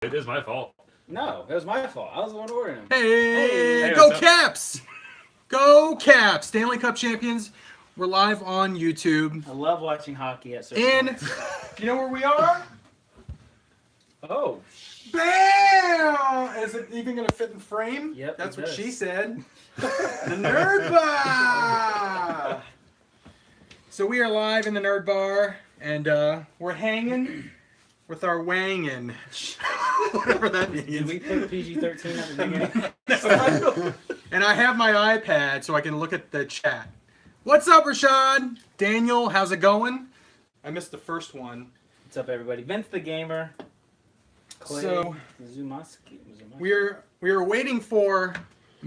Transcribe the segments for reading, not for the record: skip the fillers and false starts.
It is my fault. No, it was my fault. I was the one ordering them. Hey, go Caps! Go Caps! Stanley Cup champions. We're live on YouTube. I love watching hockey at certain And points. you know where we are? Oh. Bam! Is it even going to fit in frame? Yep, That's it what does. she said. The Nerd Bar! So we are live in the Nerd Bar, and we're hanging with our wangin'. Whatever that means. Did we put PG-13 at the beginning? And I have my iPad so I can look at the chat. What's up, Rashad? Daniel, how's it going? I missed the first one. What's up, everybody? Vince the Gamer. Clay So Zumaski. we are waiting for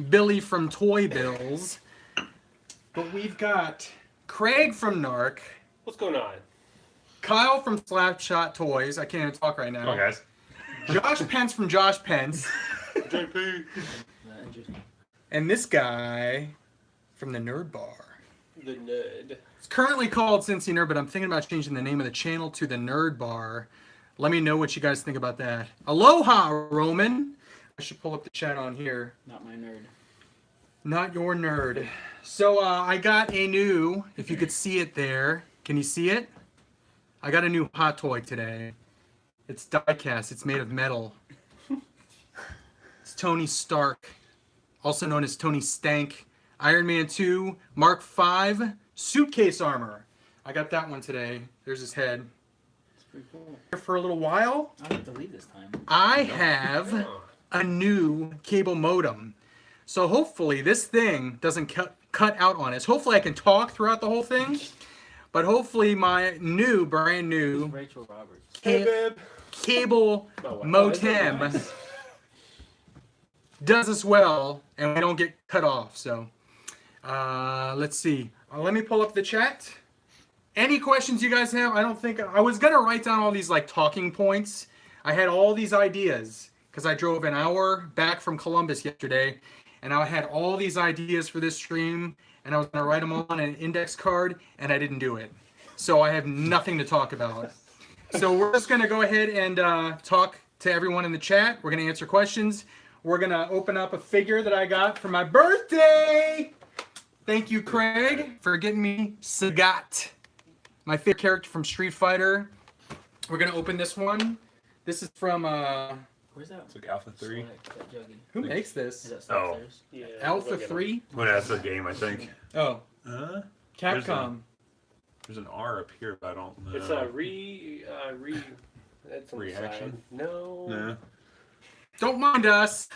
Billy from Toy Bills, but we've got Craig from NARC, What's going on? Kyle from Slapshot Toys. I can't even talk right now. Come on, guys. Josh Pence from Josh Pence, JP. and this guy from the Nerd Bar. The nerd. It's currently called CINCY Nerd, but I'm thinking about changing the name of the channel to the Nerd Bar. Let me know what you guys think about that. Aloha, Roman. I should pull up the chat on here. Not my nerd. Not your nerd. So I got a new, if you could see it there. Can you see it? I got a new hot toy today. It's die-cast. It's made of metal. It's Tony Stark, also known as Tony Stank. Iron Man 2, Mark 5, suitcase armor. I got that one today. There's his head. It's pretty cool. For a little while, I don't have to leave this time. I have a new cable modem. So hopefully this thing doesn't cut out on us. Hopefully I can talk throughout the whole thing. But hopefully my new, brand new Rachel Roberts. cable modem does us well and we don't get cut off. So let's see. Let me pull up the chat. Any questions you guys have? I was gonna write down all these like talking points. I had all these ideas because I drove an hour back from Columbus yesterday, and I had all these ideas for this stream, and I was gonna write them all on an index card, and I didn't do it. So I have nothing to talk about. So we're just gonna go ahead and talk to everyone in the chat. We're gonna answer questions. We're gonna open up a figure that I got for my birthday. Thank you, Craig, for getting me Sagat, my favorite character from Street Fighter. We're gonna open this one. This is from Where's that? It's like Alpha 3. That juggy. who makes this? Is that Oh. upstairs? Yeah. Alpha 3? Well, that's a game, I think. Oh, There's Capcom. There's an R up here, but I don't know. It's a that's on the Reaction? side. No. No. Don't mind us.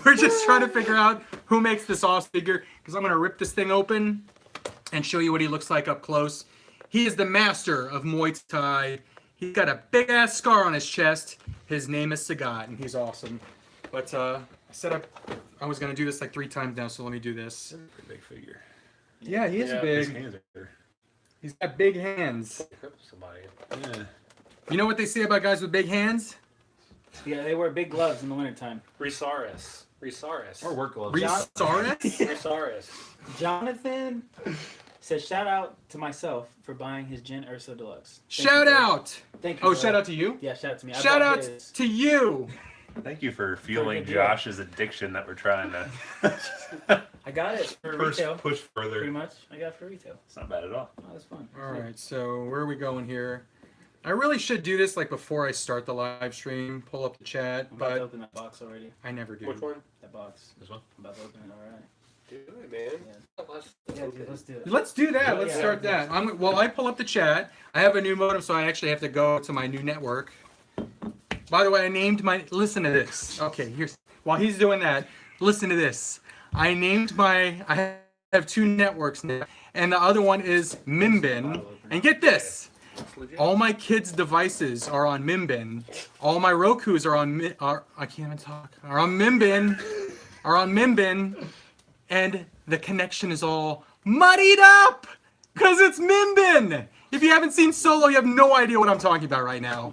We're just trying to figure out who makes this awesome figure, because I'm gonna rip this thing open and show you what he looks like up close. He is the master of Muay Thai. He's got a big ass scar on his chest. His name is Sagat, and he's awesome. But I said I was gonna do this like 3 times now, so let me do this. Pretty big figure. Yeah, he is His big. hands are. He's got big hands. Somebody. Yeah. You know what they say about guys with big hands? Yeah, they wear big gloves in the wintertime. Resaurus. Or work gloves. Resaurus? Resaurus. Jonathan says, shout out to myself for buying his Gen Urso Deluxe. Thank Shout you, bro. out! Thank you. Oh, bro. shout out to you? Yeah, shout out to me. I Shout bought out his. to you! Thank you for fueling good deal. Josh's addiction that we're trying to I got it for retail. push Pretty further. much. I got it for retail. It's not bad at all. Oh, that's fun. All right, so where are we going here? I really should do this like before I start the live stream, pull up the chat, I'm about to but open that box already. I never do. Which one? That box. This one? I'm about to open it. All right. Do it, man. Yeah, dude, let's do it. Let's do that. Yeah, Let's yeah. start that. While I pull up the chat, I have a new modem, so I actually have to go to my new network. By the way, I named my... Listen to this. Okay, here's... While he's doing that, listen to this. I named my... I have 2 networks now, and the other one is Mimbin. And get this. All my kids' devices are on Mimbin. All my Rokus are on... I can't even talk. Are on Mimbin. And the connection is all muddied up because it's Mimbin. If you haven't seen Solo, you have no idea what I'm talking about right now.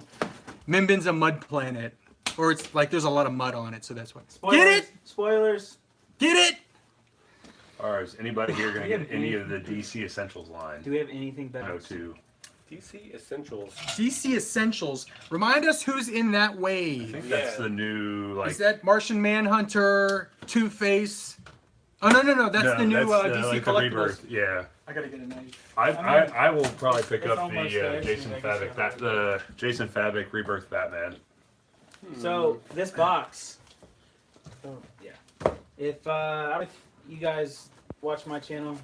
Mimbin's a mud planet, or it's like there's a lot of mud on it, so that's why. Spoilers. Get it? Spoilers. Get it? Or is anybody here going to get any of the DC Essentials line? Do we have anything better? No, 2. DC Essentials. DC Essentials. Remind us who's in that I wave. think that's the new like. Is that Martian Manhunter, Two-Face? Oh no, that's the new DC like the collectibles. Rebirth. Yeah. I gotta get a knife. I will probably pick it's up almost the there, Jason so I guess Fabok, the Jason Fabok Rebirth Batman. So this box. Oh yeah. If you guys watch my channel,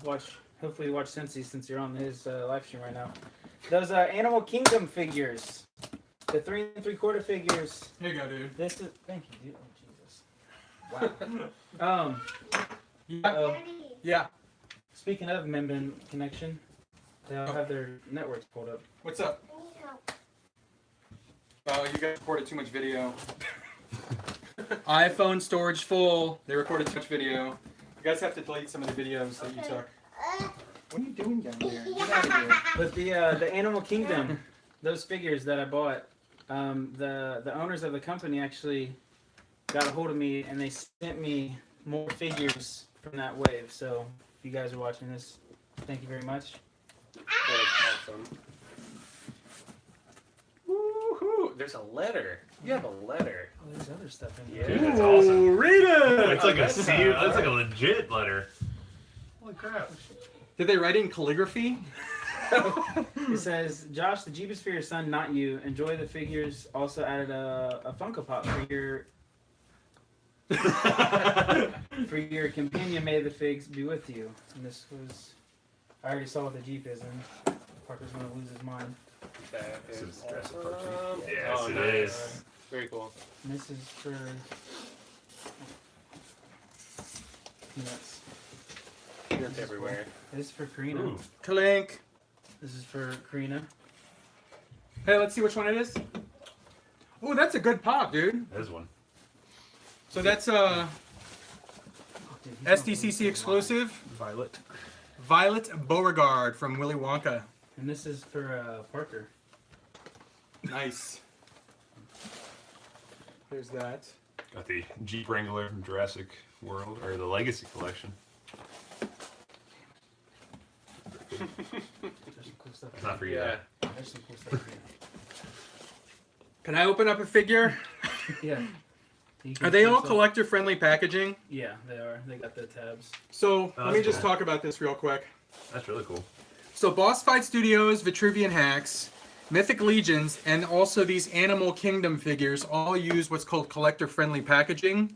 hopefully you watch CINCY since you're on his live stream right now. Those Animal Kingdom figures, the 3 3/4 figures. Here you go, dude. This is thank you, dude. Oh Jesus. Wow. Yeah. Yeah. Speaking of Membin connection, they all have their networks pulled up. What's up? Oh, you guys recorded too much video. iPhone storage full. They recorded too much video. You guys have to delete some of the videos that you took. What are you doing down there? Get out of here. But the Animal Kingdom, those figures that I bought, the owners of the company actually got a hold of me and they sent me more figures from that wave. So if you guys are watching this, thank you very much. That's awesome. Woohoo! There's a letter. You have a letter. Oh, there's other stuff in Yeah. here. Dude, that's awesome. Read it! It's like a seal. That's like a legit letter. Holy crap! Did they write it in calligraphy? It says, Josh, the Jeep is for your son, not you. Enjoy the figures. Also added a Funko Pop for your companion. May the figs be with you. And this was, I already saw what the Jeep is, and Parker's gonna lose his mind. That This is is Jurassic awesome. Park. Yes, Oh, it nice. is. Very cool. And this is for Peanuts. Peanuts everywhere. This is for Karina. Ooh. Clink. This is for Karina. Hey, let's see which one it is. Oh, that's a good pop, dude. There's one. So that's Oh, dude, he's not SDCC losing exclusive. Violet. Violet Beauregard from Willy Wonka. And this is for Parker. Nice. There's that. Got the Jeep Wrangler from Jurassic World, or the Legacy Collection. There's some cool stuff. It's not for you. Yeah. There's some cool stuff here. Can I open up a figure? Yeah. You can Are they see all some- collector-friendly packaging? Yeah, they are. They got the tabs. So Oh, let me that's just cool. talk about this real quick. That's really cool. So Boss Fight Studios, Vitruvian Hacks, Mythic Legions, and also these Animal Kingdom figures all use what's called collector-friendly packaging,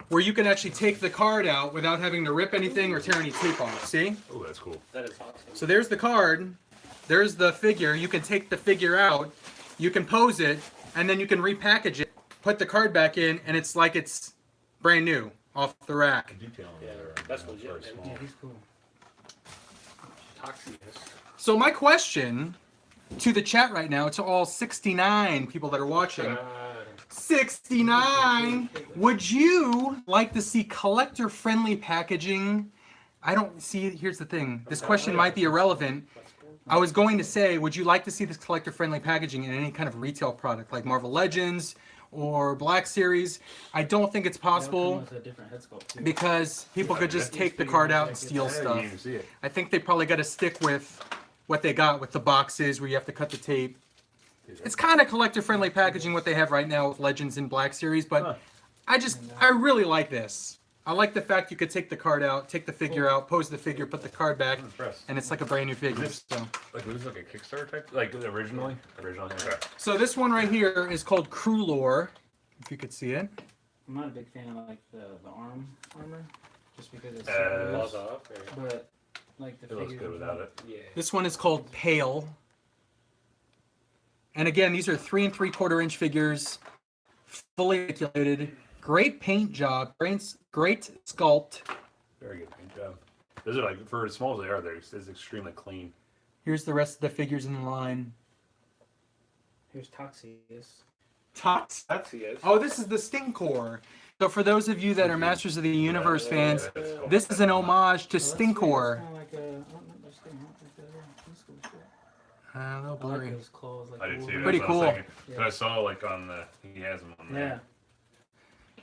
where you can actually take the card out without having to rip anything or tear any tape off. See? Oh, that's cool. That is awesome. So there's the card, there's the figure. You can take the figure out, you can pose it, and then you can repackage it, put the card back in, and it's like it's brand new off the rack. Detail on Yeah, there. that's Very legit, man. small. Yeah, he's cool. Toxinous. So my question to the chat right now, to all 69 people that are watching, 69, would you like to see collector-friendly packaging? I don't see, here's the thing, this question might be irrelevant. I was going to say, would you like to see this collector-friendly packaging in any kind of retail product, like Marvel Legends or Black Series? I don't think it's possible With a different head sculpt too. because people could just take the card out and steal I didn't stuff. even see it. I think they probably got to stick with what they got with the boxes where you have to cut the tape. It's kind of collector-friendly packaging what they have right now with Legends and Black Series, but I really like this. I like the fact you could take the card out, take the figure out, pose the figure, put the card back, I'm impressed. and it's like a brand new figure. So, Like, was this like a Kickstarter type? Like originally? Originally. Okay. so this one right here is called Crew Lore, if you could see it. I'm not a big fan of like the armor, just because it's Falls so off. Or... loose, but like the It looks figures good without it. Yeah. This one is called Pale. And again, these are 3 3/4 inch figures, fully articulated, great paint job, great sculpt. Very good paint job. Those are like, for as small as they are, it's extremely clean. Here's the rest of the figures in the line. Here's Toxius. Tops. That's he is. Oh, this is the Stinkor. So for those of you that are Masters of the Universe fans, That's cool. this is an homage to Oh, that's weird. It's Stinkor. kinda like a, I don't know, there's thing, I don't think that- that's cool shit. A little I like blurry. those claws. Like I did too. Wolverine. Pretty That's what I was cool. thinking. 'Cause I saw like on the, he has them on there. Yeah.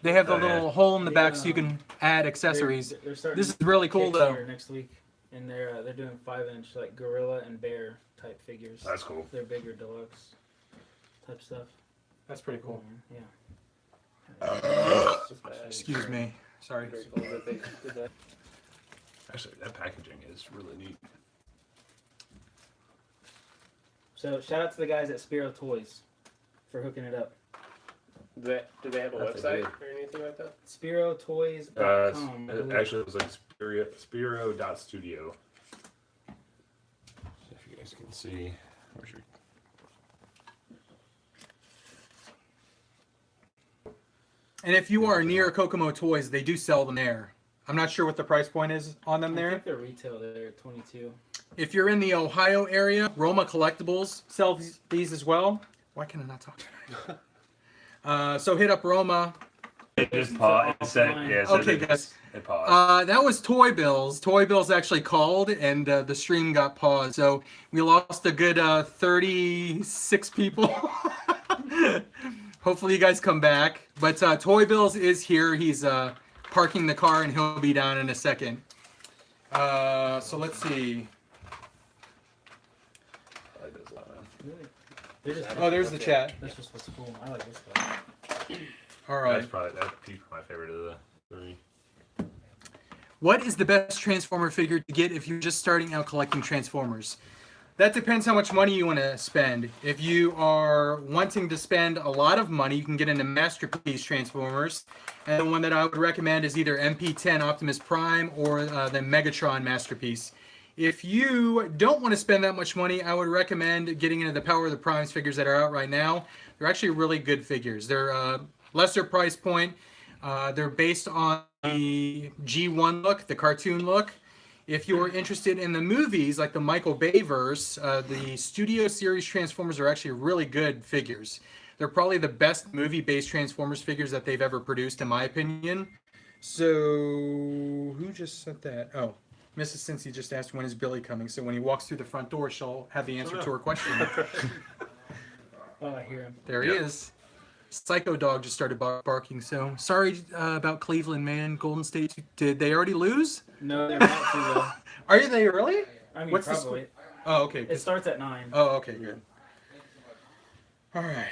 They have the Oh, yeah. little hole in the back so Yeah. you can add accessories. They're starting This is really cool though. Kickstarter next week, and they're doing 5-inch like gorilla and bear type figures. That's cool. They're bigger deluxe type stuff. That's pretty cool. Yeah. Excuse me. Sorry. Very cool that they did that. Actually, that packaging is really neat. So shout out to the guys at Spiro Toys for hooking it up. Do they have a That's website good. or anything like that? SpiroToys.com. I believe. Actually, it was like Spiro.studio. If you guys can see, where's your... And if you are near Kokomo Toys, they do sell them there. I'm not sure what the price point is on them I there. think they're retail there, 22. If you're in the Ohio area, Roma Collectibles sells these as well. Why can I not talk tonight? So hit up Roma. It just paused. It said, yeah, it said Okay, it, guys. It paused. That was Toy Bills. Toy Bills actually called, and the stream got paused. So we lost a good 36 people. Hopefully you guys come back. But Toy Bills is here. He's parking the car, and he'll be down in a second. So let's see. I like this a lot, man. Really? They're just, Oh, there's the chat. that's just what's cool. I like this stuff. All right. That's probably my favorite of the three. What is the best Transformer figure to get if you're just starting out collecting Transformers? That depends how much money you want to spend. If you are wanting to spend a lot of money, you can get into Masterpiece Transformers. And the one that I would recommend is either MP10 Optimus Prime or the Megatron Masterpiece. If you don't want to spend that much money, I would recommend getting into the Power of the Primes figures that are out right now. They're actually really good figures. They're lesser price point. They're based on the G1 look, the cartoon look. If you're interested in the movies, like the Michael Bay verse, the Studio Series Transformers are actually really good figures. They're probably the best movie-based Transformers figures that they've ever produced, in my opinion. So, who just said that? Oh, Mrs. CINCY just asked when is Billy coming. So when he walks through the front door, she'll have the answer to her question. Oh, I hear him. There he is. Psycho Dog just started barking. So sorry about Cleveland, man. Golden State, did they already lose? No, they're about to though. Are they really? I mean, What's the probably. Oh, okay. It starts at 9. Oh, okay, good. All right.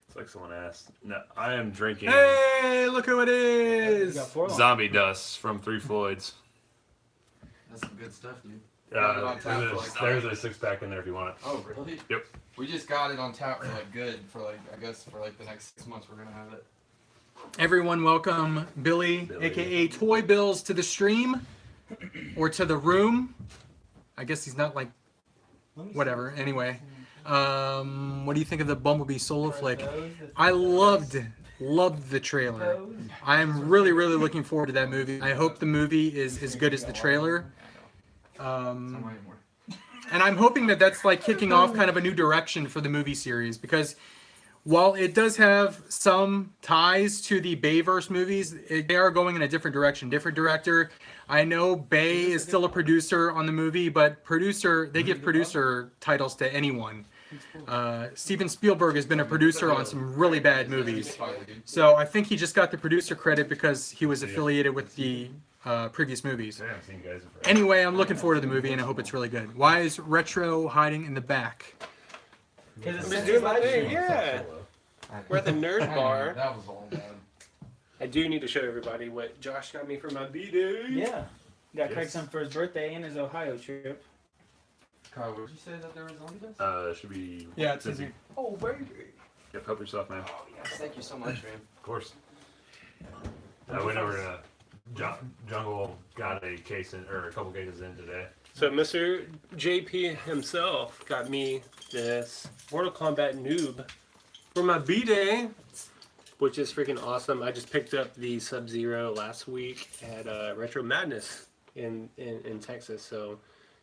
It's like someone asked. No, I am drinking Hey, look who it You is. got 4 left. Zombie Dust from Three Floyds. That's some good stuff, dude. Got it on tap for like There's a 6-pack in there if you want it. Oh, really? Yep. We just got it on tap for like good for like I guess for like the next 6 months we're gonna have it. Everyone, welcome Billy, aka Toy Bills, to the stream or to the room. I guess he's not like whatever. Anyway, what do you think of the Bumblebee solo flick? I loved the trailer. I'm really looking forward to that movie. I hope the movie is as good as the trailer. It's not anymore. And I'm hoping that that's like kicking off kind of a new direction for the movie series, because while it does have some ties to the Bayverse movies, they are going in a different direction. Different director. I know Bay is still a producer on the movie, but they give producer titles to anyone. Steven Spielberg has been a producer on some really bad movies. So I think he just got the producer credit because he was affiliated with the previous movies. I haven't seen you guys in forever. Anyway, I'm looking forward to the movie and I hope it's really good. Why is Retro hiding in the back? Because it's I'm just Cincy's doing my live thing, stream. yeah. We're at the nerd bar. That was all bad. I do need to show everybody what Josh got me for my B-Day. Yeah. Got Craig Yes. some for his birthday and his Ohio trip. Kyle, would you say that there was zombie dust? Should be. Yeah, it's busy. easy. Oh baby. Yep, help yourself, man. Oh yes, thank you so much, man. Of course. I went over to Jungle, got a case in, or a couple cases in today. So Mr. JP himself got me this Mortal Kombat noob for my B-Day, which is freaking awesome. I just picked up the Sub-Zero last week at Retro Madness in Texas. So,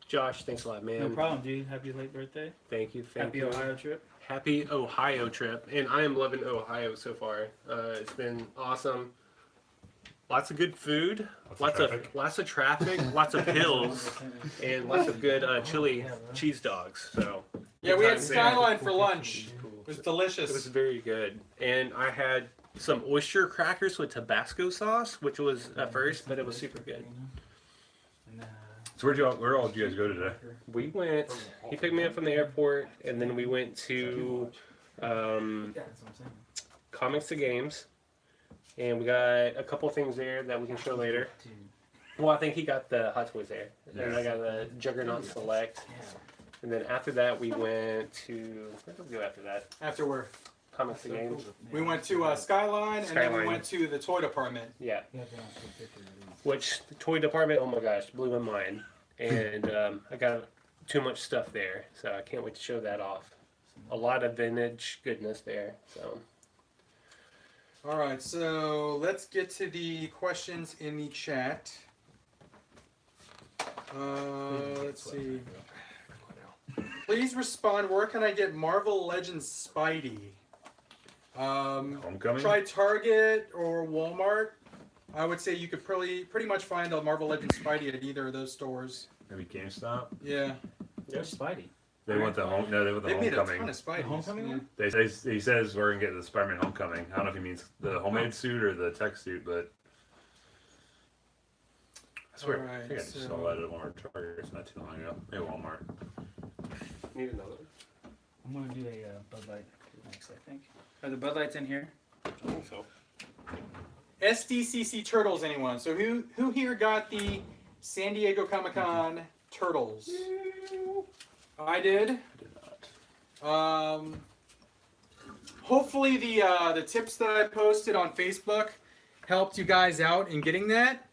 Josh, thanks a lot, man. No problem, dude. Happy late birthday. Thank you. Thank Happy you. Ohio trip. Happy Ohio trip. And I am loving Ohio so far. It's been awesome. Lots of good food, lots of traffic, lots of hills, and lots of good chili cheese dogs. So Yeah, we had Good times. Skyline for lunch. Cool. It was It was delicious. very good. And I had some oyster crackers with Tabasco sauce, which was at first, but it was super good. So where all did you guys go today? We went. He picked me up from the airport, and then we went to Comics to Games, and we got a couple things there that we can show later. Well, I think he got the Hot Toys there, and I got the Juggernaut Select. And then after that, we went to where did we go after that? After where? Comics to Games. We went to Skyline, and then we Skyline. went to the toy department. Yeah. Which the toy department, oh my gosh, blew my mind. And I got too much stuff there, so I can't wait to show that off. A lot of vintage goodness there. So All right, so let's get to the questions in the chat. Let's see. Please respond. Where can I get Marvel Legends Spidey? Homecoming? Try Target or Walmart. I would say you could pretty much find a Marvel Legends Spidey at either of those stores. Maybe GameStop? Yeah. There's Spidey. They want the home. No, they want the They made a ton Homecoming. of Spideys. Homecoming yeah. one? He says we're gonna get the Spider-Man Homecoming. I don't know if he means the homemade suit or the tech suit, but I swear Alright, I think I just so- saw that at Walmart Target not too long ago. Maybe Walmart. need another. I'm gonna do a Bud Light next, I think. Are the Bud Lights in here? I think so. SDCC Turtles, anyone? So who here got the San Diego Comic-Con Turtles? I did. I did not. Hopefully the tips that I posted on Facebook helped you guys out in getting that.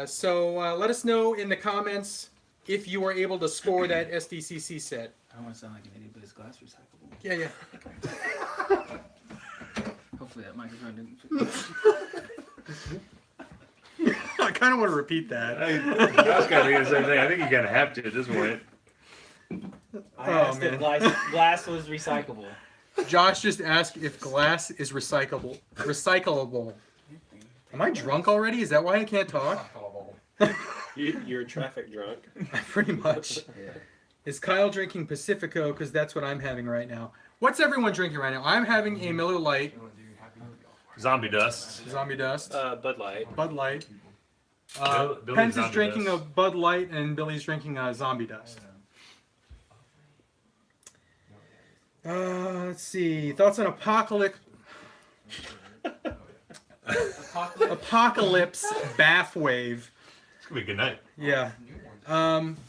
So let us know in the comments if you were able to score that SDCC set. I don't want to sound like an idiot, but it's glass recyclable. Yeah. Hopefully that microphone didn't. I kind of want to repeat that. I was kind of thinking the same thing. I think you're gonna have to at this point. I asked if glass was recyclable. Josh just asked if glass is recyclable. Am I drunk already? Is that why I can't talk? You're traffic drunk. Pretty much. Yeah. Is Kyle drinking Pacifico? Because that's what I'm having right now. What's everyone drinking right now? I'm having a Miller Lite, Zombie dust. Zombie Dust, Bud Light. Bud Light. Billy's Pence is Zombie drinking Dust. a Bud Light, and Billy's drinking a Zombie Dust. Let's see. Thoughts on Apocalypse Bath Wave. It's gonna be a good night. Yeah.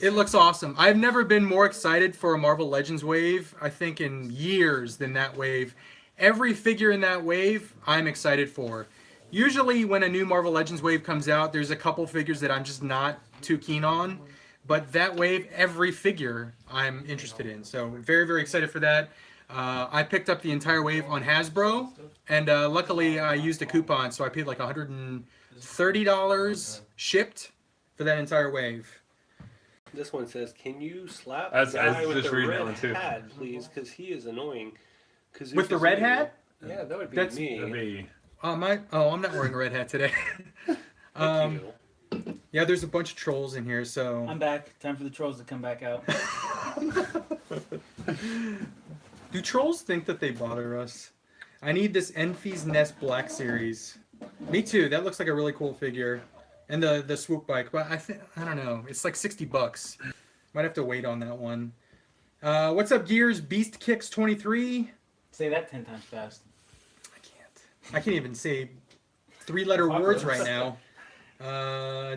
It looks awesome. I've never been more excited for a Marvel Legends wave, I think, in years than that wave. Every figure in that wave, I'm excited for. Usually when a new Marvel Legends wave comes out, there's a couple figures that I'm just not too keen on. But that wave, every figure I'm interested in. So very, very excited for that. I picked up the entire wave on Hasbro. And luckily I used a coupon, so I paid like $130 shipped for that entire wave. This one says, "Can you slap I the was guy with just the reading that red one, too. hat, please? Because he is annoying." With the red hat? Yeah, that would be That's- me. That'd be I'm not wearing a red hat today. Thank you. Yeah, there's a bunch of trolls in here, so. I'm back. Time for the trolls to come back out. Do trolls think that they bother us? I need this Enfy's Nest Black Series. Me too. That looks like a really cool figure. And the swoop bike, but I don't know. It's like $60. Might have to wait on that one. What's up, Gears? Beast Kicks 23. Say that 10 times fast. I can't even say 3-letter words right now.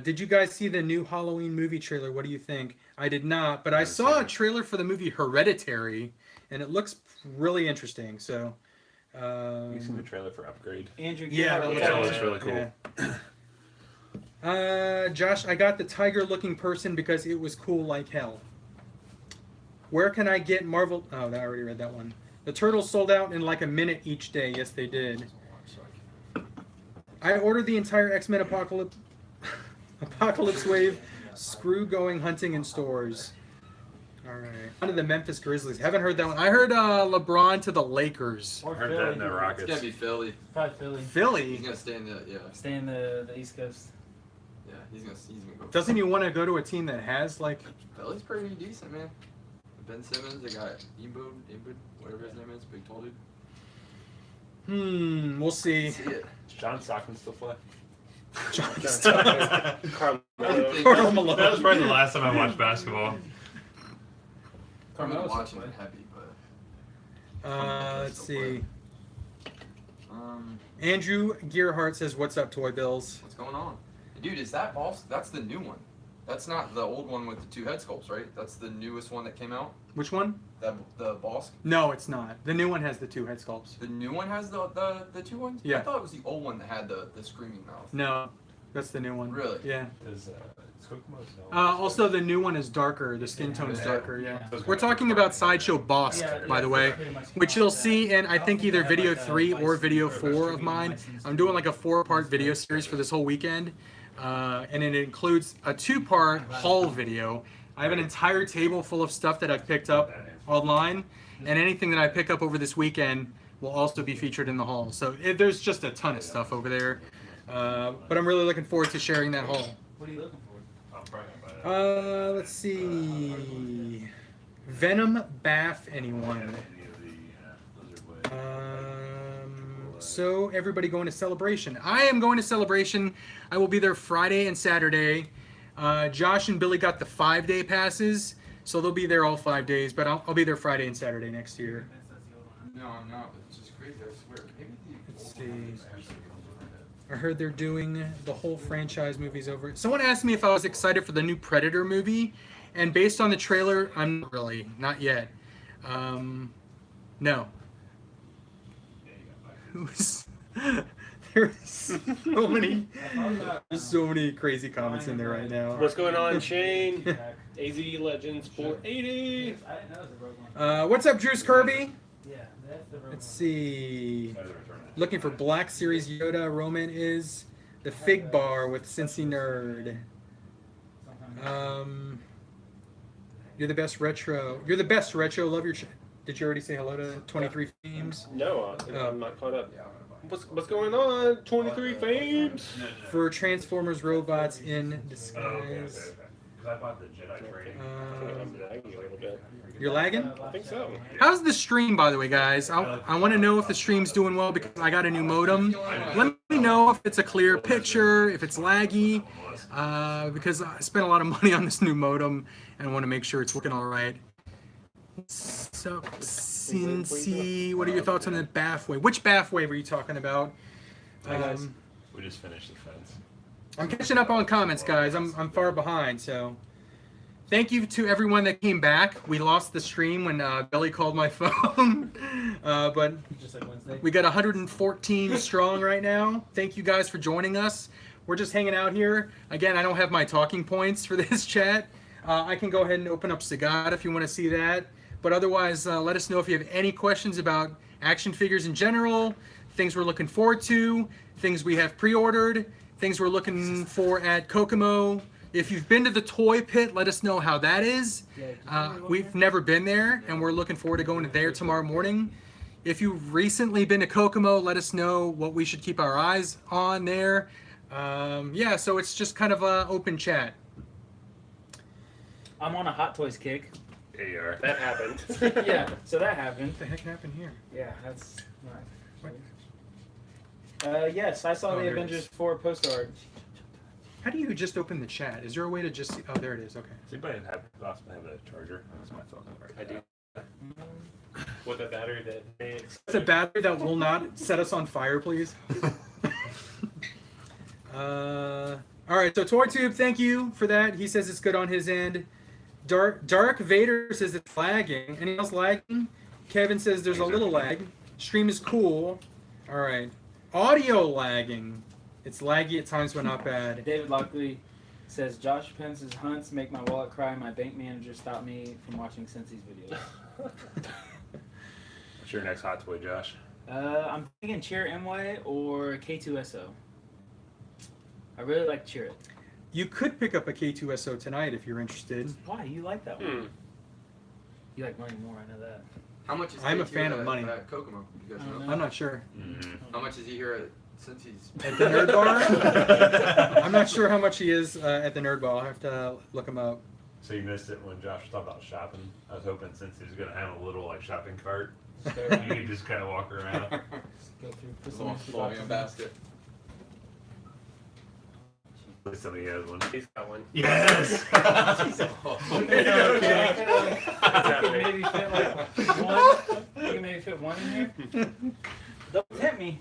Did you guys see the new Halloween movie trailer? What do you think? I did not, but I saw a trailer for the movie Hereditary, and it looks really interesting. So, you seen the trailer for Upgrade? Andrew, yeah, get that out. looks That looks really cool. Yeah. Josh, I got the tiger-looking person because it was cool like hell. Where can I get Marvel? Oh, I already read that one. The turtles sold out in like a minute each day. Yes, they did. I ordered the entire X-Men Apocalypse wave. Screw going hunting in stores. All right. On to the Memphis Grizzlies. Haven't heard that one. I heard LeBron to the Lakers. Or I heard Philly. that in the It's Rockets. gonna be Philly. Probably Philly. Philly. He's gonna stay in the Stay in the East Coast. yeah. He's gonna go. Doesn't he want to go to a team that has like? Philly's pretty decent, man. Ben Simmons, they got Ebud, whatever his name is, big tall dude. We'll see. See it. Does John Stockton still play? Carmelo. Carmelo. That was probably the last time I watched basketball. I've been Carmelo's watching played. it heavy, but Let's see. um, Andrew Gearhart says, "What's up, Toy Bills?" what's going on, dude? Is that boss? That's the new one. That's not the old one with the 2 head sculpts, right? That's the newest one that came out. Which one? The boss. No, it's not. The new one has the 2 head sculpts. The new one has the 2 ones. Yeah. I thought it was the old one that had the screaming mouth. No, that's the new one. Really? Yeah. Is Kokomo's no? Also, the new one is darker. The skin tone is Yeah. darker. Yeah. Yeah. We're talking about Sideshow Bosk, by the way, which you'll see in I think either video 3 or video 4 of mine. I'm doing like a 4-part video series for this whole weekend, and it includes a 2-part haul video. I have an entire table full of stuff that I've picked up online, and anything that I pick up over this weekend will also be featured in the haul. So there's just a ton of stuff over there, but I'm really looking forward to sharing that haul. What are you looking for? I'm probably gonna buy that. Let's see. Venom Bath, anyone? Any of the Lizard Blade. So everybody going to Celebration. I am going to Celebration. I will be there Friday and Saturday. Josh and Billy got the 5-day passes, so they'll be there all 5 days, but I'll be there Friday and Saturday next year. No, I'm not. It's just crazy. I swear. Maybe the Let's old see. one was actually I heard they're doing the whole franchise movies over. Someone asked me if I was excited for the new Predator movie, and based on the trailer, I'm not really, not yet. No. There's so many crazy comments in there right now. What's going on, Shane? AZ Legends 480. I didn't know it was a rogue one. What's up, Drews Kirby? Yeah, that's the rogue Let's one. see. There's a return. Looking for Black Series Yoda. Roman is the Fig Bar with Cincy Nerd. You're the best retro. You're the best retro. Love your. Did you already say hello to 23 Themes? No, Oh. I'm not caught up. What's going on? 23 Fames. For Transformers robots in Oh, disguise. okay. Because I bought the Jedi training. I'm lagging a little bit. You're lagging? I think so. How's the stream, by the way, guys? I want to know if the stream's doing well because I got a new modem. Let me know if it's a clear picture, if it's laggy, because I spent a lot of money on this new modem and want to make sure it's working all right. So, CINCY, what are your thoughts on the bath wave? Which bath wave are you talking about? We just finished the fence. I'm catching up on comments, guys. I'm far behind, so thank you to everyone that came back. We lost the stream when Billy called my phone, but Just like Wednesday. we got 114 strong right now. Thank you guys for joining us. We're just hanging out here. Again, I don't have my talking points for this chat. I can go ahead and open up Sagat if you want to see that. But otherwise, let us know if you have any questions about action figures in general, things we're looking forward to, things we have pre-ordered, things we're looking for at Kokomo. If you've been to the toy pit, let us know how that is. We've never been there, and we're looking forward to going there tomorrow morning. If you've recently been to Kokomo, let us know what we should keep our eyes on there. Yeah, so it's just kind of an open chat. I'm on a Hot Toys kick. There you are. That happened. Yeah, so that happened. What the heck happened here? Yeah, that's right. Yes, I saw Oh, the here it Avengers is. 4 post art. How do you just open the chat? Is there a way to just see? Oh, there it is. Okay. Does anybody possibly have a charger? That's my phone. I do. With a battery that makes. It's a battery that will not set us on fire, please. All right, so ToyTube, thank you for that. He says it's good on his end. Dark Vader says it's lagging. Anything else lagging? Kevin says there's a little lag. Stream is cool. All right. Audio lagging. It's laggy at times, but not bad. David Lockley says Josh Pence's hunts make my wallet cry. My bank manager stopped me from watching Cincy's videos. What's your next hot toy, Josh? I'm thinking Cheer Mway or K2SO. I really like Cheer It. You could pick up a K2SO tonight if you're interested. Why? You like that one? Hmm. You like money more, I know that. How much is I'm a K2 fan of at- money. at Kokomo? You guys I don't know? know. I'm not sure. How much is he here at Cincy's? At the Nerd Bar? I'm not sure how much he is at the Nerd Bar. I'll have to look him up. So you missed it when Josh was talking about shopping. I was hoping since he was going to have a little like shopping cart, you could just kind of walk around. Go through, put Just some a extra little boxes in. basket. At least somebody has one. He's got one. Yes. Maybe fit like one. You can maybe fit one in here. Don't tempt me.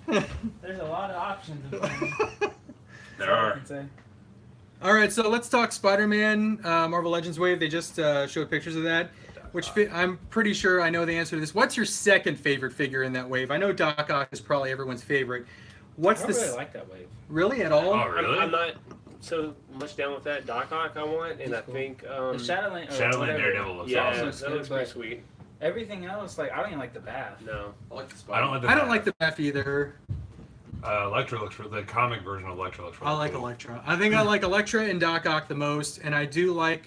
There's a lot of options. There are. All right, so let's talk Spider-Man, Marvel Legends Wave. They just showed pictures of that, which I'm pretty sure I know the answer to this. What's your second favorite figure in that wave? I know Doc Ock is probably everyone's favorite. What's I don't the really like that wave. really at all? Oh, really? I'm not so much down with that. Doc Ock I want, and I think The Shadowland, or Shadowland whatever. Daredevil looks yeah, awesome. Looks that good, looks pretty but- sweet. Everything else, like I don't even like the bath. No, I like the I spider. don't like the. I don't like the Beth either. Electra looks the comic version of Electra looks. Really I like cool. Elektra. I think I like Elektra and Doc Ock the most, and I do like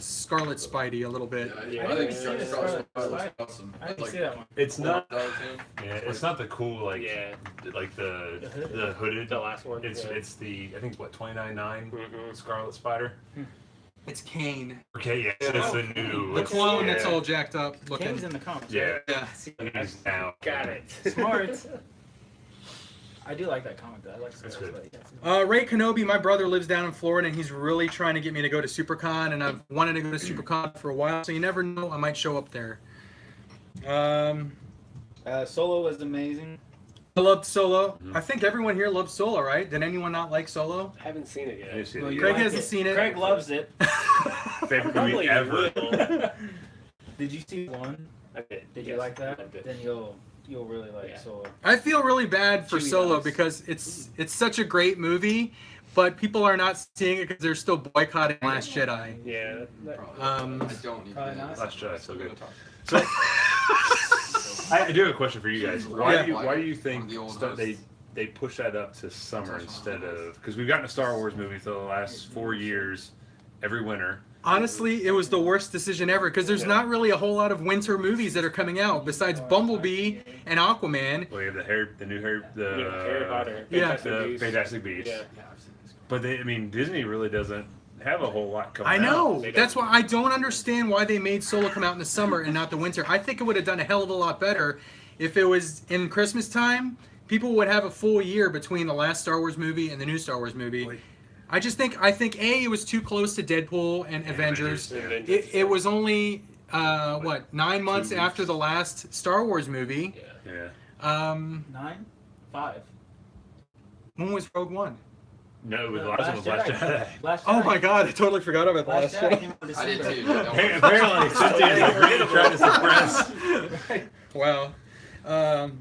Scarlet Spidey a little bit. Yeah, I didn't even see the Scarlet looks Spider. awesome. I didn't Like, see that one. It's not. $4 too. Yeah, it's not the cool like yeah, like the The hooded. the last one. It's yeah. it's the I think what $29.9 Mhm. Scarlet Spider. It's Kane, Okay, yeah, it's the new. the clone yeah. that's all jacked up looking. Kane's in the comics. Yeah, Yeah. Right? he's down. Got it. Smart. I do like that comic though. I like That's Scarlet good. Spidey. Ray Kenobi, my brother lives down in Florida, and he's really trying to get me to go to SuperCon, and I've wanted to go to SuperCon for a while, so you never know, I might show up there. Solo was amazing. I loved Solo. Mhm. I think everyone here loves Solo, right? Did anyone not like Solo? I haven't seen it I yet. didn't see it Well, yet. you Craig like hasn't it. seen it. Craig loves it. Favorite Probably movie ever. will. Did you see one? Okay. Did you yes, like that? loved it. Then you'll really like Yeah. Solo. I feel really bad for Chewie Solo does. because it's such a great movie, but people are not seeing it because they're still boycotting Last Jedi. Yeah. Probably. Um, I don't need Probably to. not. Last Jedi, so good. Talk. So I do have a question for you guys. Why Yeah. do you One think of the old they push that up to summer instead of because we've gotten a Star Wars movie for the last 4 years every winter. Honestly, it was the worst decision ever because there's not really a whole lot of winter movies that are coming out besides Bumblebee and Aquaman. Well, you have the new Harry Potter. yeah. Fantastic the Beasts. Fantastic Beasts. Yeah. Yeah, I've seen this. But I mean, Disney really doesn't have a whole lot coming I out. know. They That's don't. why I don't understand why they made Solo come out in the summer and not the winter. I think it would have done a hell of a lot better if it was in Christmas time. People would have a full year between the last Star Wars movie and the new Star Wars movie. Wait. I think it was too close to Deadpool and Avengers. Avengers, It was only 9 months 2 weeks. after the last Star Wars movie. Yeah. Yeah. 9, 5. When was Rogue One? No, the last one was Last Jedi. Last Oh Jedi. my God! I totally forgot about the Last last Jedi Jedi. came out in I did December. too. Don't worry. Apparently, Cynthia is like really trying to suppress. Wow.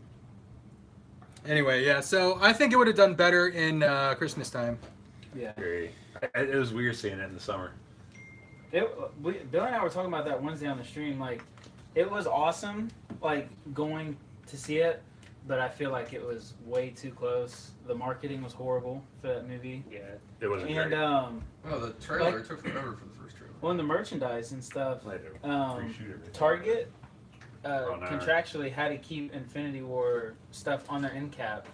Anyway, yeah. So I think it would have done better in Christmas time. Yeah. It was weird seeing it in the summer. Bill and I were talking about that Wednesday on the stream. Like, it was awesome, like, going to see it, but I feel like it was way too close. The marketing was horrible for that movie. Yeah. It wasn't And, great. Oh, the trailer Like- took forever for the first trailer. well, and the merchandise and stuff, Later. um, Reshoot everything. Target Oh, no. contractually had to keep Infinity War stuff on their end cap,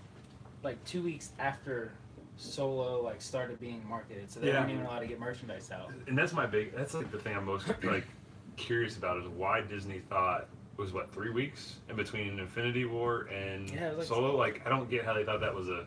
like 2 weeks after Solo like started being marketed, so they Yeah. weren't even allowed to get merchandise out. And that's that's like the thing I'm most like curious about is why Disney thought it was 3 weeks in between Infinity War and Yeah, it was like- Solo. Like I don't get how they thought that was a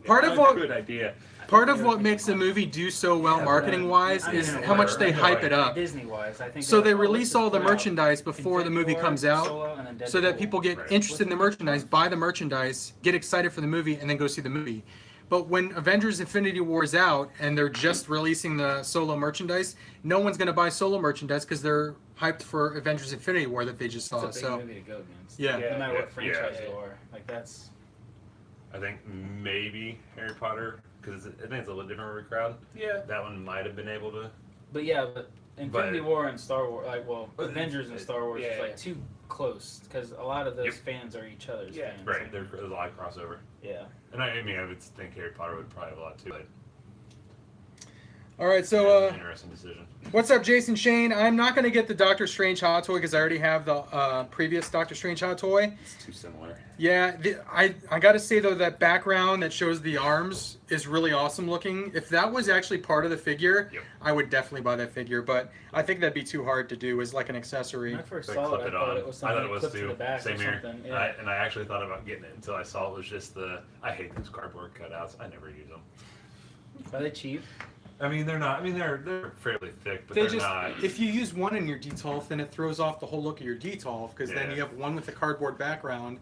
Part of what- good idea. Part of what makes a movie do so well Yeah, marketing wise I is mean, how much they I know, hype it up. Disney wise, I think. So they're they like, "Oh, release let's all the put out merchandise before the movie Infinity War, comes out, Solo, and then so that Deadpool." people get Right. interested in the merchandise, buy the merchandise, get excited for the movie, and then go see the movie. But when Avengers Infinity War is out and they're just releasing the Solo merchandise, no one's going to buy Solo merchandise because they're hyped for Avengers Infinity War that they just saw. It's a big So movie to go against. yeah. No matter what Yeah, franchise yeah. you are, like that's. I think maybe Harry Potter because I think it's a little different of a crowd. Yeah. That one might have been able to. But yeah, but Infinity But- War and Star Wars, But Avengers and Star Wars is yeah. like too close because a lot of those Yep. fans are each other's Yeah. fans. Right, there's a lot of crossover, Yeah. and I mean I would think Harry Potter would probably have a lot too. But All right, it's so an interesting decision. what's up, Jason Shane? I'm not going to get the Doctor Strange hot toy because I already have the previous Doctor Strange hot toy. It's too similar. Yeah, I got to say though that background that shows the arms is really awesome looking. If that was actually part of the figure, Yep. I would definitely buy that figure. But I think that'd be too hard to do as like an accessory. When I first Like saw clip it, I it thought on. it was I thought something it was clipped to too. the back Same or here. something. Yeah. And I actually thought about getting it until I saw it was just the. I hate those cardboard cutouts. I never use them. Are they cheap? I mean, they're not. I mean, they're fairly thick, but They they're just not. if you use one in your detolf, then it throws off the whole look of your detolf because then Yeah. you have one with a cardboard background.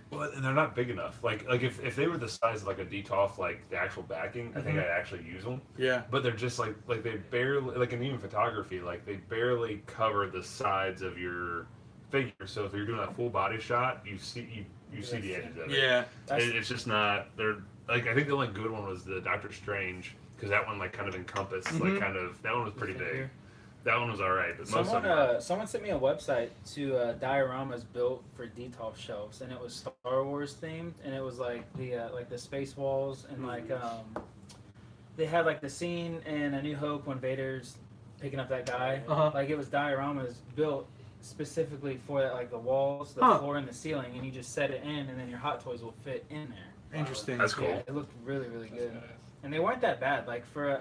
Well, and they're not big enough. Like if they were the size of like a detolf, like the actual backing, I think I'd actually use them. Yeah. But they're just like they barely like in even photography, like they barely cover the sides of your figure. So if you're doing a full body shot, you see the edges of it. Yeah. It's just not. They're like I think the only good one was the Doctor Strange because that one like kind of encompassed like kind of that one was pretty big. That one was alright, but most of them. Someone sent me a website to dioramas built for detolf shelves, and it was Star Wars themed, and it was like the space walls, and they had like the scene in A New Hope when Vader's picking up that guy. Like it was dioramas built specifically for that, like the walls, the floor, and the ceiling, and you just set it in, and then your Hot Toys will fit in there. Interesting. That's cool. Yeah, it looked really, really good. And they weren't that bad. Like for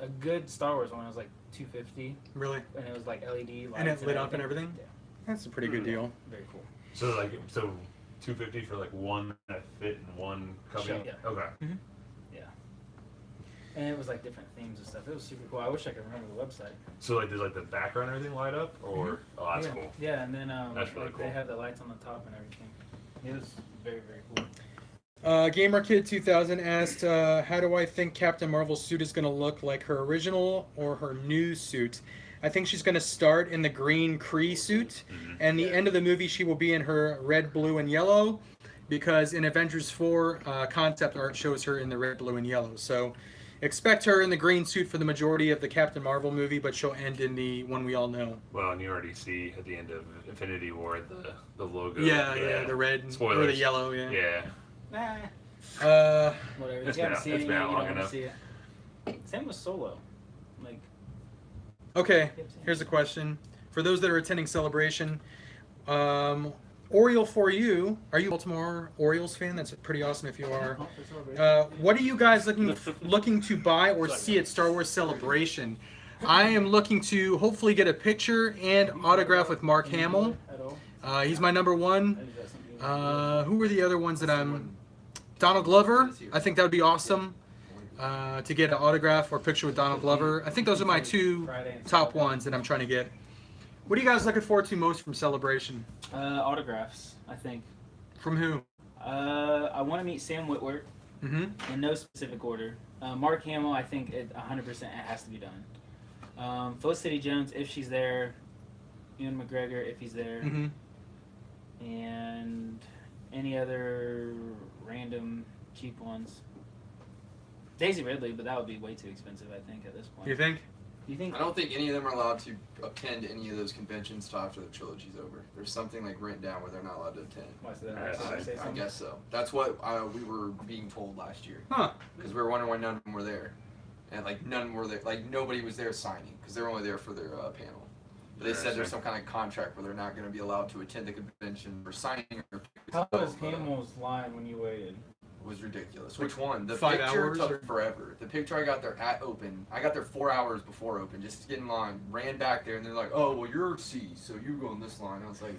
a good Star Wars one, it was like $250, Really? and it was like LED lights And it lit up and everything? Yeah, That's a pretty good deal. very cool. So $250 for like one that fit in one company. Yeah. Okay. And it was like different themes and stuff. It was super cool. I wish I could remember the website. So like does like the background and everything light up or oh that's yeah. cool. Yeah, and then That's really like, cool. they had the lights on the top and everything. It was very, very cool. GamerKid2000 asked, how do I think Captain Marvel's suit is going to look, like her original or her new suit? I think she's going to start in the green Kree suit, and the end of the movie she will be in her red, blue, and yellow, because in Avengers 4, concept art shows her in the red, blue, and yellow. So expect her in the green suit for the majority of the Captain Marvel movie, but she'll end in the one we all know. Well, and you already see at the end of Infinity War the logo. Yeah, the red or Spoilers. the yellow, yeah. Yeah. Nah, whatever. It's You haven't been seen it out yet, long you don't want enough. to see it. Same with Solo. Like, Okay, here's a question. For those that are attending Celebration, Oriole for you, are you a Baltimore Orioles fan? That's pretty awesome if you are. What are you guys looking to buy or see at Star Wars Celebration? I am looking to hopefully get a picture and autograph with Mark Hamill. He's my number one. Who are the other ones that I'm... Donald Glover. I think that would be awesome to get an autograph or picture with Donald Glover. I think those are my two top ones that I'm trying to get. What are you guys looking forward to most from Celebration? autographs, I think. From who? I want to meet Sam Witwer in no specific order. Mark Hamill, I think 100% it has to be done. Felicity Jones, if she's there. Ewan McGregor, if he's there. And any other random cheap ones. Daisy Ridley, but that would be way too expensive, I think, at this point. You think? You think? I don't think any of them are allowed to attend any of those conventions till after the trilogy's over. There's something like written down where they're not allowed to attend. Why is that? Yes, Did I say I something? guess so. That's what we were being told last year. Huh. Because we were wondering why none of them were there. And like none were there, like nobody was there signing because they were only there for their panel. But they said there's some kind of contract where they're not going to be allowed to attend the convention or signing. Or How was Hamill's line when you waited? It was ridiculous. Which one? The 5 picture hours took or- forever. The picture I got there at open, I got there 4 hours before open just to get in line. Ran back there and they're like, "Oh, well, you're C, so you go in this line." I was like,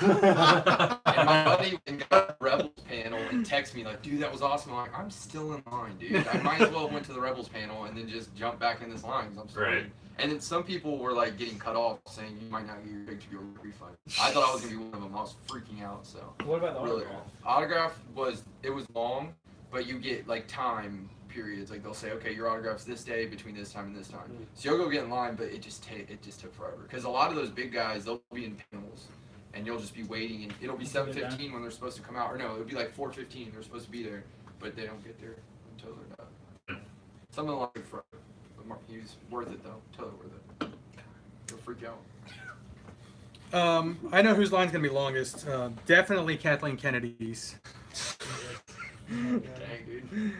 and my buddy got the Rebels panel and texted me like, "Dude, that was awesome." I'm like, "I'm still in line, dude. I might as well have went to the Rebels panel and then just jump back in this line." 'Cause I'm sorry. Right. And then some people were like getting cut off, saying you might not get your picture, your refund. I thought I was gonna be one of them. I was freaking out. So What about the really, autograph? autograph was long, but you get like time periods. Like they'll say, okay, your autograph's this day between this time and this time. So you'll go get in line, but it just took forever because a lot of those big guys they'll be in panels, and you'll just be waiting, and it'll be 7:15 when they're supposed to come out, or no, it'll be like 4:15. They're supposed to be there, but they don't get there until they're done. Some of them like forever. He's worth it though, totally worth it. You'll freak out. I know whose line's gonna be longest. Definitely Kathleen Kennedy's. Dang, dude.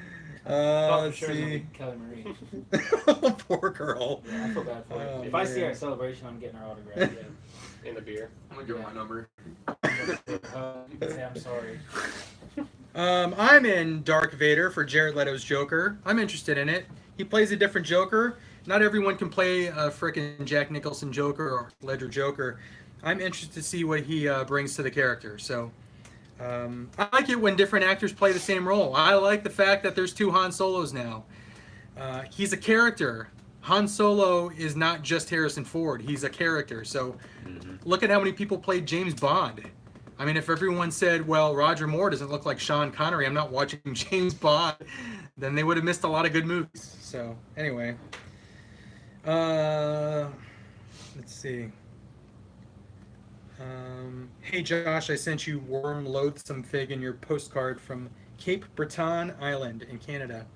Let's Sure it's gonna see. be Kelly Marie. Poor girl. Yeah, I feel bad for her. Oh, If I see her man. at Celebration, I'm getting her autograph. In the beer. I'm gonna give her my number. You can say I'm sorry. I'm in Dark Vader for Jared Leto's Joker. I'm interested in it. He plays a different Joker. Not everyone can play a frickin' Jack Nicholson Joker or Ledger Joker. I'm interested to see what he brings to the character. So I like it when different actors play the same role. I like the fact that there's 2 Han Solos now. He's a character. Han Solo is not just Harrison Ford. He's a character. So look at how many people played James Bond. I mean, if everyone said, well, Roger Moore doesn't look like Sean Connery, I'm not watching James Bond, then they would have missed a lot of good movies. So, anyway. Let's see. Hey, Josh, I sent you Worm Loathsome Fig in your postcard from Cape Breton Island in Canada.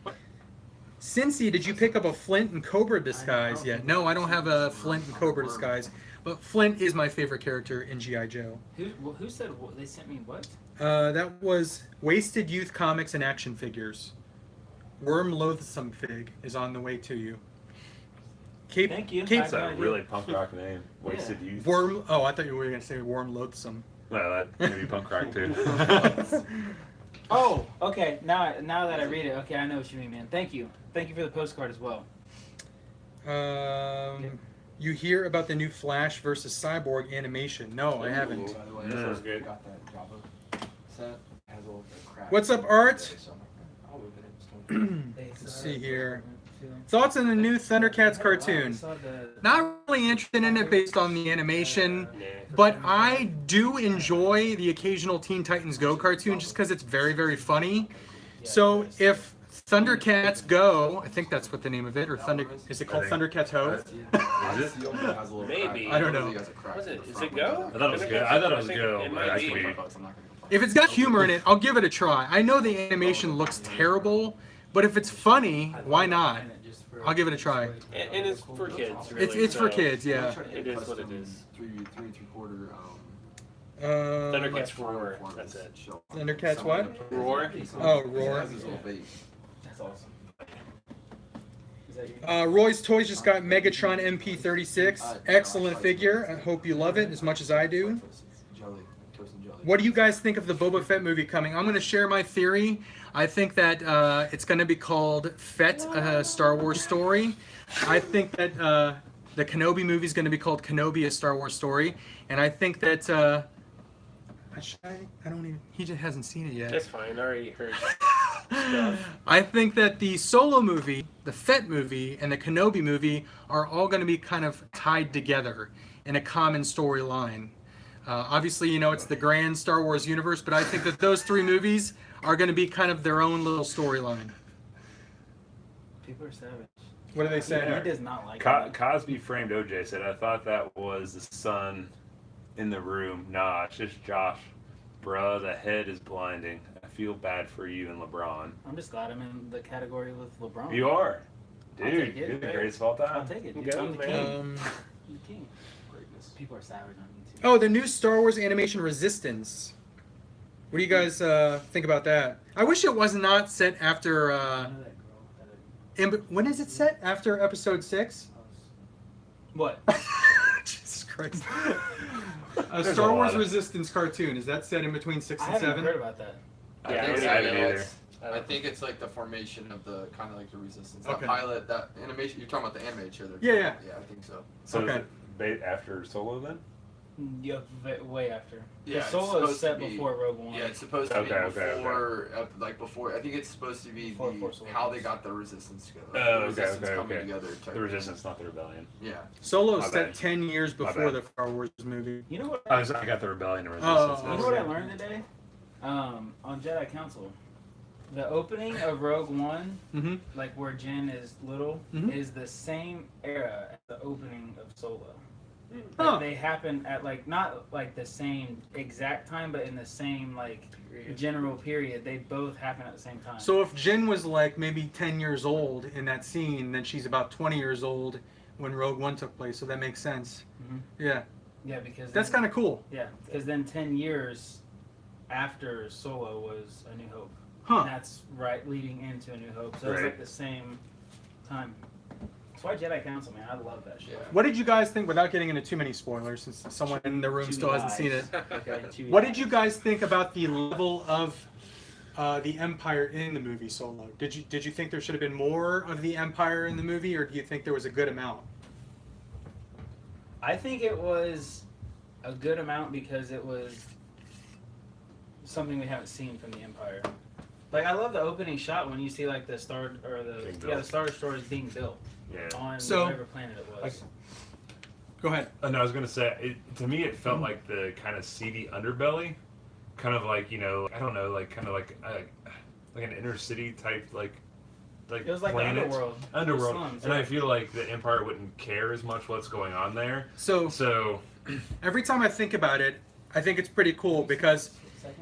CINCY, did you pick up a Flint and Cobra disguise yet? No, I don't have a Flint and Cobra disguise, but Flint is my favorite character in G.I. Joe. Who said they sent me what? That was Wasted Youth Comics and Action Figures. Worm Loathsome Fig is on the way to you. Thank you. That's a really punk rock name. Wasted Youth. Worm. Oh, I thought you were going to say Worm Loathsome. Well, that may be punk rock too. Oh, okay. Now that I read it, okay, I know what you mean, man. Thank you. Thank you for the postcard as well. You hear about the new Flash versus Cyborg animation? No, I haven't. By the way, That sounds good. got that Java set. Has all the crap. What's up, Art? I'll move it. Let's see here. Thoughts on the new Thundercats cartoon? Not really interested in it based on the animation, but I do enjoy the occasional Teen Titans Go cartoon just because it's very, very funny. So if Thundercats Go, I think that's what the name of it, or is it called Thundercats Ho? Is it? Maybe. I don't know. Was it? Is it Go? I thought it was good. I thought it was Go, It but might I be. could be. If it's got humor in it, I'll give it a try. I know the animation looks terrible, but if it's funny, why not? I'll give it a try. And it's for kids, really. It's for so kids, yeah. It is what it is. 3 3/4. Thundercats Roar. That's it. Thundercats what? Roar. Oh, Roar. Has his little bait. That's awesome. Is that you? Roy's Toys just got Megatron MP36. Excellent figure. I hope you love it as much as I do. Jelly. Toast and jelly. What do you guys think of the Boba Fett movie coming? I'm going to share my theory. I think that it's going to be called Fett, a Star Wars Story. I think that the Kenobi movie is going to be called Kenobi, a Star Wars Story. And I think that... I don't even... He just hasn't seen it yet. That's fine. I already heard. I think that the Solo movie, the Fett movie, and the Kenobi movie are all going to be kind of tied together in a common storyline. Obviously, you know, it's the grand Star Wars universe, but I think that those three movies are going to be kind of their own little storyline. People are savage. What do they say? He does not like it. Cosby Framed OJ said, I thought that was the son in the room. Nah, it's just Josh. Bruh, the head is blinding. I feel bad for you and LeBron. I'm just glad I'm in the category with LeBron. You are. I'll Dude, take it. you're the greatest of all I'll time. take it. Dude. Go, I'm the man. king. I'm the king. Greatness. People are savage on YouTube. Oh, the new Star Wars animation Resistance. What do you guys think about that? I wish it was not set after... I know that girl. when is it set? After Episode 6? What? Jesus Christ. A There's Star a Wars lot of- Resistance cartoon. Is that set in between 6 I and haven't 7? heard about that. I Yeah, think I so, haven't yeah. either. I think it's like the formation of the kind of like the Resistance. Okay. That pilot, that animation. You're talking about the animated show. Yeah, yeah. Yeah, I think so. So Okay. is it after Solo then? Yeah, way after. Yeah, The it's Solo is supposed set to be- before Rogue One. Yeah, it's supposed to be Okay, okay, before, like before. I think it's supposed to be Before Force how they Awakens. got the Resistance together. Oh, the okay, Resistance okay, coming okay. together. type The of Resistance, not the Rebellion. thing. Yeah. Solo My is set bad. 10 years My before bad. the Star Wars movie. You know what? I got the Rebellion and Resistance. Oh. You know what I learned today? On Jedi Council, the opening of Rogue One, Mm-hmm. like where Jen is little, Mhm. is the same era as the opening of Solo. Huh. Like they happen at like not like the same exact time, but in the same like general period. They both happen at the same time. So if Jin was like maybe 10 years old in that scene, then she's about 20 years old when Rogue One took place. So that makes sense. Mhm. Yeah. Yeah, because That's kind of cool. yeah, because then 10 years after Solo was A New Hope. Huh. And that's right leading into A New Hope. So it's Right. like the same time. That's why Jedi Council, man. I love that shit. Yeah. What did you guys think, without getting into too many spoilers, since someone in the room Chewy still hasn't eyes. seen it? Okay, Chewy What eyes. did you guys think about the level of the Empire in the movie Solo? Did you think there should have been more of the Empire in the movie, or do you think there was a good amount? I think it was a good amount because it was something we haven't seen from the Empire. Like I love the opening shot when you see like the star or Being the built. Star Destroyer is being built Yeah. on So- whatever planet it was. Go ahead. And I was gonna say, to me, it felt like the kind of seedy underbelly, kind of like I don't know, like kind of like an inner city type like It was like planet. the Underworld. Underworld. Slums, And yeah. I feel like the Empire wouldn't care as much what's going on there. So So every time I think about it, I think it's pretty cool because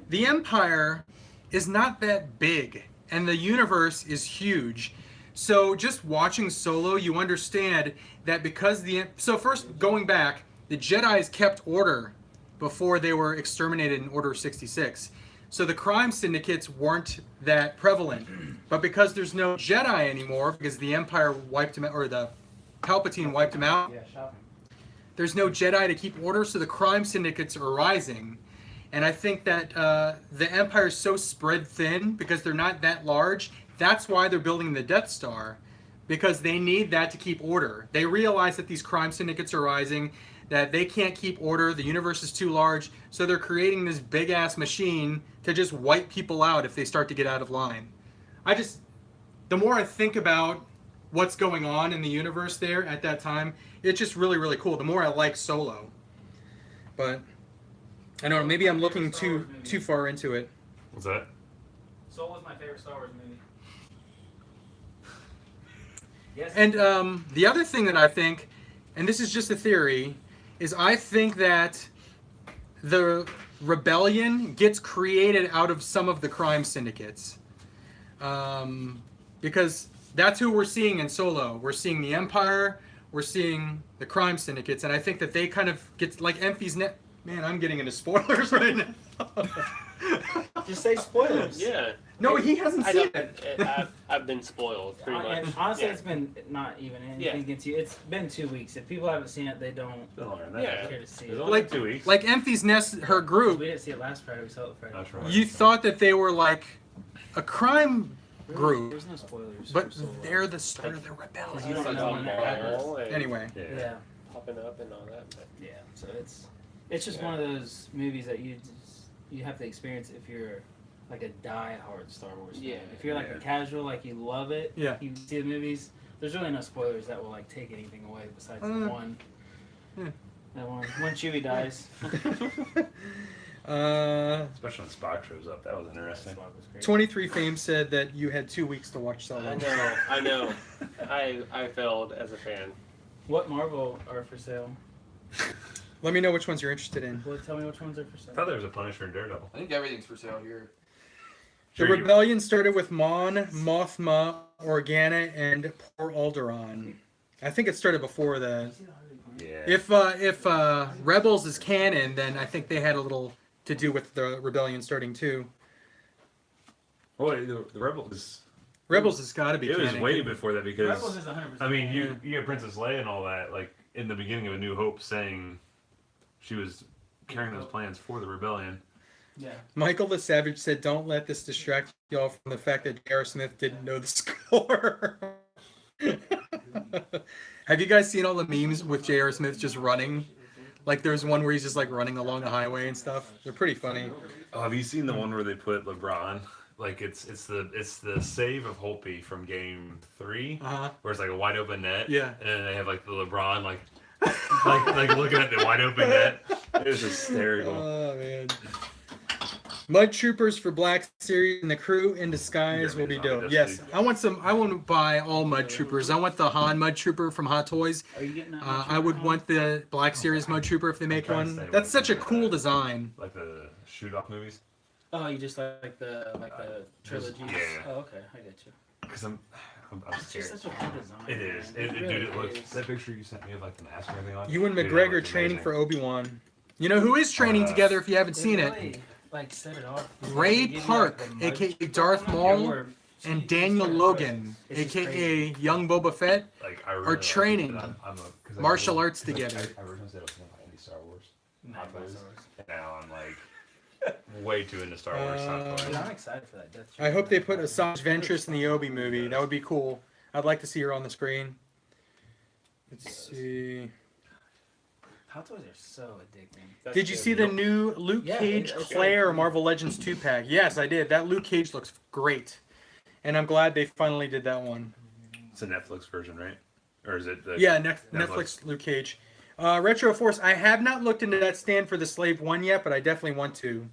the Empire is not that big and the universe is huge. So just watching Solo, you understand that because so first going back, the Jedis kept order before they were exterminated in Order 66. So the crime syndicates weren't that prevalent. But because there's no Jedi anymore, because the Empire wiped them out, or the Palpatine wiped them out, Yeah, shopping. there's no Jedi to keep order, so the crime syndicates are rising. And I think that the Empire is so spread thin because they're not that large. That's why they're building the Death Star, because they need that to keep order. They realize that these crime syndicates are rising, that they can't keep order, the universe is too large, so they're creating this big-ass machine to just wipe people out if they start to get out of line. The more I think about what's going on in the universe there at that time, it's just really, really cool. The more I like Solo. But I don't know, maybe I'm looking too far into it. what's that? Soul was my favorite Star Wars movie. Yes. And the other thing that I think, and this is just a theory, is I think that the rebellion gets created out of some of the crime syndicates. Because that's who we're seeing in Solo. We're seeing the Empire, we're seeing the crime syndicates, and I think that they kind of get, like Emphy's net. Man, I'm getting into spoilers right now. Just say spoilers. Yeah. No, he hasn't I seen don't, it. I've been spoiled pretty much. And honestly, Yeah. it's been not even anything Yeah. against you. It's been 2 weeks. If people haven't seen it, they don't Yeah. care to see There's it. only 2 weeks. Like Emphy's nest, her group, We didn't see it last Friday. We saw it Friday. That's right. you thought that they were like a crime group, There's no spoilers. but for Solo. they're the start of the You rebellion. don't Like know a when that mall happens. and Anyway, Yeah, popping up and all that. But yeah. So it's just one of those movies that you have to experience if you're like a die-hard Star Wars fan. Yeah. If you're like a casual, like you love it, Yeah. you see the movies. There's really no spoilers that will like take anything away besides one. yeah. That one Chewie dies. Especially when Spock shows up. That was interesting. Spock was great. 23 Fame said that you had 2 weeks to watch Solo. I know. I failed as a fan. What Marvel are for sale? Let me know which ones you're interested in. Well, tell me which ones are for I sale. thought there was a Punisher and Daredevil. I think everything's for sale here. The Sure, you- rebellion started with Mon, Mothma, Organa, and poor Alderaan. I think it started before that. Yeah. If Rebels is canon, then I think they had a little to do with the rebellion starting too. Well, the Rebels. Rebels has got to be It was canon. way before that because Rebels is 100%. I mean you have Princess Leia and all that like in the beginning of A New Hope saying she was carrying those plans for the rebellion. Yeah. Michael the Savage said, "Don't let this distract y'all from the fact that J.R. Smith didn't know the score." Have you guys seen all the memes with J.R. Smith just running? Like there's one where he's just like running along a highway and stuff. They're pretty funny. Oh, have you seen the one where they put LeBron? Like it's the save of Holtby from Game 3, Uh-huh. where it's like a wide open net. Yeah. And they have like the LeBron like looking at the wide open net. It was hysterical. Oh man. Mud Troopers for Black Series and the crew in disguise will be dope. Yes, I want to buy all Mud Troopers. I want the Han Mud Trooper from Hot Toys. Are you getting that? I would want the Black Series Mud Trooper if they make one. That's such a cool design. Like the shoot off movies. Oh, you just like the trilogies. Yeah. Oh, okay, I get you. Because I'm It's scared. just such a cool design. It is. man. Dude, really it looks. is. That picture you sent me of like the mask and everything on. You and Dude, that McGregor looks training amazing. for Obi-Wan. You know who is training together if you haven't They seen it? really, like set it off. Ray They give you, Park, like, the mud aka Darth Yeah, Maul, where- and Daniel Logan, It's just aka crazy. Young Boba Fett, Like I really are like it, training but I'm 'cause I martial really- arts together. I originally said I was gonna buy any Star Wars. Nah, Hot my Toys. Star Wars. And now I'm like way too into Star Wars. Hot Dude, Toys. I'm excited for that Death I hope they put Asajj Ventress in the Obi movie. That would be cool. I'd like to see her on the screen. Let's see. Hot toys are so addicting. That's Did you good. see the new Luke Yeah, Cage it's Claire good. Marvel Legends 2-pack? Yes, I did. That Luke Cage looks great. And I'm glad they finally did that one. It's a Netflix version, right? Or is it the Yeah, Netflix Luke Cage. Retro Force, I have not looked into that stand for the Slave 1 yet, but I definitely want to.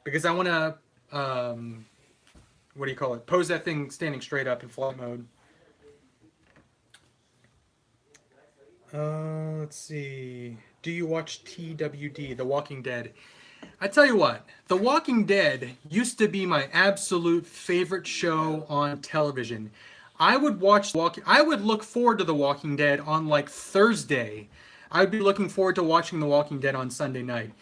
Because I want to, what do you call it? Pose that thing standing straight up in flight mode. Let's see. Do you watch TWD, The Walking Dead? I tell you what, The Walking Dead used to be my absolute favorite show on television. I would look forward to The Walking Dead on like Thursday. I would be looking forward to watching The Walking Dead on Sunday night.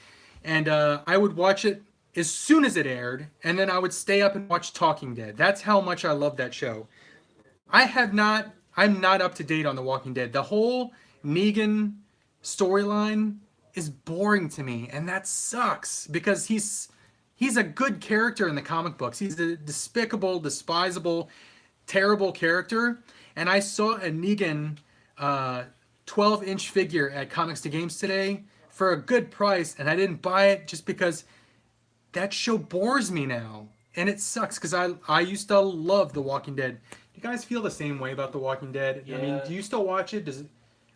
And I would watch it as soon as it aired, and then I would stay up and watch Talking Dead. That's how much I love that show. I'm not up to date on The Walking Dead. The whole Negan storyline is boring to me, and that sucks because he's a good character in the comic books. He's a despicable, despisable, terrible character, and I saw a Negan 12-inch figure at Comics to Games today for a good price, and I didn't buy it just because that show bores me now, and it sucks because I used to love The Walking Dead. Do you guys feel the same way about The Walking Dead? Yeah. I mean, do you still watch it?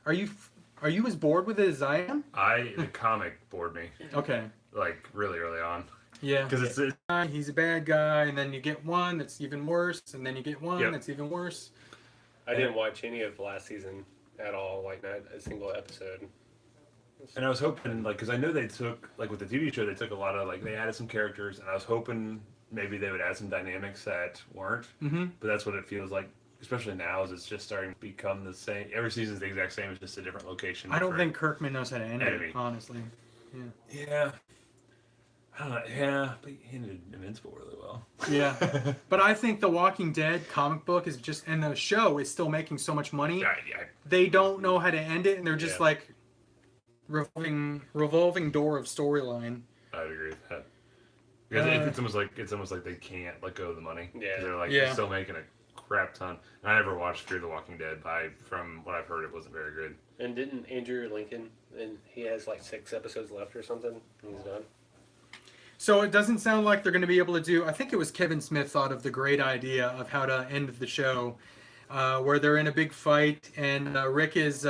Are you as bored with it as I am? The comic bored me Okay. like really early on Yeah. because it's He's a bad guy, and then you get one that's even worse, and then you get one Yep. that's even worse. I didn't watch any of last season at all, like not a single episode. and I was hoping like because I know they took like with the TV show they took a lot of like they added some characters and I was hoping maybe they would add some dynamics that weren't, but that's what it feels like. Especially now, as it's just starting to become the same. Every season's the exact same. It's just a different location. I don't for think Kirkman knows how to end enemy. it, honestly. Yeah. I don't know. Yeah, but he ended Invincible really well. Yeah. But I think the Walking Dead comic book is just, and the show is still making so much money. Yeah. They don't know how to end it, and they're just Yeah. like revolving door of storyline. I'd agree with that. Because it's almost like they can't let go of the money. Yeah. They're like Yeah. still making a crap ton. And I never watched Fear the Walking Dead. From what I've heard, it wasn't very good. And didn't Andrew Lincoln, and he has like 6 episodes left or something, and he's done. So it doesn't sound like they're going to be able to do. I think it was Kevin Smith thought of the great idea of how to end the show, where they're in a big fight and Rick is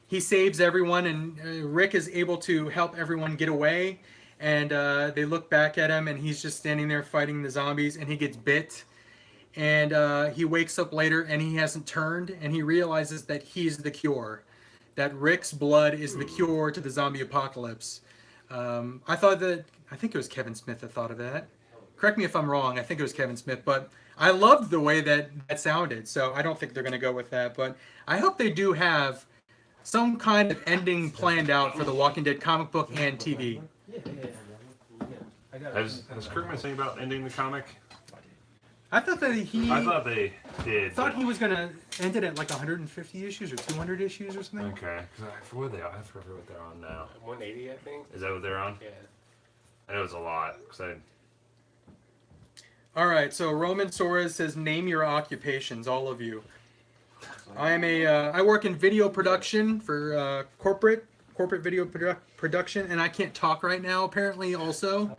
he saves everyone and Rick is able to help everyone get away, and they look back at him and he's just standing there fighting the zombies and he gets bit, and he wakes up later and he hasn't turned and he realizes that he's the cure, that Rick's blood is the cure to the zombie apocalypse. I think it was Kevin Smith that thought of that. Correct me if I'm wrong. I think it was Kevin Smith, but I loved the way that sounded. So I don't think they're going to go with that, but I hope they do have some kind of ending planned out for the Walking Dead comic book and TV. Has Kirkman saying about ending the comic? I thought that I thought they did. thought he was going to end it at like 150 issues or 200 issues or something. Okay. Because I forget what they're on now. 180, I think. Is that what they're on? Yeah. I know it's a lot. All right, so Roman Suarez says, name your occupations, all of you. I work in video production for corporate video production, and I can't talk right now, apparently, also.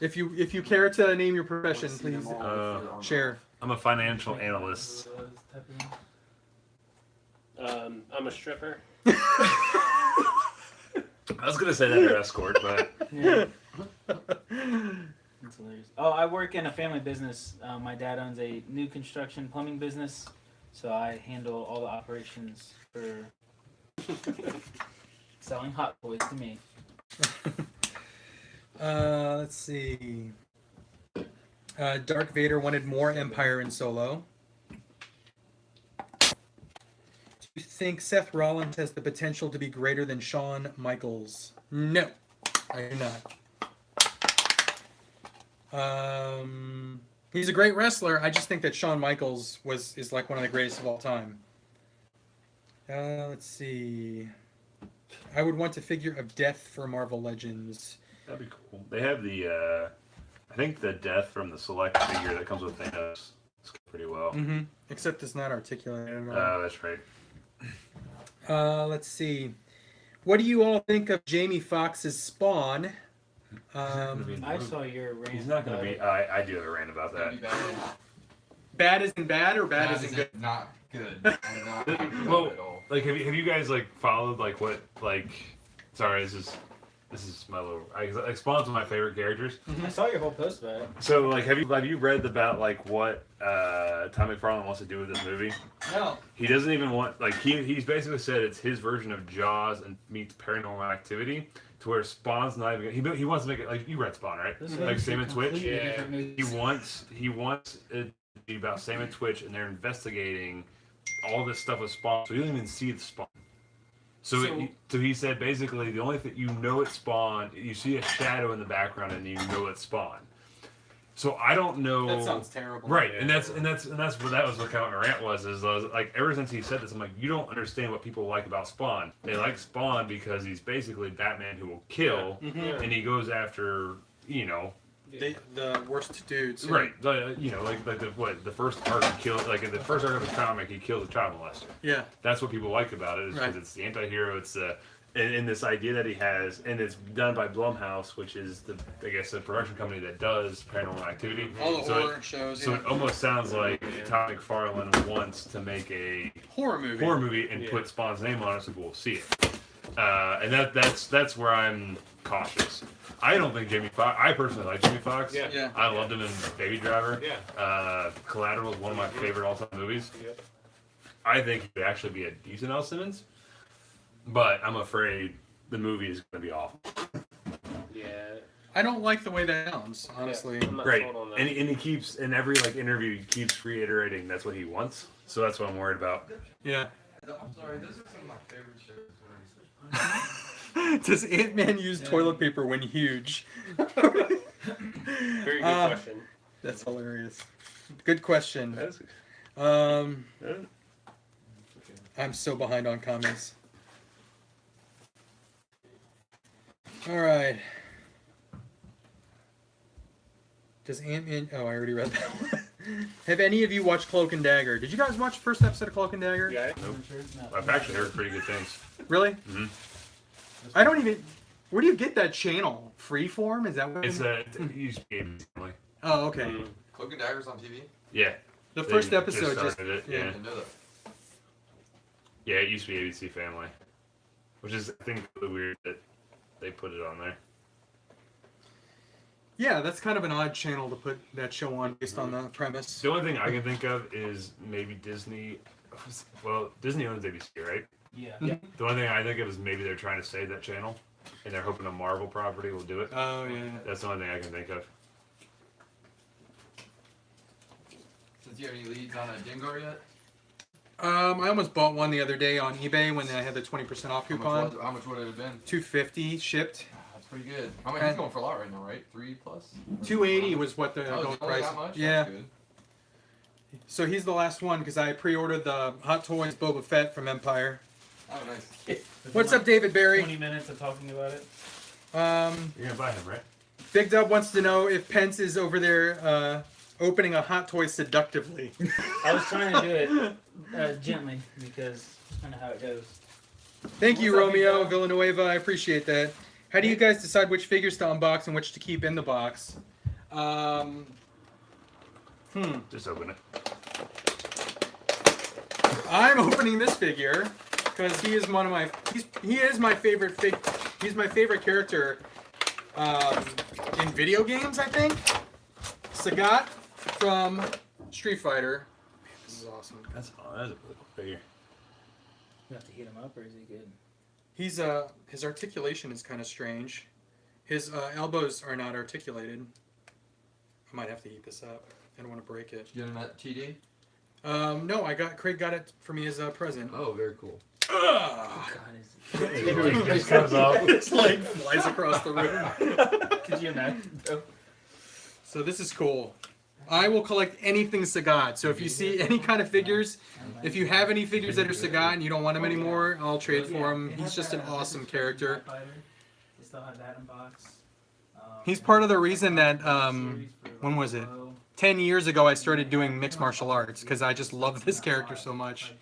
If you care to name your profession, please share. I'm a financial analyst. I'm a stripper. I was gonna say that or escort, but Yeah. That's hilarious. Oh, I work in a family business. My dad owns a new construction plumbing business, so I handle all the operations for selling hot toys to me. Let's see. Dark Vader wanted more Empire in Solo. Do you think Seth Rollins has the potential to be greater than Shawn Michaels? No, I do not. He's a great wrestler. I just think that Shawn Michaels is like one of the greatest of all time. Let's see. I would want a figure of Death for Marvel Legends. that'd be cool. They have the, I think the death from the select figure that comes with Thanos. It's pretty well. Mm-hmm. Except it's not articulated at all. Oh, that's right. Let's see. What do you all think of Jamie Foxx's Spawn? I saw your rant. He's not going to be. I do have a rant about that. Bad isn't bad or bad isn't good? Not good. Not good Well, at all. like, have you guys like followed like what like? Sorry, this is my little. Like Spawn's one of my favorite characters. I saw your whole post about it. So like, have you read about like what Tom McFarlane wants to do with this movie? No. He doesn't even want like he's basically said it's his version of Jaws and meets Paranormal Activity, to where Spawn's not even. He wants to make it like you read Spawn, right? Like Sam and Twitch. Yeah. He wants it to be about Sam and Twitch, and they're investigating all this stuff with Spawn. So you don't even see the Spawn. So he said basically the only thing you know it's Spawn, you see a shadow in the background and you know it's Spawn. So I don't know. That sounds terrible. Right, and that's what that was what kind of my rant was. Is like ever since he said this, I'm like, you don't understand what people like about Spawn. They like Spawn because he's basically Batman who will kill, and he goes after The worst dudes. right, the first arc he killed, like in the first arc of the comic, he kills a child molester. Yeah. That's what people like about it, is because it's the anti-hero. It's and this idea that he has, and it's done by Blumhouse, which is the production company that does Paranormal Activity. All the horror shows. So it almost sounds like Tom McFarlane wants to make a horror movie and put Spawn's name on it so people will see it. And that's where I'm cautious. I don't think Jamie Foxx. I personally like Jamie Foxx. Yeah. I loved him in Baby Driver. Yeah. Collateral is one of my favorite all-time movies. Yep. I think he could actually be a decent Al Simmons, but I'm afraid the movie is going to be awful. Yeah. I don't like the way that sounds, honestly. I'm not Great, sold on that. and he keeps in every interview he keeps reiterating that's what he wants. So that's what I'm worried about. Yeah. I'm sorry, those are some of my favorite shows. Does Ant-Man use toilet paper when huge? Very good question. That's hilarious. Good question. That's- I'm so behind on comments. All right. Does Ant-Man... Oh, I already read that one. Have any of you watched Cloak and Dagger? Did you guys watch the first episode of Cloak and Dagger? Yeah. I've actually heard pretty good things. Really? Mhm. I don't even... Where do you get that channel? Freeform? Is that what It's it used to be ABC Family. Oh, okay. Mm. Cloak and Daggers on TV? Yeah. The They first episode just... started it, I yeah. didn't know that. Yeah, it used to be ABC Family. Which is, I think, really weird that they put it on there. Yeah, that's kind of an odd channel to put that show on based on the premise. The only thing I can think of is maybe Disney. Well, Disney owns ABC, right? Yeah. The only thing I think of is maybe they're trying to save that channel, and they're hoping a Marvel property will do it. Oh, yeah. That's the only thing I can think of. Since you have any leads on a Dengar yet? I almost bought one the other day on eBay when I had the 20% off coupon. How much would it have been? $250 shipped. That's pretty good. I mean, he's going for a lot right now, right? 3 plus? $280 was what the Oh, going it's only price. that much? Yeah. That's good. So he's the last one because I pre-ordered the Hot Toys Boba Fett from Empire. Oh, nice. What's up, David Barry? 20 minutes of talking about it. You're gonna buy him, right? Big Dub wants to know if Pence is over there opening a Hot Toy seductively. I was trying to do it gently because I know how it goes. Thank you, What's up, Big Romeo Dub? Villanueva. I appreciate that. How do you guys decide which figures to unbox and which to keep in the box? Just open it. I'm opening this figure because he is one of my he is my favorite he's my favorite character in video games, I think. Sagat from Street Fighter. Man, this is awesome. That's a really cool figure. You have to heat him up, or is he good? He's his articulation is kind of strange. His elbows are not articulated. I might have to heat this up. I don't want to break it. Did you get him at TD? No, Craig got it for me as a present. Oh, very cool. Ugh. God, It just comes off. It's like flies across the room. Could you imagine? Oh. So this is cool. I will collect anything Sagat. So if you see any kind of figures, if you have any figures that are Sagat and you don't want them anymore, I'll trade for him. He's just an awesome character. They still have that in box. He's part of the reason that, when was it? 10 years ago I started doing mixed martial arts because I just love this character so much.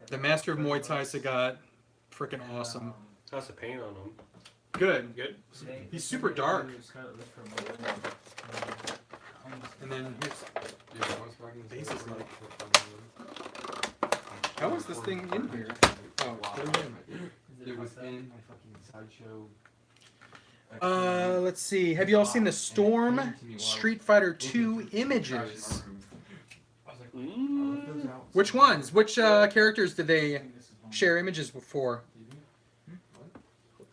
The Master of Muay Thai Sagat. Freaking awesome. How's the paint on them? Good. Good. He's super dark. And then his base is like. How is this thing in here? Oh, put it in. It was in my fucking sideshow. Let's see. Have you all seen the Storm Street Fighter 2 images? Which ones? Which characters did they share images for?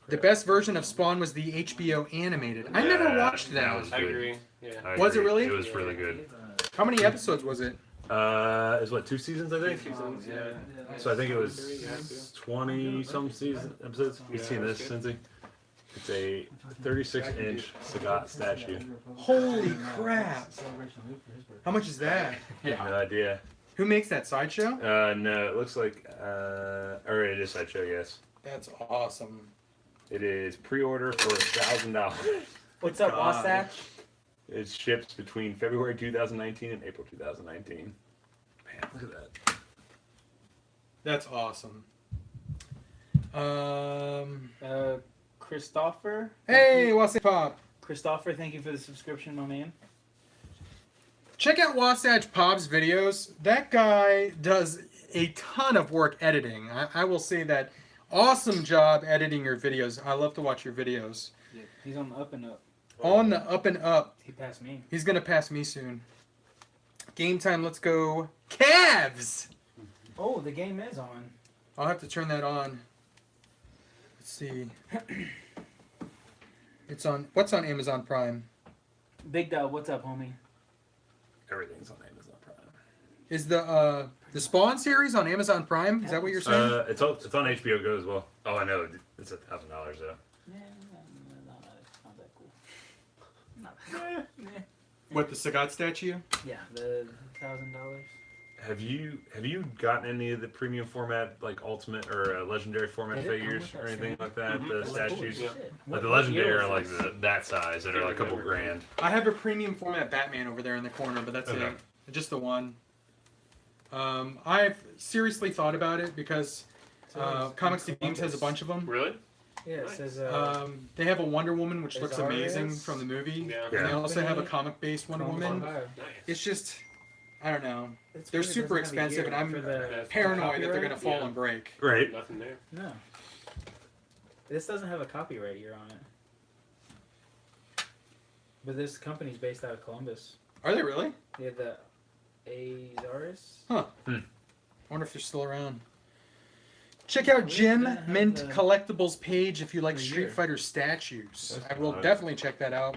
The best version of Spawn was the HBO animated. I never watched that. was I good. agree. Yeah. Was it really? It was really good. How many episodes was it? It's what, 2 seasons, I think? Yeah. So I think it was 20-some episodes. You've seen this, Cincy? It's a 36-inch Sagat statue. Holy crap! How much is that? No idea. Who makes that? Sideshow? No, it looks like, or it is Sideshow, yes. That's awesome. It is pre-order for $1,000. What's up, God. Wasatch? It ships between February 2019 and April 2019. Man, look at that. That's awesome. Christopher. Hey, Wasatch Pop. Christopher, thank you for the subscription, my man. Check out Wasatch Pop's videos. That guy does a ton of work editing. I will say that. Awesome job editing your videos. I love to watch your videos. Yeah, he's on the up and up. On the up and up. He passed me. He's going to pass me soon. Game time. Let's go. Cavs! Oh, the game is on. I'll have to turn that on. Let's see. It's on. What's on Amazon Prime? Big Dog, what's up, homie? Everything's on Amazon Prime. Is the Spawn series on Amazon Prime? Is that what you're saying? It's on HBO Go as well. Oh, I know. It's $1,000 though. Yeah, not that cool. Not that cool. What, the Sagat statue? Yeah, the $1,000. Have you gotten any of the premium format, like Ultimate or Legendary format Did it come figures with that or anything same? like that? The statues, Yeah. like the Legendary are like that size, that are like a couple grand. I have a premium format Batman over there in the corner, but that's Okay. it. Just the one. I've seriously thought about it because Comics to Games has a bunch of them. Really? Yeah, it says, They have a Wonder Woman, which There's looks amazing Arias. from the movie. Yeah. And they Yeah. also have a comic-based Wonder Woman. Nice. It's just, I don't know. It's They're weird it super doesn't have a expensive, year and I'm for the paranoid that they're copyright. going to fall Yeah. and break. Right. Nothing there. No. This doesn't have a copyright year on it. But this company's based out of Columbus. Are they really? Yeah, the Azaris. I wonder if they're still around. Check out Jim have Mint the- Collectibles page if you like the Street year. Fighter statues. That's I will nice. definitely check that out.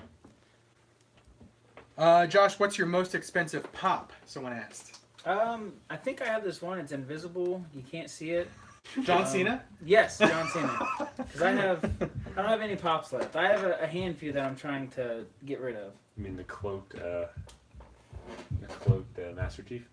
Josh, what's your most expensive pop? Someone asked. I think I have this one. It's invisible. You can't see it. John Cena? Yes, John Cena. Because I don't have any pops left. I have a handful that I'm trying to get rid of. I mean the cloaked Master Chief.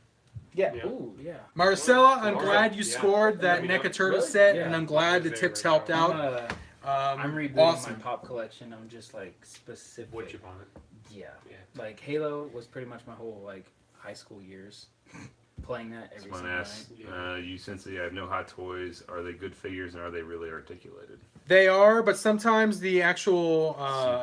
Yeah. Yeah. Ooh, yeah. Marcella, I'm Yeah. glad you Yeah. scored that Let me know. NECA Turtle Really? set, Yeah. and I'm glad the Those tips there helped right out. I'm rebooting awesome. my pop collection. I'm just like specific. What you on it? Yeah. Yeah. Like Halo was pretty much my whole like high school years playing that every Someone single asks, night. you Cincy, I have no hot toys. Are they good figures and are they really articulated? They are, but sometimes the actual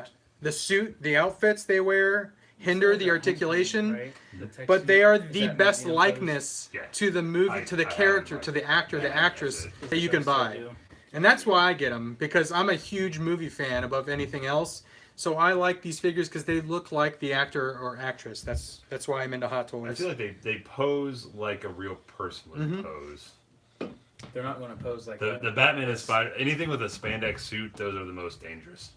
Suit. the suit, the outfits they wear hinder the articulation. Right? The texture- But they are is the that best Museum likeness Yeah. to the movie, I to the have character, them, to the actor, the yeah, actress that's pose? that you can Still buy. do. And that's why I get them, because I'm a huge movie fan above anything else. So I like these figures because they look like the actor or actress. That's why I'm into Hot I Toys. feel like they pose like a real person would Mhm. pose. They're not going to pose like The, that. the Batman and Spider, anything with a spandex suit, those are the most dangerous.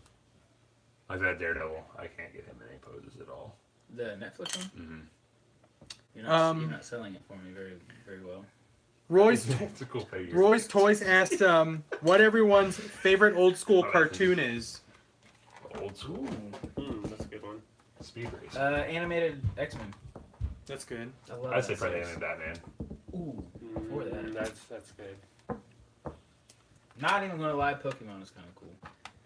Like that Daredevil, I can't get him in any poses at all. The Netflix one. Mm-hmm. You're not selling it for me very very well. Roy's It's a cool figure. Roy's Toys asked what everyone's favorite old school Oh, that's cartoon is. Old school That's a good one. Speed Racer. Animated X-Men. That's good. I love I'd say that probably series. Animated Batman. Ooh, before that. That's good. Not even gonna lie, Pokemon is kind of cool.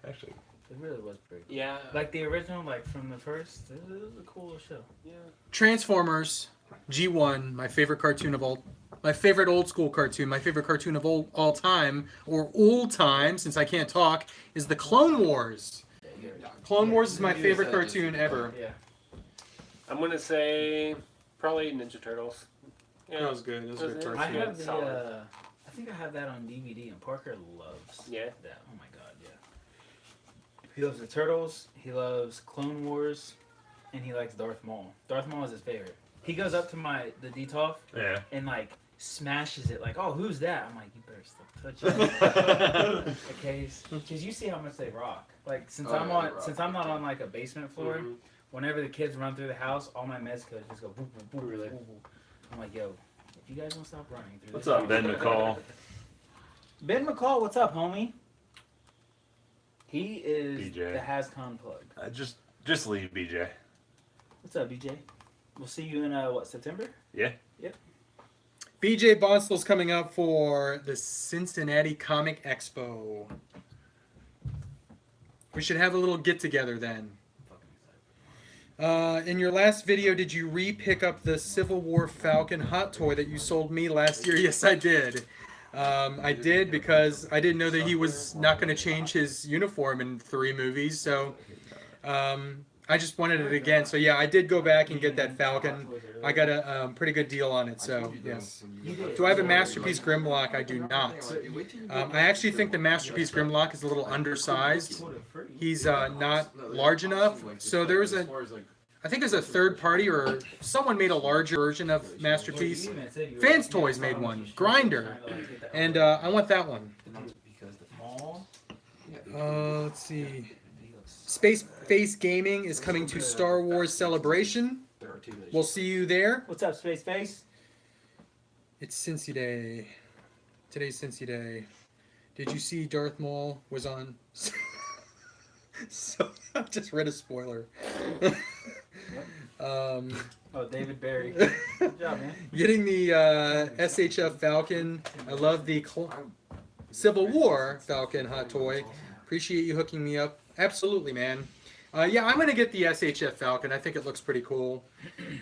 Actually, It really was pretty cool. Yeah. Like the original, like from the first, it was a cool little show. Yeah. Transformers. G1, my favorite cartoon of all, my favorite old school cartoon, my favorite cartoon of all time, or old time, since I can't talk, is the Clone Wars. Clone Wars is my favorite cartoon ever. Yeah. I'm gonna say probably Ninja Turtles. Yeah, That was good. That was a good I I cartoon. have the. Solid. I think I have that on DVD, and Parker loves Yeah. that. Oh my god, yeah. He loves the Turtles. He loves Clone Wars, and he likes Darth Maul. Darth Maul is his favorite. He goes up to the DTOF Yeah. and like smashes it, like, "Oh, who's that?" I'm like, "You better stop touching it." Okay, because you see how much they rock. Like since I'm not on like a basement floor, whenever the kids run through the house, all my Mezcos just go boop boop boop. Really? Boop, boop. I'm like, yo, if you guys don't stop running through What's this up, house- Ben McCall? Ben McCall, what's up, homie? He is BJ. the HasCon plug. Just leave, BJ. What's up, BJ? We'll see you in September? Yeah. BJ Bonstall's coming up for the Cincinnati Comic Expo. We should have a little get together then. In your last video, did you re-pick up the Civil War Falcon hot toy that you sold me last year? Yes, I did. I did because I didn't know that he was not going to change his uniform in 3 movies. So I just wanted it again. So yeah, I did go back and get that Falcon. I got a pretty good deal on it. So yes. Do I have a Masterpiece Grimlock? I do not. I actually think the Masterpiece Grimlock is a little undersized. He's not large enough. So there was I think there's a third party or someone made a larger version of Masterpiece. Fans Toys made one, Grinder, and I want that one. Let's see. Space Face Gaming is coming to Star Wars Celebration. We'll see you there. What's up, Space Face? It's Cincy Day. Today's Cincy Day. Did you see Darth Maul was on? So I just read a spoiler. Oh, David Barry. Good job, man. Getting the SHF Falcon. I love the Civil War Falcon hot toy. Appreciate you hooking me up. Absolutely, man. Yeah, I'm going to get the SHF Falcon. I think it looks pretty cool.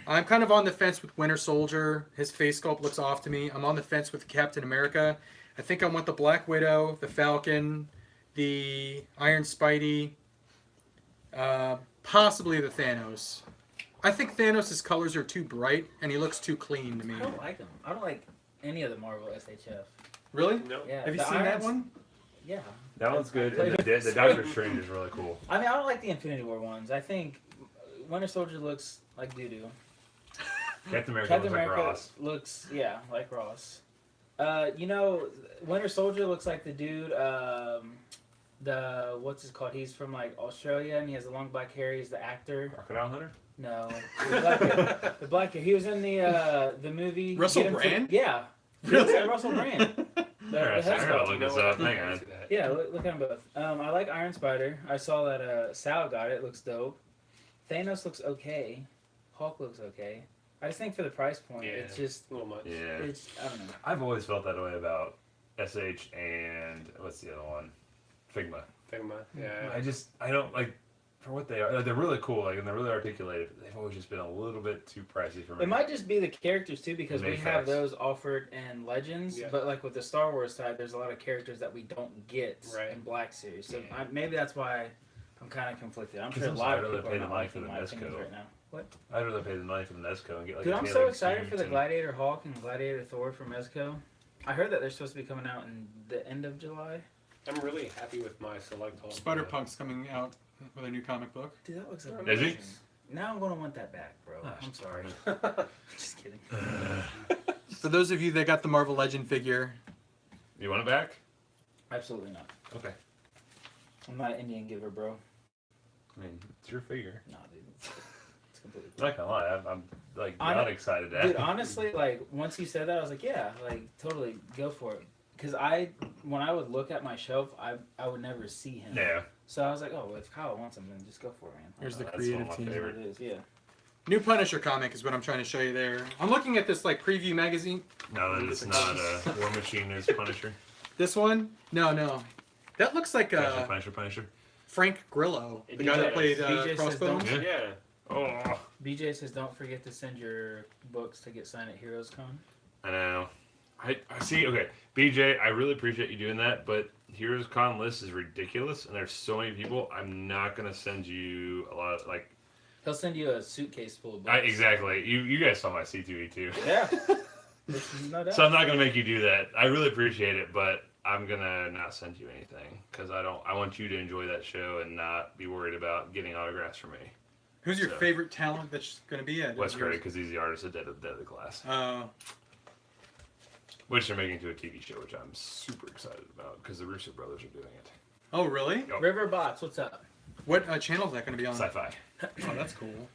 I'm kind of on the fence with Winter Soldier. His face sculpt looks off to me. I'm on the fence with Captain America. I think I want the Black Widow, the Falcon, the Iron Spidey, possibly the Thanos. I think Thanos' colors are too bright, and he looks too clean to me. I don't like them. I don't like any of the Marvel SHF. Really? No. Yeah. Have you the seen that Irons- one? Yeah. That one's good. And the Doctor Strange is really cool. I mean, I don't like the Infinity War ones. I think Winter Soldier looks like doo-doo. Captain America Captain looks like America Ross. looks, yeah, like Ross. You know, Winter Soldier looks like the dude, what's his called? He's from like Australia and he has the long black hair. He's the actor. Crocodile Hunter? No, the black hair. The black hair. He was in the movie. Russell Get Him Brand? Yeah. Really? Yeah, Russell Brand. Alright, I gotta look this up. Hang on. Yeah, look at them both. I like Iron Spider. I saw that Sal got it. Looks dope. Thanos looks okay. Hulk looks okay. I just think for the price point, it's just, a little much. Yeah. it's, I don't know. I've always felt that way about SH and what's the other one? Figma. Yeah. I don't like for what they are. Like, they're really cool, like, and they're really articulated. But they've always just been a little bit too pricey for me. It might just be the characters too, because we Mayfax. have those offered in Legends, Yeah. but like with the Star Wars side, there's a lot of characters that we don't get Right. in Black Series. So Yeah. maybe that's why I'm kind of conflicted. I'm sure a Because lot I'd of rather people pay are the not money for liking the my Nesco. opinions right now. What? I'd rather pay the money for the Nesco and get like Dude, a I'm so tailored excited suit for the and- Gladiator Hawk and Gladiator Thor from Mezco. I heard that they're supposed to be coming out in the end of July. I'm really happy with my select haul. Spider-Punk's coming out with a new comic book. Dude, that looks Is amazing. he? Now I'm gonna want that back, bro. Oh, I'm sorry. Just kidding. For those of you that got the Marvel Legend figure, You want it back? Absolutely not. Okay. I'm not an Indian giver, bro. I mean, it's your figure. Nah, dude. It's completely. I'm not gonna lie, I'm like Hon- not excited to Dude, honestly, like once you said that, I was like, yeah, like totally go for it. Cause when I would look at my shelf, I would never see him. Yeah. So I was like, oh, if Kyle wants him, then just go for it, man. here's the That's one of creative my team. That's what favorite. it is, yeah. New Punisher comic is what I'm trying to show you there. I'm looking at this like preview magazine. No, that it's not War Machine is Punisher. This one? No. That looks like Punisher. Frank Grillo, the It guy that does. played He just says Crossbones. don't- Yeah. Yeah. Oh. BJ says, don't forget to send your books to get signed at Heroes Con. I know. I see. Okay, BJ, I really appreciate you doing that, but Heroes Con list is ridiculous, and there's so many people. I'm not gonna send you a lot. Like, He'll send you a suitcase full of books. exactly. You guys saw my C2E2. Yeah. No doubt. So I'm not gonna make you do that. I really appreciate it, but I'm gonna not send you anything because I want you to enjoy that show and not be worried about getting autographs from me. Who's your So. favorite talent that's going to be at? Wes Craig, because he's the artist of Dead of the Class, Oh. which they're making into a TV show, which I'm super excited about because the Russo brothers are doing it. Oh, really? Yep. River Bots, what's up? What channel is that going to be on? Sci-fi. Oh, that's cool.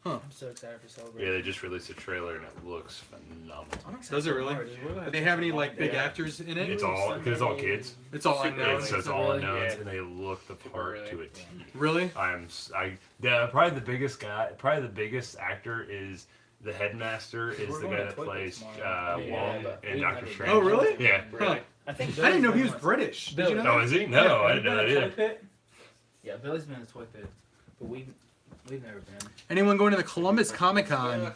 I'm so excited for Celebrate. Yeah, they just released a trailer and it looks phenomenal. Does it really? Do they have any like big actors in it? It's all because it's all kids. It's all Super unknown. So it's Really? all unknowns, Yeah. and they look the part really. to a T. Really? Probably the biggest guy, probably the biggest actor is the headmaster is We're the going guy to that Toy plays Box tomorrow. Wong but in we Doctor had it. Strange. Oh, really? Yeah. Really? I think I didn't know he Billy's was been British. Did you know Oh, that? is he? No, Yeah, I didn't know that Toy either. Pit? Yeah, Billy's been in the Toy Pit, but we've never been. Anyone going to the Columbus Comic Con?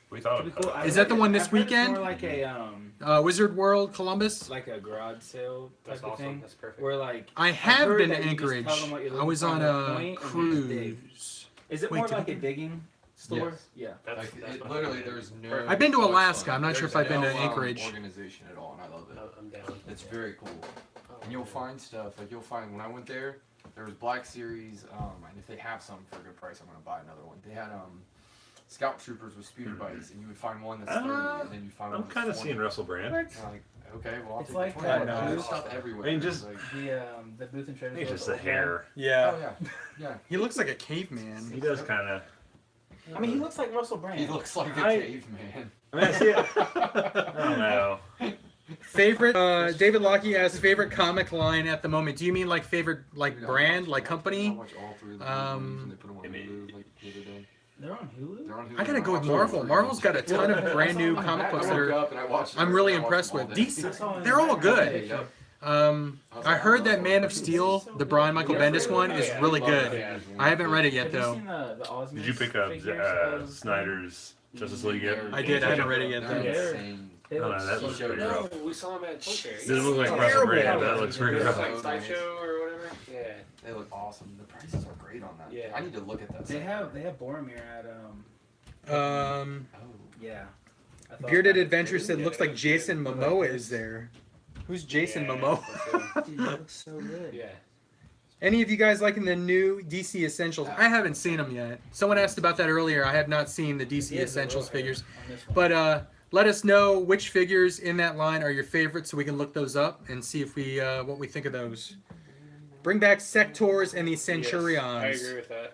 We thought Pretty of cool. it. I've Is that heard the one this I've heard it's weekend? More like a Wizard World Columbus? like a garage sale type That's of awesome. thing. That's perfect. Where like I I've have heard been that to you just Anchorage. tell them what you're I looking was for on and they'll a point, and you just dig. cruise. Is it Wait, more did like I- a digging store? Yes. Yeah. That's Like, my literally, favorite. there's no. Perfect. I've been to no Alaska. fun. I'm not sure if I've been to Anchorage. Organization at all, and I love it. I'm down. It's very cool. Oh, And you'll man. find stuff like you'll find when I went there was Black Series, and if they have some for a good price, I'm gonna buy another one. They had Scout Troopers with speeder bikes, and you would find one that's 30, and then you find one I'm that's kind of 40. seeing Russell Brand. And I'm like, okay, well, I'll It's take like the 20. that, There's no. stuff everywhere. I mean, just- It's like, The booth and trader. It's store just with the old man. hair. Yeah. oh yeah, yeah. He looks like a caveman. He does kind of. I mean, he looks like Russell Brand. He looks like a I- caveman. I mean, I see it. I don't know. Favorite? David Lockie asks favorite comic line at the moment. Do you mean like favorite like Dude, I brand, watched- like I company? watch all three of the movies, and they put them on Hulu like the other day. They're on Hulu. They're on Hulu. I gotta and go with watched all Marvel. three. Marvel's got a ton of brand new comic books that I woke are. up and I watched I'm them. really I watched impressed them all with. day. DC, they're all good. Yep. I heard that Man of Steel, the Brian Michael Bendis one, is really good. Yeah. I haven't read it yet Have you though. seen the Osmonds Did you pick up figures of- Snyder's Justice League yet? I did. I haven't read it yet They're though. insane. They Oh, look no, that so looks good. pretty No, rough. we saw him at Toy Fair. Does it look like Terrible. Russell Brand? That looks pretty It looks rough. like Sideshow or whatever. Yeah. They look awesome. The prices are great on that. Yeah. I need to look at that. They stuff. have Boromir at Oh. yeah. I thought Bearded that- Adventure said looks like Jason Momoa is there. Who's Jason Yeah, Momoa? Dude, he looks so good. Yeah. Any of you guys liking the new DC Essentials? I haven't seen them yet. Someone asked about that earlier. I have not seen the DC He has a Essentials little hair figures. on this one. But let us know which figures in that line are your favorites so we can look those up and see if we what we think of those. Bring back Sectors and the Centurions. Yes, I agree with that.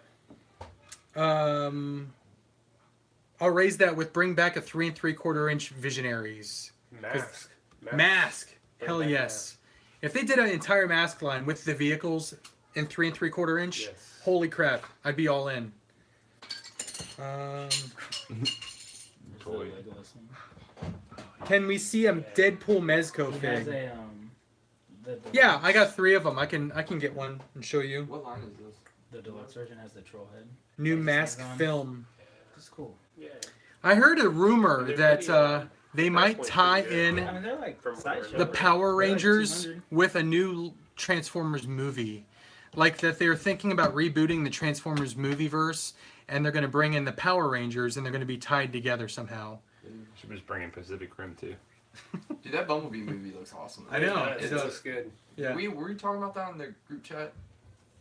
I'll raise that with bring back a 3 3/4 inch Visionaries. Mask. Mask. Yeah, Hell that yes. If they did an entire mask line with the vehicles in 3 3/4 inch, Yes. holy crap, I'd be all in. Toy. Legolas one. Can we see a Deadpool Mezco He has fig? a the Yeah, I got 3 of them. I can get one and show you. What line is this? the deluxe version has the troll head. New Like mask Amazon. film. It's cool. Yeah. I heard a rumor They're that pretty, they price might point's tie pretty good. in I mean, they're like From sideshow. the They're Power like Rangers 200. with a new Transformers movie. Like that they're thinking about rebooting the Transformers movie verse and they're going to bring in the Power Rangers and they're going to be tied together somehow. Should just bring in Pacific Rim too. Dude, that Bumblebee movie looks awesome. I know, It it does. does. Looks good. Yeah. Were we talking about that in the group chat?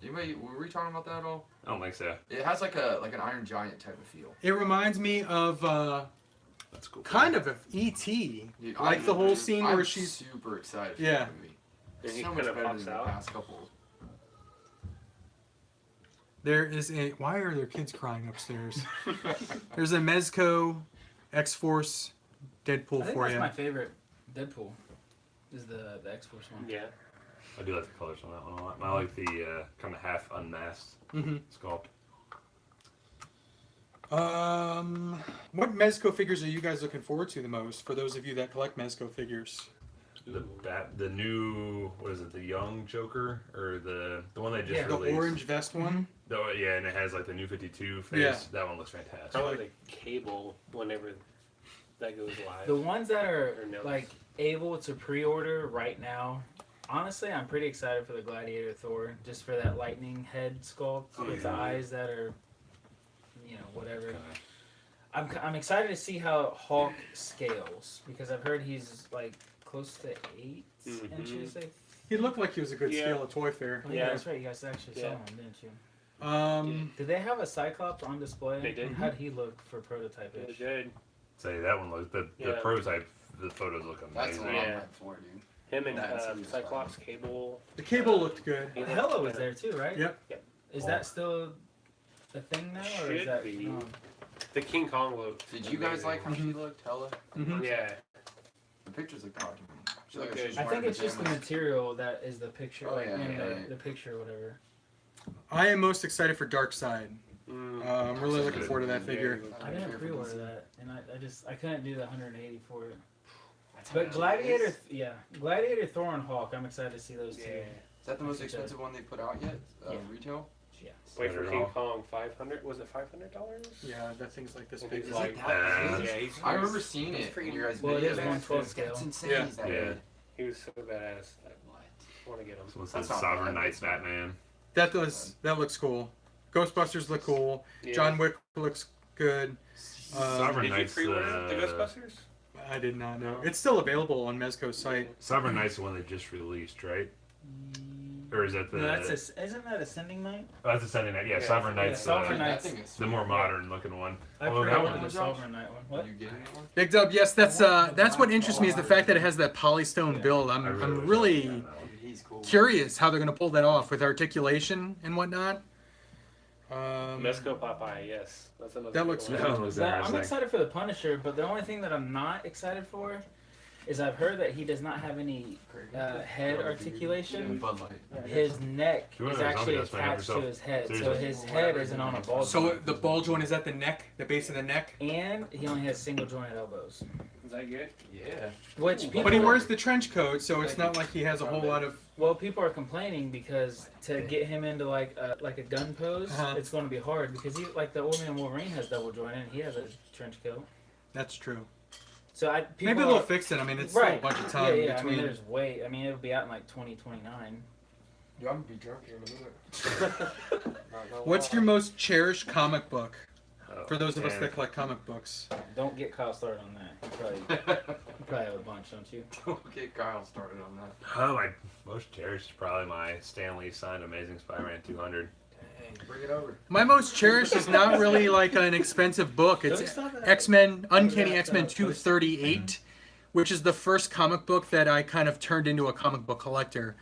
Anybody, were we talking about that at all? I don't think so. It has like an Iron Giant type of feel. It reminds me of That's cool. kind of E.T. Dude, Like the whole scene I'm where she's- super excited for Yeah. that movie. And he So much kinda better pops than the out. past couple. There is a. Why are there kids crying upstairs? There's a Mezco X-Force Deadpool I think for that's you. my favorite Deadpool. Is the X-Force one. Yeah. I do like the colors on that one a lot. I like the kind of half unmasked Mm-hmm. sculpt. What Mezco figures are you guys looking forward to the most? For those of you that collect Mezco figures, the new, what is it, the young Joker or the one they just The released? orange vest one. Oh yeah, and it has like the new 52 face. Yeah. That one looks fantastic. I want the cable whenever that goes live. The ones that are Or no. like able to pre-order right now, honestly, I'm pretty excited for the Gladiator Thor, just for that lightning head sculpt with the eyes that are, whatever. I'm excited to see how Hulk scales because I've heard he's like close to 8 inches. He looked like he was a good Yeah. scale at Toy Fair. Oh, yeah, that's right. You guys actually saw Yeah. him, didn't you? Did they have a Cyclops on display? They did. How'd he look for prototype? It was good. Say that one looks the Yeah. prototype. The photos look That's amazing. what Yeah. I'm like for, dude. Him and That's a good Cyclops Cable. The cable looked good. He looked Hella was better. there too, right? Yep. Is that still a thing now, or is Should that? be. no? The King Kong looked. Did you guys like how she looked? Hella. Mhm. Yeah. The pictures look cocky. She looked Okay. like she's I think wearing it's just the pajamas. material that is the picture, Oh, like yeah, in yeah, the, right. the picture or whatever. I am most excited for Dark Side. Mm. I'm really looking forward to that Yeah, figure. he looked I good. didn't pre-order that, and I couldn't do the 180 for it. But Gladiator, Gladiator, Thor, and Hulk, I'm excited to see those two. Yeah. Is that the most expensive one they put out yet? Yeah. Retail? Yes. Wait for Better King off. Kong 500. Was it $500? Yeah, that thing's like this He's big. Is like, it that big? yeah, he's. I remember seeing he's it freaking- in your guys' Well, it is videos. 1/12 scale. That's insane. Yeah. He's that Yeah. big. He was so badass. I What? want to get him. Someone That's said not Sovereign bad. Knights Batman. That looks cool. Ghostbusters look cool. Yeah. John Wick looks good. Sovereign Did you Knights. pre-order the Ghostbusters? I did not know. It's still available on Mezco's site. Sovereign Knights the one they just released, right? Or is that the? No, isn't that Ascending Knight? Oh, that's Ascending Knight. Yeah, Yeah. Sovereign Yeah, Knights. Sovereign That Knights. thing is The more modern looking one. I Although that pre-ordered one the is Sovereign Knight one. What? You get it one? Big Dub, yes, that's what interests me is the fact that it has that polystone build. I I'm wish really I had that one. He's cool. curious how they're gonna pull that off with articulation and whatnot. Mesco Popeye, yes. That's another That good looks one. That one was I'm interesting. excited for the Punisher, but the only thing that I'm not excited for is I've heard that he does not have any head articulation. Bud Light. His neck You wanna is know actually something, that's fine, attached to yourself. his head, so Seriously. his head isn't on a bulge. So the bulge one is at the neck, the base of the neck. And he only has single jointed elbows, Is that good? Yeah. which people, But he wears the trench coat, so it's not like he has a whole lot of. well, people are complaining because to get him into like a gun pose, Uh-huh. it's going to be hard because he like the old man Wolverine has double jointed and he has a trench coat. That's true. So people Maybe they'll fix it. I mean, it's still a right. bunch of time yeah, I between. mean, there's way. I mean, it'll be out in like 2029. Yo, I'm gonna be drunk here in a minute. What's your most cherished comic book? Oh, For those of us man. that collect comic books. Don't get Kyle started on that. You probably have a bunch, don't you? Don't get Kyle started on that. Oh, my most cherished is probably my Stan Lee signed Amazing Spider-Man 200. Dang, bring it over. My most cherished is not really like an expensive book. It's X-Men, Uncanny X-Men 238, which is the first comic book that I kind of turned into a comic book collector.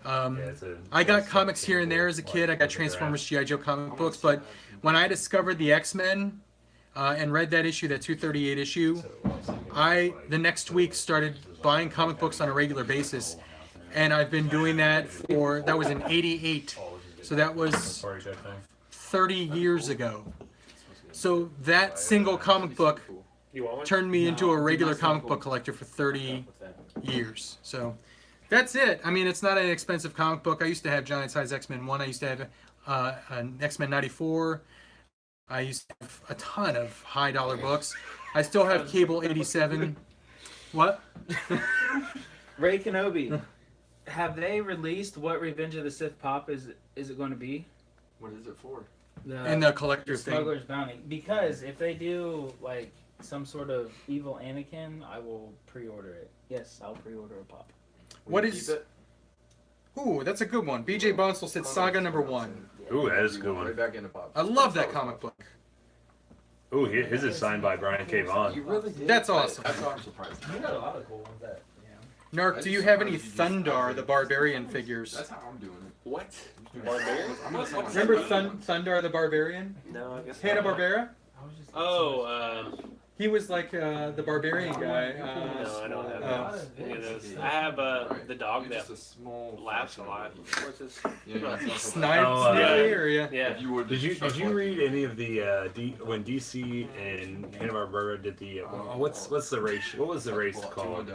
Yeah, it's I got it's comics like here and there as a simple, kid. I got like, Transformers, G.I. Joe comic books, but when I discovered the X-Men and read that issue, that 238 issue, the next week started buying comic books on a regular basis. And I've been doing that that was in 88. So that was 30 years ago. So that single comic book You want one? turned me into a No, regular that's not comic cool. book collector for 30 What's that? years. So that's it. I mean, it's not an expensive comic book. I used to have Giant Size X-Men 1. I used to have an X-Men 94. I used to have a ton of high dollar books. I still have Cable 87. What? Ray Kenobi. Have they released what Revenge of the Sith pop is it going to be? What is it for? And the collector thing. Smuggler's Bounty. Because if they do like some sort of evil Anakin, I will pre-order it. Yes, I'll pre-order a pop. What Will you is- keep it? Ooh, that's a good one. BJ Bonsall said Saga #1. Ooh, that is a good Right one. back into pop. I love that comic book. Ooh, his is signed by Brian K. You Vaughan. really did? That's awesome. That's why I'm surprised. You got a lot of cool ones that, Narc, do you have any Thundar, the Barbarian figures? That's how I'm doing it. What? Barbarian? I'm gonna say myself. Remember Thundar the Barbarian? No, I guess not. Hanna-Barbera? I was just Oh, He was like the barbarian guy. no, I don't have Oh. any of those. I have the dog You're that just a small laughs a fraction lot. of what What's this? he- Yeah, yeah. Snide, Oh, Snidely, or yeah? Yeah. If you would. Did you read any of the when DC and Hanna-Barbera did the what's the race? What was the race called?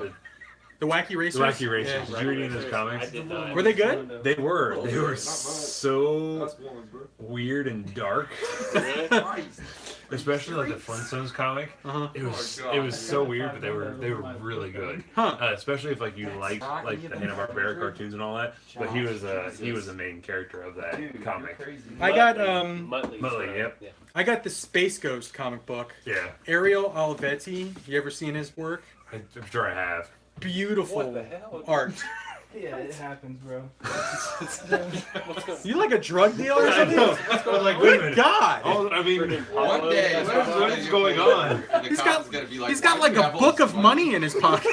The Wacky The Racers. Wacky Racers. Yeah. Did you read any of those I comics? did not. Were they good? They were. Oh, They yeah, were not much. so weird and dark. Christ. Especially like the Flintstones comic. Uh-huh. It was Oh my God. it was so weird, but they were really good. Huh. Especially if like you liked not like the even Hanna-Barbera true. cartoons and all that. But he was a main character of that Dude, comic. you're crazy. I got Muttley, yep. Yeah. I got the Space Ghost comic book. Yeah, Ariel Olivetti. You ever seen his work? I'm sure I have. Beautiful hell? art. Yeah, it happens, bro. You like a drug deal or something? I was like, wait a Good minute. God! Oh, I mean, One day, what is going on? He's got like a book of money in his pocket.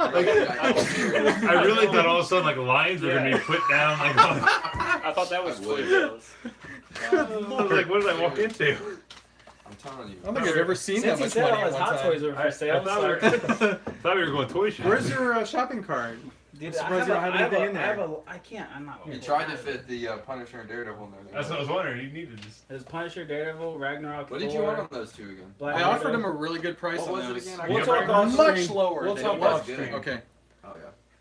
I really thought all of a sudden like lions were gonna be put down. Like, on, I thought that was Toy Tales. I was like, what did I walk into? I'm telling you. I don't think I've ever seen that Since he much said money all at his one Hot time. Toys were for sale, thought we were going toy shopping. Where's your shopping cart? Dude, I'm surprised you don't have anything in there. I can't. I'm not. You tried to fit the Punisher and Daredevil in there. That's what I was wondering. You needed this. There's Punisher, Daredevil, Ragnarok. What did you want on those two again? Black I offered him Widow. a really good price What on was it those. again? We'll Yeah, talk right. off Much stream. lower. We'll than talk it was. off stream. Okay. Oh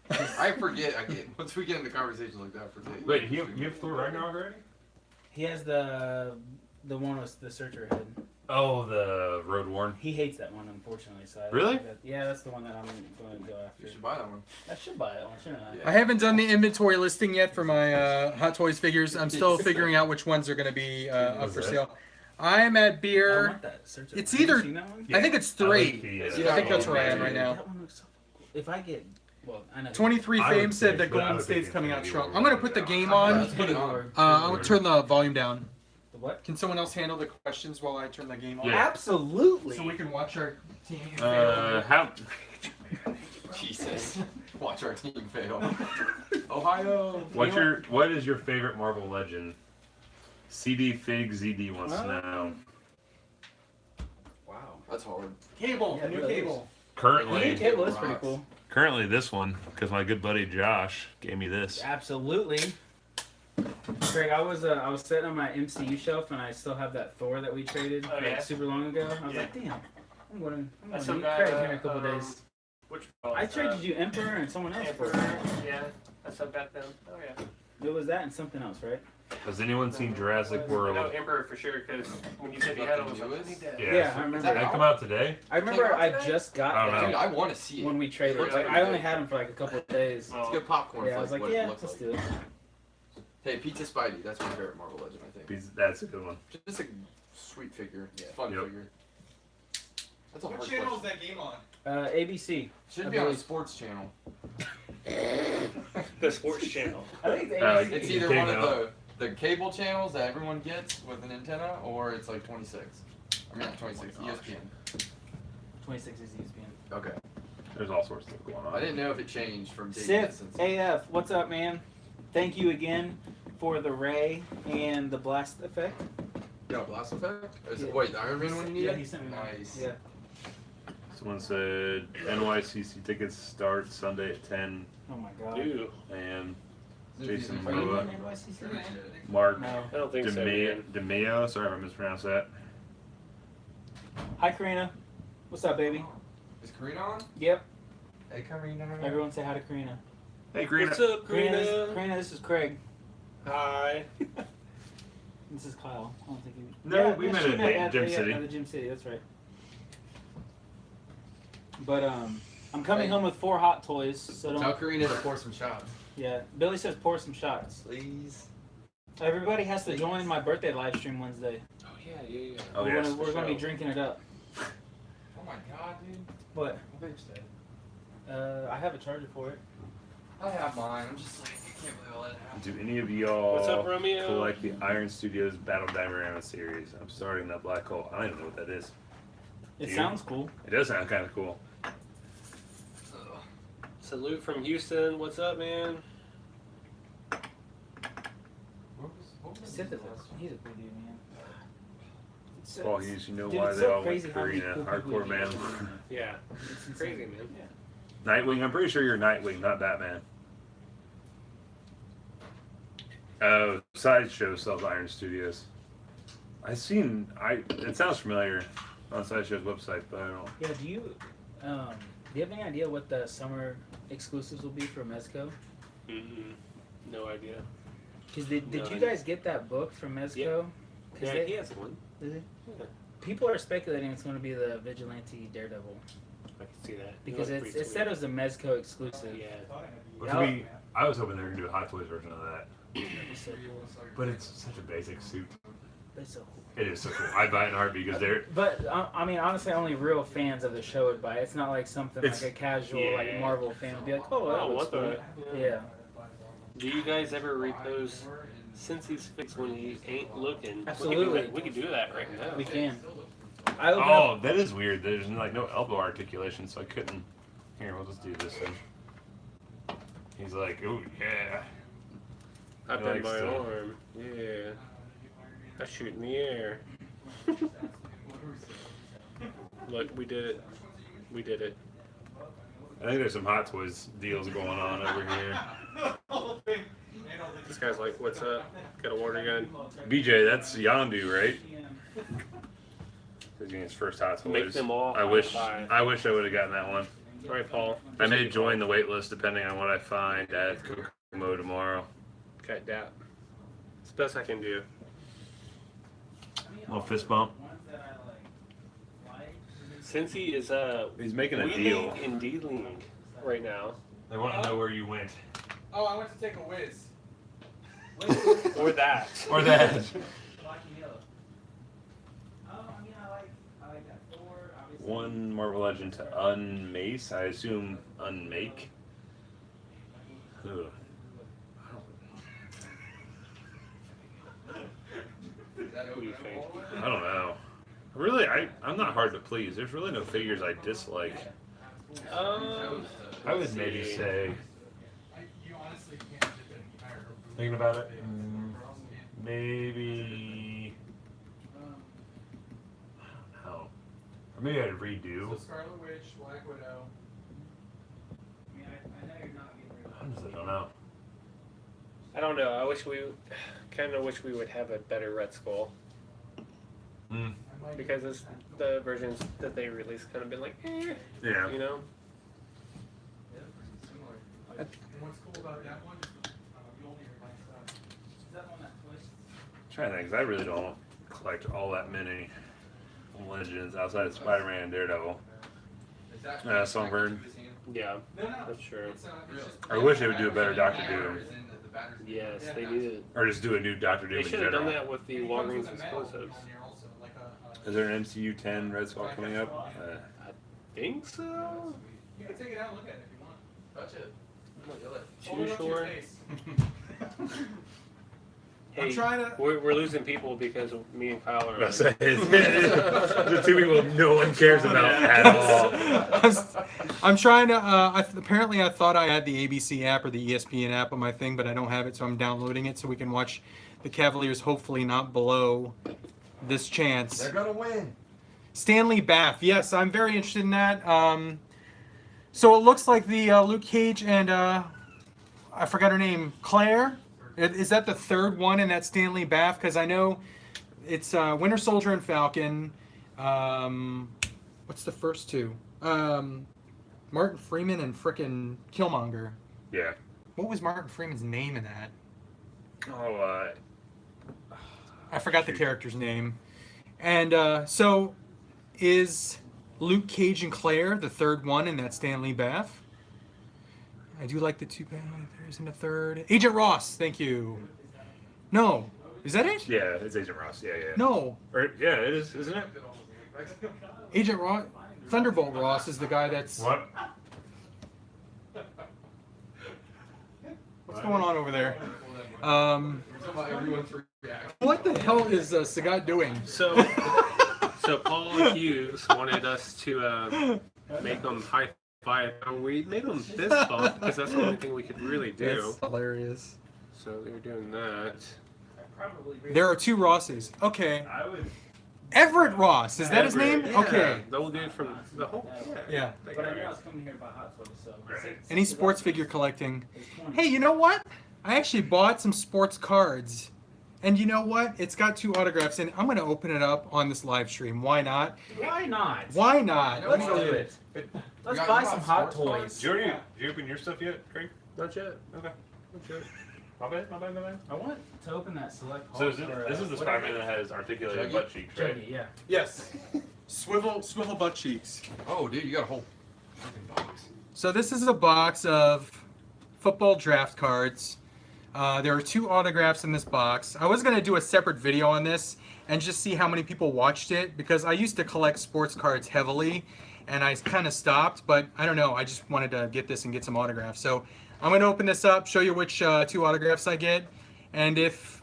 yeah. I forget. Once we get into conversations like that, I forget. Wait, you have Thor Ragnarok already? He has the one with the Searcher head. Oh, the Road Worn. He hates that one, unfortunately. So I Really? yeah, that's the one that I'm going to go after. You should buy that one. I should buy it, shouldn't I? Yeah. I haven't done the inventory listing yet for my Hot Toys figures. I'm still figuring out which ones are going to be up for sale. I'm at I beer. want that Searcher. It's Have you either- seen that one? I think it's I like 3. the, I think that's where I am right now. That one looks so cool. If I get, well, I know. 23 I would Fame said say- that but I Golden would State's think coming out Infinity strong. War I'm going to would put the be game Yeah, on. let's put it on. I'm going to turn the volume down. The what? Can someone else handle the questions while I turn the game on? Yeah. Absolutely. So we can watch our team. how? Jesus. Watch our team fail. Ohio. What is your favorite Marvel Legend? CD Fig ZD wants to know. Wow. That's hard. Cable, Yeah, new it is. cable. Currently, Cable is pretty cool. currently this one because my good buddy Josh gave me this. Absolutely. Craig, I was sitting on my MCU shelf and I still have that Thor that we traded Oh, yeah? super long ago. I was Yeah. like, damn, I'm going That's to so meet bad, Craig here in a couple days. Which I traded you Emperor and someone else for Emperor. it. Yeah, that's so bad then. Oh yeah. It was that and something else, right? Has anyone seen Jurassic I know World? Emperor for sure because when you said you had it, I was like, I need that. Yeah, I remember. Did that come out today? I remember I just I got don't know. that Dude, I want to see it. when we traded. Looks Like, like I a only good- had him for like a couple of days. It's good popcorn. Yeah, I was like, what yeah, it looks let's like. do it. Hey, Pizza Spidey. That's my favorite Marvel Legend, I think. That's a good one. Just a sweet figure. Fun Yep. figure. That's a hard What channel is question. that game on? ABC. Should I be on a believe. sports channel. The sports channel. I think it's Uh, ABC. It's either Cable. one of the cable channels that everyone gets with an antenna, or it's like 26. I mean, not 26. ESPN. 26 is ESPN. Okay. There's all sorts of stuff going on. I didn't know if it changed from date Sith since. AF, what's up, man? Thank you again for the ray and the blast effect. Yeah, blast effect. Is it, Yeah. wait, the Iron Man one you needed? Yeah, he sent me one. Nice. Yeah. Someone said NYCC tickets start Sunday at 10 Oh my god. Ew. a.m. Are Jason Are you Rua, in NYCC? Mark No. I don't think so. man. DeMeo. Sorry if I mispronounced that. Hi, Karina. What's up, baby? Is Karina on? Yep. Hey, Karina. Everyone say hi to Karina. Hey, Green. What's up, Karina? Karina, this is Craig. Hi. This is Kyle. I don't think you. No, we met she at Gym City. At the Gym City, that's right. But I'm coming home with 4 Hot Toys, so Tell don't. Karina to pour some shots. Yeah, Billy says pour some shots. Please. Everybody has to join my birthday live stream Wednesday. Oh yeah. Oh, we're yes, gonna, for we're gonna be sure. drinking it up. Oh my god, dude. What? I bet you I have a charger for it. I have mine. I'm just like, I can't believe I let it happen. Do any of y'all What's up, Romeo? collect the Iron Studios Battle Diorama series? I'm starting that black hole. I don't even know what that is. It You? sounds cool. It does sound kind of cool. Ugh. Salute from Houston. What's up, man? What was Sith the is he's a cool dude, man. Paul Hughes, you know Dude, why it's they so all went crazy how many Karina. cool people Hardcore you man. meet. Yeah. It's insane. Crazy, man. Yeah. Nightwing. I'm pretty sure you're Nightwing, not Batman. Oh, Sideshow sells Iron Studios. It sounds familiar on Sideshow's website, but I don't. Yeah, do you Do you have any idea what the summer exclusives will be for Mezco? No idea. Because did No you idea. guys get that book from Mezco? Yeah. 'Cause Yeah, they- he has one. Did they? Yeah. People are speculating it's going to be the Vigilante Daredevil I can see that. because It looks it pretty said it was a Mezco exclusive. sweet. Yeah. But to me, I was hoping they were gonna do a Hot Toys version of that. It's so cool. But it's such a basic suit. It's so cool. It is so cool. I'd buy it in a heartbeat because they're. But I mean, honestly, only real fans of the show would buy it. It's not like something It's- like a casual yeah. like Marvel fan would be like, oh, that Oh, looks what cool. the? Yeah. Do you guys ever repost Cincy's fix when he ain't looking? Absolutely. We could do that right now. We can. I open Oh, up. that is weird. There's like no elbow articulation, so I couldn't. Here, we'll just do this then. He's like, oh yeah. Up He in likes my to- arm. Yeah. I shoot in the air. Look, we did it. We did it. I think there's some Hot Toys deals going on over here. This guy's like, what's up? Got a water gun? BJ, that's Yondu, right? He's getting his first Hot Toys. Make them all I wish buy. I wish I would have gotten that one. All right, Paul. I may join the wait list depending on what I find at Kokomo tomorrow. Cut that. It's the best I can do. Little fist bump. Cincy is He's making a wheeling deal. and dealing right now. They want to know where you went. Oh, I went to take a whiz. Or that. Or that. One Marvel Legend to unmace. I assume unmake. Ugh. What do you think? I don't know. Really, I'm not hard to please. There's really no figures I dislike. I would maybe say. Thinking about it, maybe. I don't know. Or maybe I'd redo. So Scarlet Witch, Black Widow. Honestly, I don't know. I don't know. I wish we kind of wish we would have a better Red Skull Mm. because it's, the versions that they released kind of been like, Yeah. you know. And what's cool about that one? Trying to think, 'cause I really don't collect all that many Legends outside of Spider-Man and Daredevil. Songbird. Yeah, that's true. I wish they would do a better Doctor Doom. Yes, they did. Or just do a new Doctor Doom They in should have done general. that with the Walgreens exclusives. Is there an MCU 10 Red Skull coming up? I think so. You can take it out and look at it if you want. Touch it. Feel it. Hold it Too up to your short. face. Hey, I'm trying to. we're losing people because me and Kyle are. The two people no one cares about at all. I'm trying to. Apparently, I thought I had the ABC app or the ESPN app on my thing, but I don't have it, so I'm downloading it so we can watch the Cavaliers. Hopefully, not blow this chance. They're gonna win. Stanley Bath. Yes, I'm very interested in that. So it looks like the Luke Cage and I forgot her name, Claire. Is that the third one in that Stanley Bath? Because I know it's Winter Soldier and Falcon. What's the first two? Martin Freeman and frickin' Killmonger. Yeah. What was Martin Freeman's name in that? Oh, I forgot the character's name. And so is Luke Cage and Claire the third one in that Stanley Bath? I do like the two. There isn't a third. Agent Ross, thank you. No, is that it? yeah, it's Agent Ross. Yeah, yeah. No, Or, yeah, it is, isn't it? Agent Ross. Thunderbolt Ross is the guy that's. What? What's going on over there? What the hell is Sagat doing? So Paul Hughes wanted us to make them high five, and we made them fist bump because that's the only thing we could really do. That's hilarious. So they were doing that. There are two Rosses. Okay. I would. Everett Ross, is that his name? Everett, Okay. The old dude from the whole. Yeah. But I know I was coming here to buy Hot Toys, so. Any sports figure collecting? Hey, you know what? I actually bought some sports cards. And you know what? It's got two autographs in it. I'm going to open it up on this live stream. Why not? Why not? Why not? Let's do it. Let's got- buy you got some hot sports cards? toys. Did you open your stuff yet, Craig? Not yet. Okay. Not yet. My bad. I want to open that select. So Hulk this is the Spider-Man that has articulated Juggy? butt cheeks, right? Juggy, yeah. Yes. Swivel butt cheeks. Oh, dude, you got a whole fucking box. So this is a box of football draft cards. There are 2 autographs in this box. I was gonna do a separate video on this and just see how many people watched it because I used to collect sports cards heavily and I kind of stopped, but I don't know. I just wanted to get this and get some autographs. So I'm gonna open this up, show you which 2 autographs I get, and if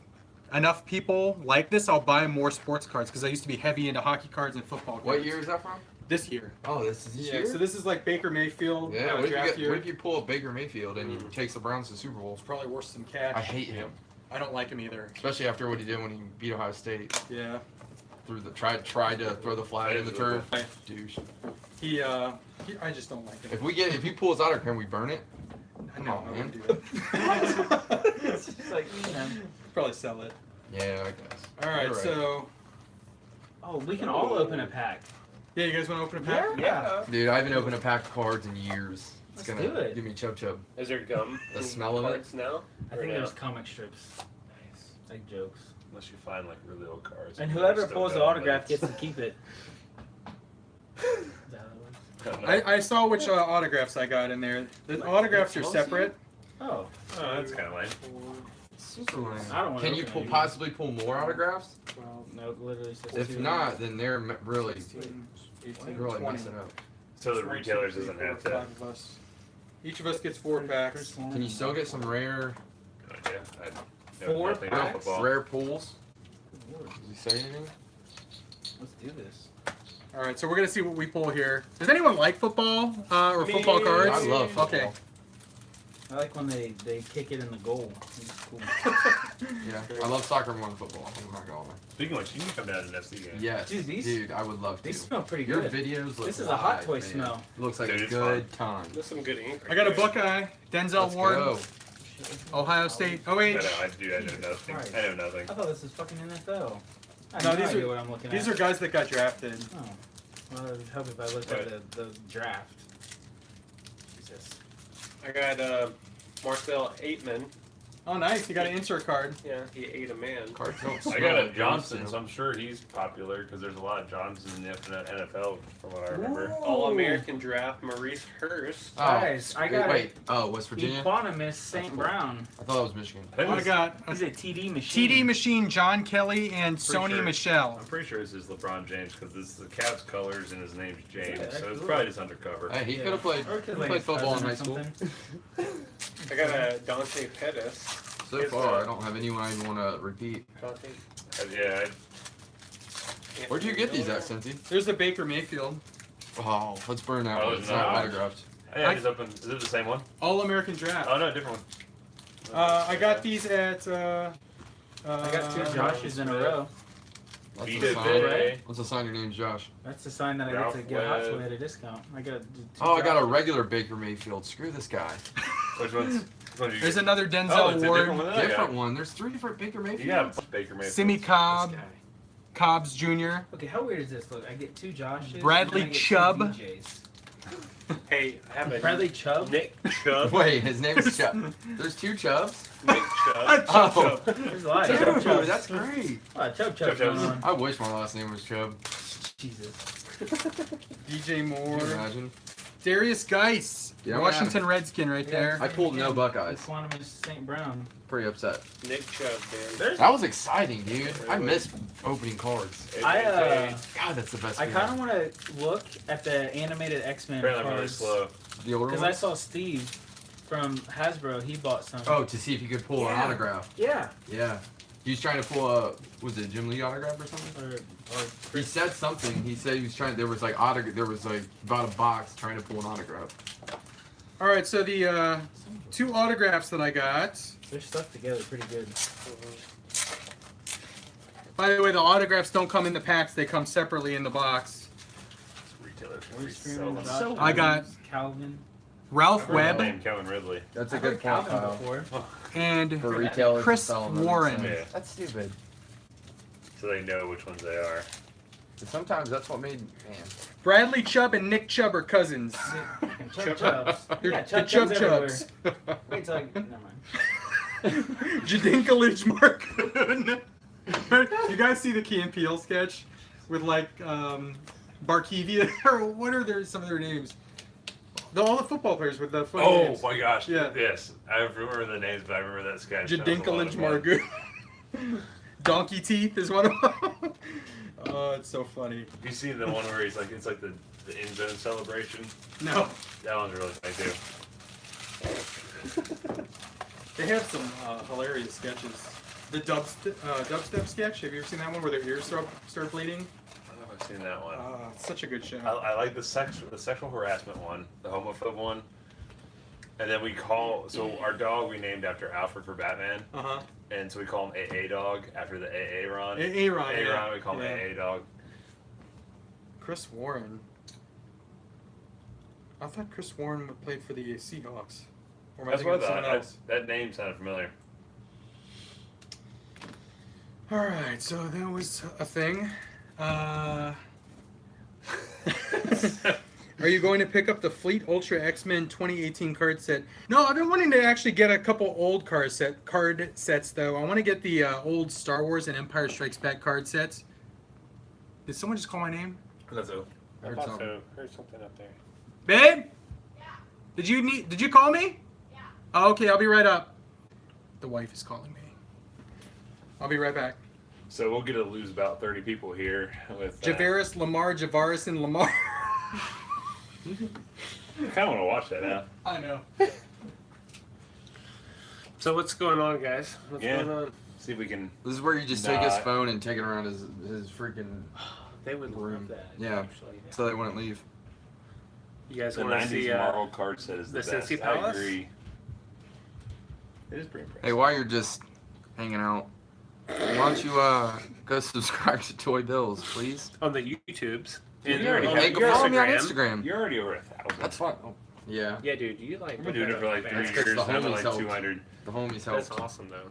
enough people like this, I'll buy more sports cards because I used to be heavy into hockey cards and football cards. What year is that from? This year. Oh, this is this year? So this is like Baker Mayfield. Yeah, what if, draft year. what if you pull up Baker Mayfield and he takes the Browns to the Super Bowl? It's probably worth some cash. I hate him, I don't like him either. especially after what he did when he beat Ohio State. Yeah. Tried to throw the flag in the turf. Douche. He I just don't like him. If he pulls out, can we burn it? No, on, I man. wouldn't do it. It's just like, Probably sell it. Yeah, I guess. All right, You're right. so Oh, we can all open a pack. yeah, you guys want to open a pack? Yeah. Dude, I haven't opened a pack of cards in years. It's Let's gonna do it. give me chub chub. Is there gum? The in smell of it? cards now? I Or think no? there's comic strips. Nice. Like jokes. Unless you find like really old cards. And whoever Still pulls the got autograph them, gets to keep it. Is that how it works? but- I saw which autographs I got in there. The autographs are separate. Oh. Oh, that's kind of lame. I don't want Can you possibly pull more autographs? No, literally says If 2. not, then they're really 18, really 20. messing up. So the retailers doesn't have to. 5 of us. Each of us gets 4 packs. Can you still get some rare No idea. I know 4 nothing about packs? football. rare pulls? Does he say anything? Let's do this. All right, so we're gonna see what we pull here. Does anyone like football or football Me. cards? I love football. Okay. I like when they kick it in the goal. It's cool. Yeah, I love soccer more than football. I'm not gonna lie. Speaking of which, you can come down to an FC game. Yes, Dude, these- dude, I would love to. They smell pretty Your good. videos look This is a hot live, toy man. smell. It looks like Dude, a it's good time. There's some good ink. I got a right there. Buckeye, Denzel Let's Ward, go. Ohio State, I OH. know, I know nothing. Christ. I know nothing. I thought this was fucking NFL. I No, have these idea are- what I'm looking These at. are guys that got drafted. Oh. Well, it would help if I looked at the draft. Jesus. I got Marcel Aitman. Oh, nice. You got an insert card. Yeah, he ate a man. Cards don't I smell got a like Johnson, Johnson. so I'm sure he's popular because there's a lot of Johnsons in the NFL from what I remember. All American draft, Maurice Hurst. Oh, Guys, I got wait. Oh, West Virginia? Equanimous St. Brown. I thought that was Michigan. I think I this- got a He's a TD machine. TD Machine, John Kelly, and Sony sure. Michelle. I'm pretty sure this is LeBron James because this is the Cavs colors and his name's James, Yeah, so it's cool. probably just undercover. Hey, he Yeah. could have played. Or He could played like football in cousin or high school. something. I got a Dante Pettis. So It's, far, I don't have anyone I even want to repeat. Dante. Yeah, Where'd you get these at, Cincy? There's the Baker Mayfield. Oh, let's burn that Oh, one. it's It's not not. autographed. I just opened. Is it the same one? All American Draft. Oh no, different one. I got these at. I got 2 Joshes in a Smith. row. Let's Beat assign, it, right? let's assign your name, Josh. That's a sign that I get Ralph to get hot Webb. toy at a discount. I got 2 Oh, I got a Joshes. regular Baker Mayfield. Screw this guy. Which one's? Which one did you There's get? another Oh, Denzel it's a Ward, different one than I got. Different one. There's 3 different Baker You Mayfields. got Baker Mayfield. Simi Cobb, This guy. Cobbs Jr. Okay, how weird is this? Look, I get 2 Joshes. Bradley and then I get 2 Chubb. BJs. Hey, I have a Bradley Chubb? Nick Chubb. Wait, his name is Chubb. There's 2 Chubbs? Nick Chubb. Oh, There's a lot of dude, Chubb Chubbs. that's great. A lot of Chubb Chubb Chubbs going Chubbs. on. I wish my last name was Chubb. Jesus. DJ Can Moore, you imagine? Darius Geis, Yeah, Washington Redskin right there. I pulled no Buckeyes. Equanimous St. Brown. Pretty upset. Nick Chubb, man. There's That was exciting, dude. I miss opening cards. I God, that's the best. I feeling. kind of want to look at the animated X-Men Apparently, I'm really cards slow. The older because I ones? saw Steve from Hasbro. He bought some. Oh, to see if you could pull an Yeah. autograph. Yeah. Yeah. He was trying to pull a, was it Jim Lee autograph or something? Or He said something. He said he was trying. There was like about a box trying to pull an autograph. All right, so the 2 autographs that I got. they're stuck together pretty good. By the way, the autographs don't come in the packs; they come separately in the box. Retailers can Where's resell Freeman, them. Josh I got- Adams, Calvin. Ralph I've heard Webb the name Calvin Ridley. That's I've heard Calvin before. and For retailers, Chris to sell them, Warren. Yeah. That's stupid. So they know which ones they are. And sometimes that's what made man. Bradley Chubb and Nick Chubb are cousins. Chub Chubs. They're Yeah, the Chub Chubb Chubs Chubbs. everywhere. Wait till I never mind. Jadinklage Marcoon. You guys see the Key and Peele sketch with like Barkevia or what are some of their names? All the football players with the funny Oh names. my gosh! Yeah. Yes, I remember the names, but I remember that sketch. That was a lot Jadinklage of fun. Marcoon. Donkey Teeth is one of them. Oh, it's so funny. Have you seen the one where he's like, it's like the end zone celebration? No, That one's really funny too. they have some hilarious sketches. The dubstep sketch. Have you ever seen that one where their ears start bleeding? I don't know if I've seen that one. It's such a good show. I like the sexual harassment one, the homophobe one. And then so our dog we named after Alfred for Batman. Uh-huh. And so we call him AA Dog after the AA Ron. Aaron, AA yeah. Ron, we call him Yeah. AA Dog. Chris Warren. I thought Chris Warren played for the Seahawks. Or am I That's thinking what of I someone thought. else? That name sounded familiar. Alright, so that was a thing. Are you going to pick up the Fleet Ultra X-Men 2018 card set? No, I've been wanting to actually get a couple old card sets though. I want to get the old Star Wars and Empire Strikes Back card sets. Did someone just call my name? That's a, I Heard thought something. so. Heard something up there. Babe? Yeah. Did you call me? Yeah. Oh, okay, I'll be right up. The wife is calling me. I'll be right back. so we'll get to lose about 30 people here with. Javaris, Lamar, Javaris, and Lamar. I kind of want to watch that now. I know. So what's going on, guys? What's Yeah. going on? See if we can. This is where you just take his Nah. phone and take it around his freaking They would room. love that. Yeah. Actually. So they wouldn't leave. You guys The want to 90s see Marvel card set is the the best. CINCY I Palace? agree. It is pretty impressive. Hey, while you're just hanging out, why don't you go subscribe to Toy Bills, please? on the YouTubes? Dude, And you already on have- Hey, you go follow me on Instagram. Instagram. You're already over 1,000. That's fine. Oh, yeah, Yeah, dude, you like. I've been doing it for like 3 That's 'cause years. the And I'm at homies like helped. 200. the homies That's help. awesome though.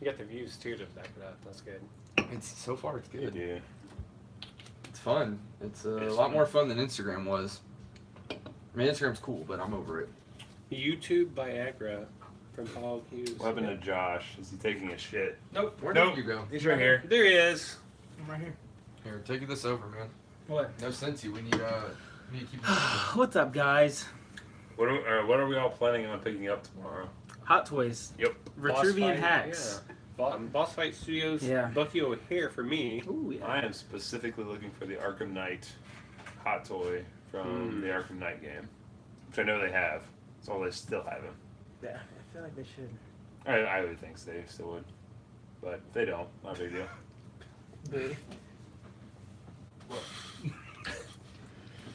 You got the views too to back it up. That's good. It's so far it's good. Yeah. It's fun. It's a It's lot fun. more fun than Instagram was. I mean, Instagram's cool, but I'm over it. YouTube Viagra from Paul Hughes. What happened to Josh? Is he taking a shit? Nope. Where Nope. did you go? He's right here. There he is. I'm right here. Here, take this over, man. What? No CINCY. We need to keep. What's up, guys? What are we all planning on picking up tomorrow? Hot Toys. Yep. Vitruvian Hacks. Yeah. Boss Fight Studios. Yeah. Bucky O'Hare for me. Ooh, yeah. I am specifically looking for the Arkham Knight hot toy from the Arkham Knight game, which I know they have. So they still have him. Yeah, I feel like they should. I would think they still would, but if they don't, not a big deal. Booty.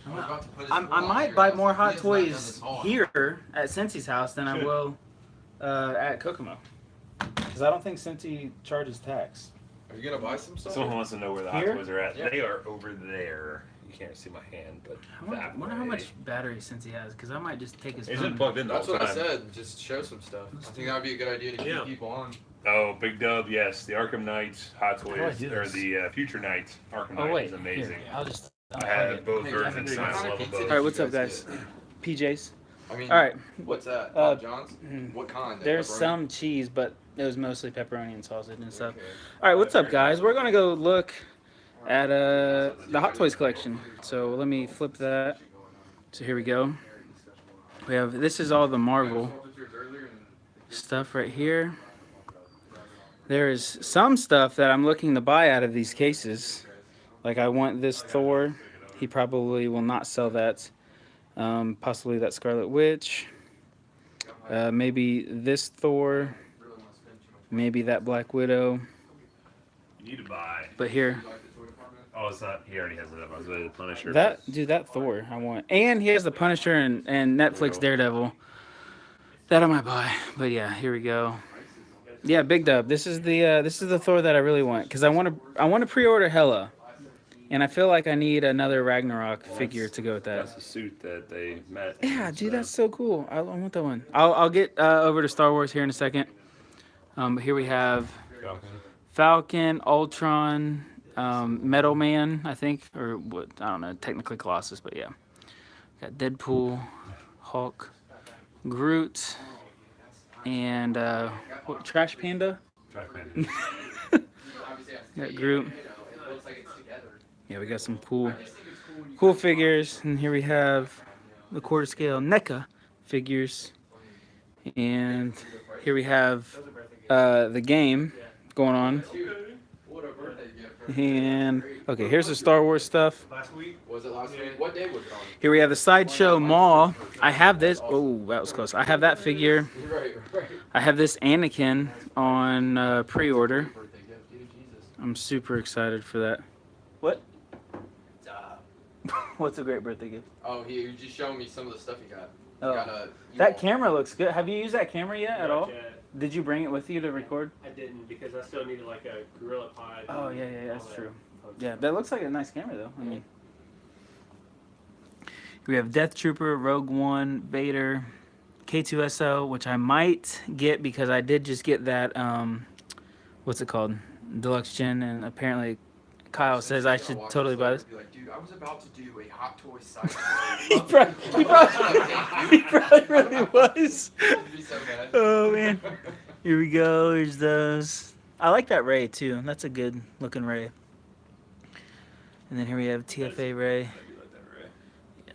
I'm about to put his I foot on might here. buy He more Hot has not done Toys this all. here at Cincy's house than I Should. will at Kokomo. Because I don't think Cincy charges tax. Are you gonna buy some stuff? Someone wants to know where the hot Here? toys are at. Yeah. They are over there. You can't see my hand, but I wonder how much battery Cincy has, because I might just take his It's phone. been plugged in the That's whole what I time. said. Just show some stuff. I think that would be a good idea to keep Yeah. people on. Oh, Big Dub, yes, the Arkham Knight hot do I toys, do or this? the Future Knight Arkham Oh Knight wait, is amazing. Here, I'll just. I have both Hey, versions, and I what kind love of them pizza both. did Alright, you what's up, guys guys? get? PJs. I mean, All right. what's that? Uh, Papa John's? mm. What kind? There's Pepperoni? some cheese, but it was mostly pepperoni and sausage and stuff. Okay. All right, what's up, guys? We're gonna go look at the Hot Toys collection. So let me flip that. So here we go. We have this is all the Marvel stuff right here. There is some stuff that I'm looking to buy out of these cases. Like I want this Thor. He probably will not sell that. Possibly that Scarlet Witch. Maybe this Thor. Maybe that Black Widow. You need to buy. But here, Oh, it's not. He already has it up. I was ready to Punisher. that Thor I want, and he has the Punisher and Netflix Daredevil. That I might buy. But yeah, here we go. Yeah, Big Dub. This is the Thor that I really want because I want to pre-order Hela, and I feel like I need another Ragnarok figure to go with that. That's the suit that they met. Yeah, dude, that's so cool. I want that one. I'll get over to Star Wars here in a second. But here we have Falcon, Ultron, Metal Man, I think, or what? I don't know. Technically Colossus, but yeah. Got Deadpool, Hulk, Groot, and what, Trash Panda. Trash Man. Got Groot. Yeah, we got some cool figures, and here we have the quarter scale NECA figures, and here we have the game going on. And okay, here's the Star Wars stuff. Was it last week? What day was it on? Here we have the Sideshow Mall. I have this. Oh, that was close. I have that figure. Right. I have this Anakin on pre-order. I'm super excited for that. What? What's a great birthday gift? Oh, he was just showing me some of the stuff he got. He Oh. got a That camera looks good. Have you used that camera yet at Not all? yet. Did you bring it with you to record? I didn't because I still needed like a Gorilla Pod. Oh and yeah, all that's that true. fun Yeah, stuff. that looks like a nice camera though. I mean, we have Death Trooper, Rogue One, Vader, K2SO, which I might get because I did just get that. What's it called? Deluxe Gen, and apparently Kyle says I should totally buy this. Be like, dude, I was about to do a Hot Toys side. he probably really was. It'd be so bad. Oh man. Here we go. Here's those. I like that Ray too. That's a good looking Ray. And then here we have TFA Ray. I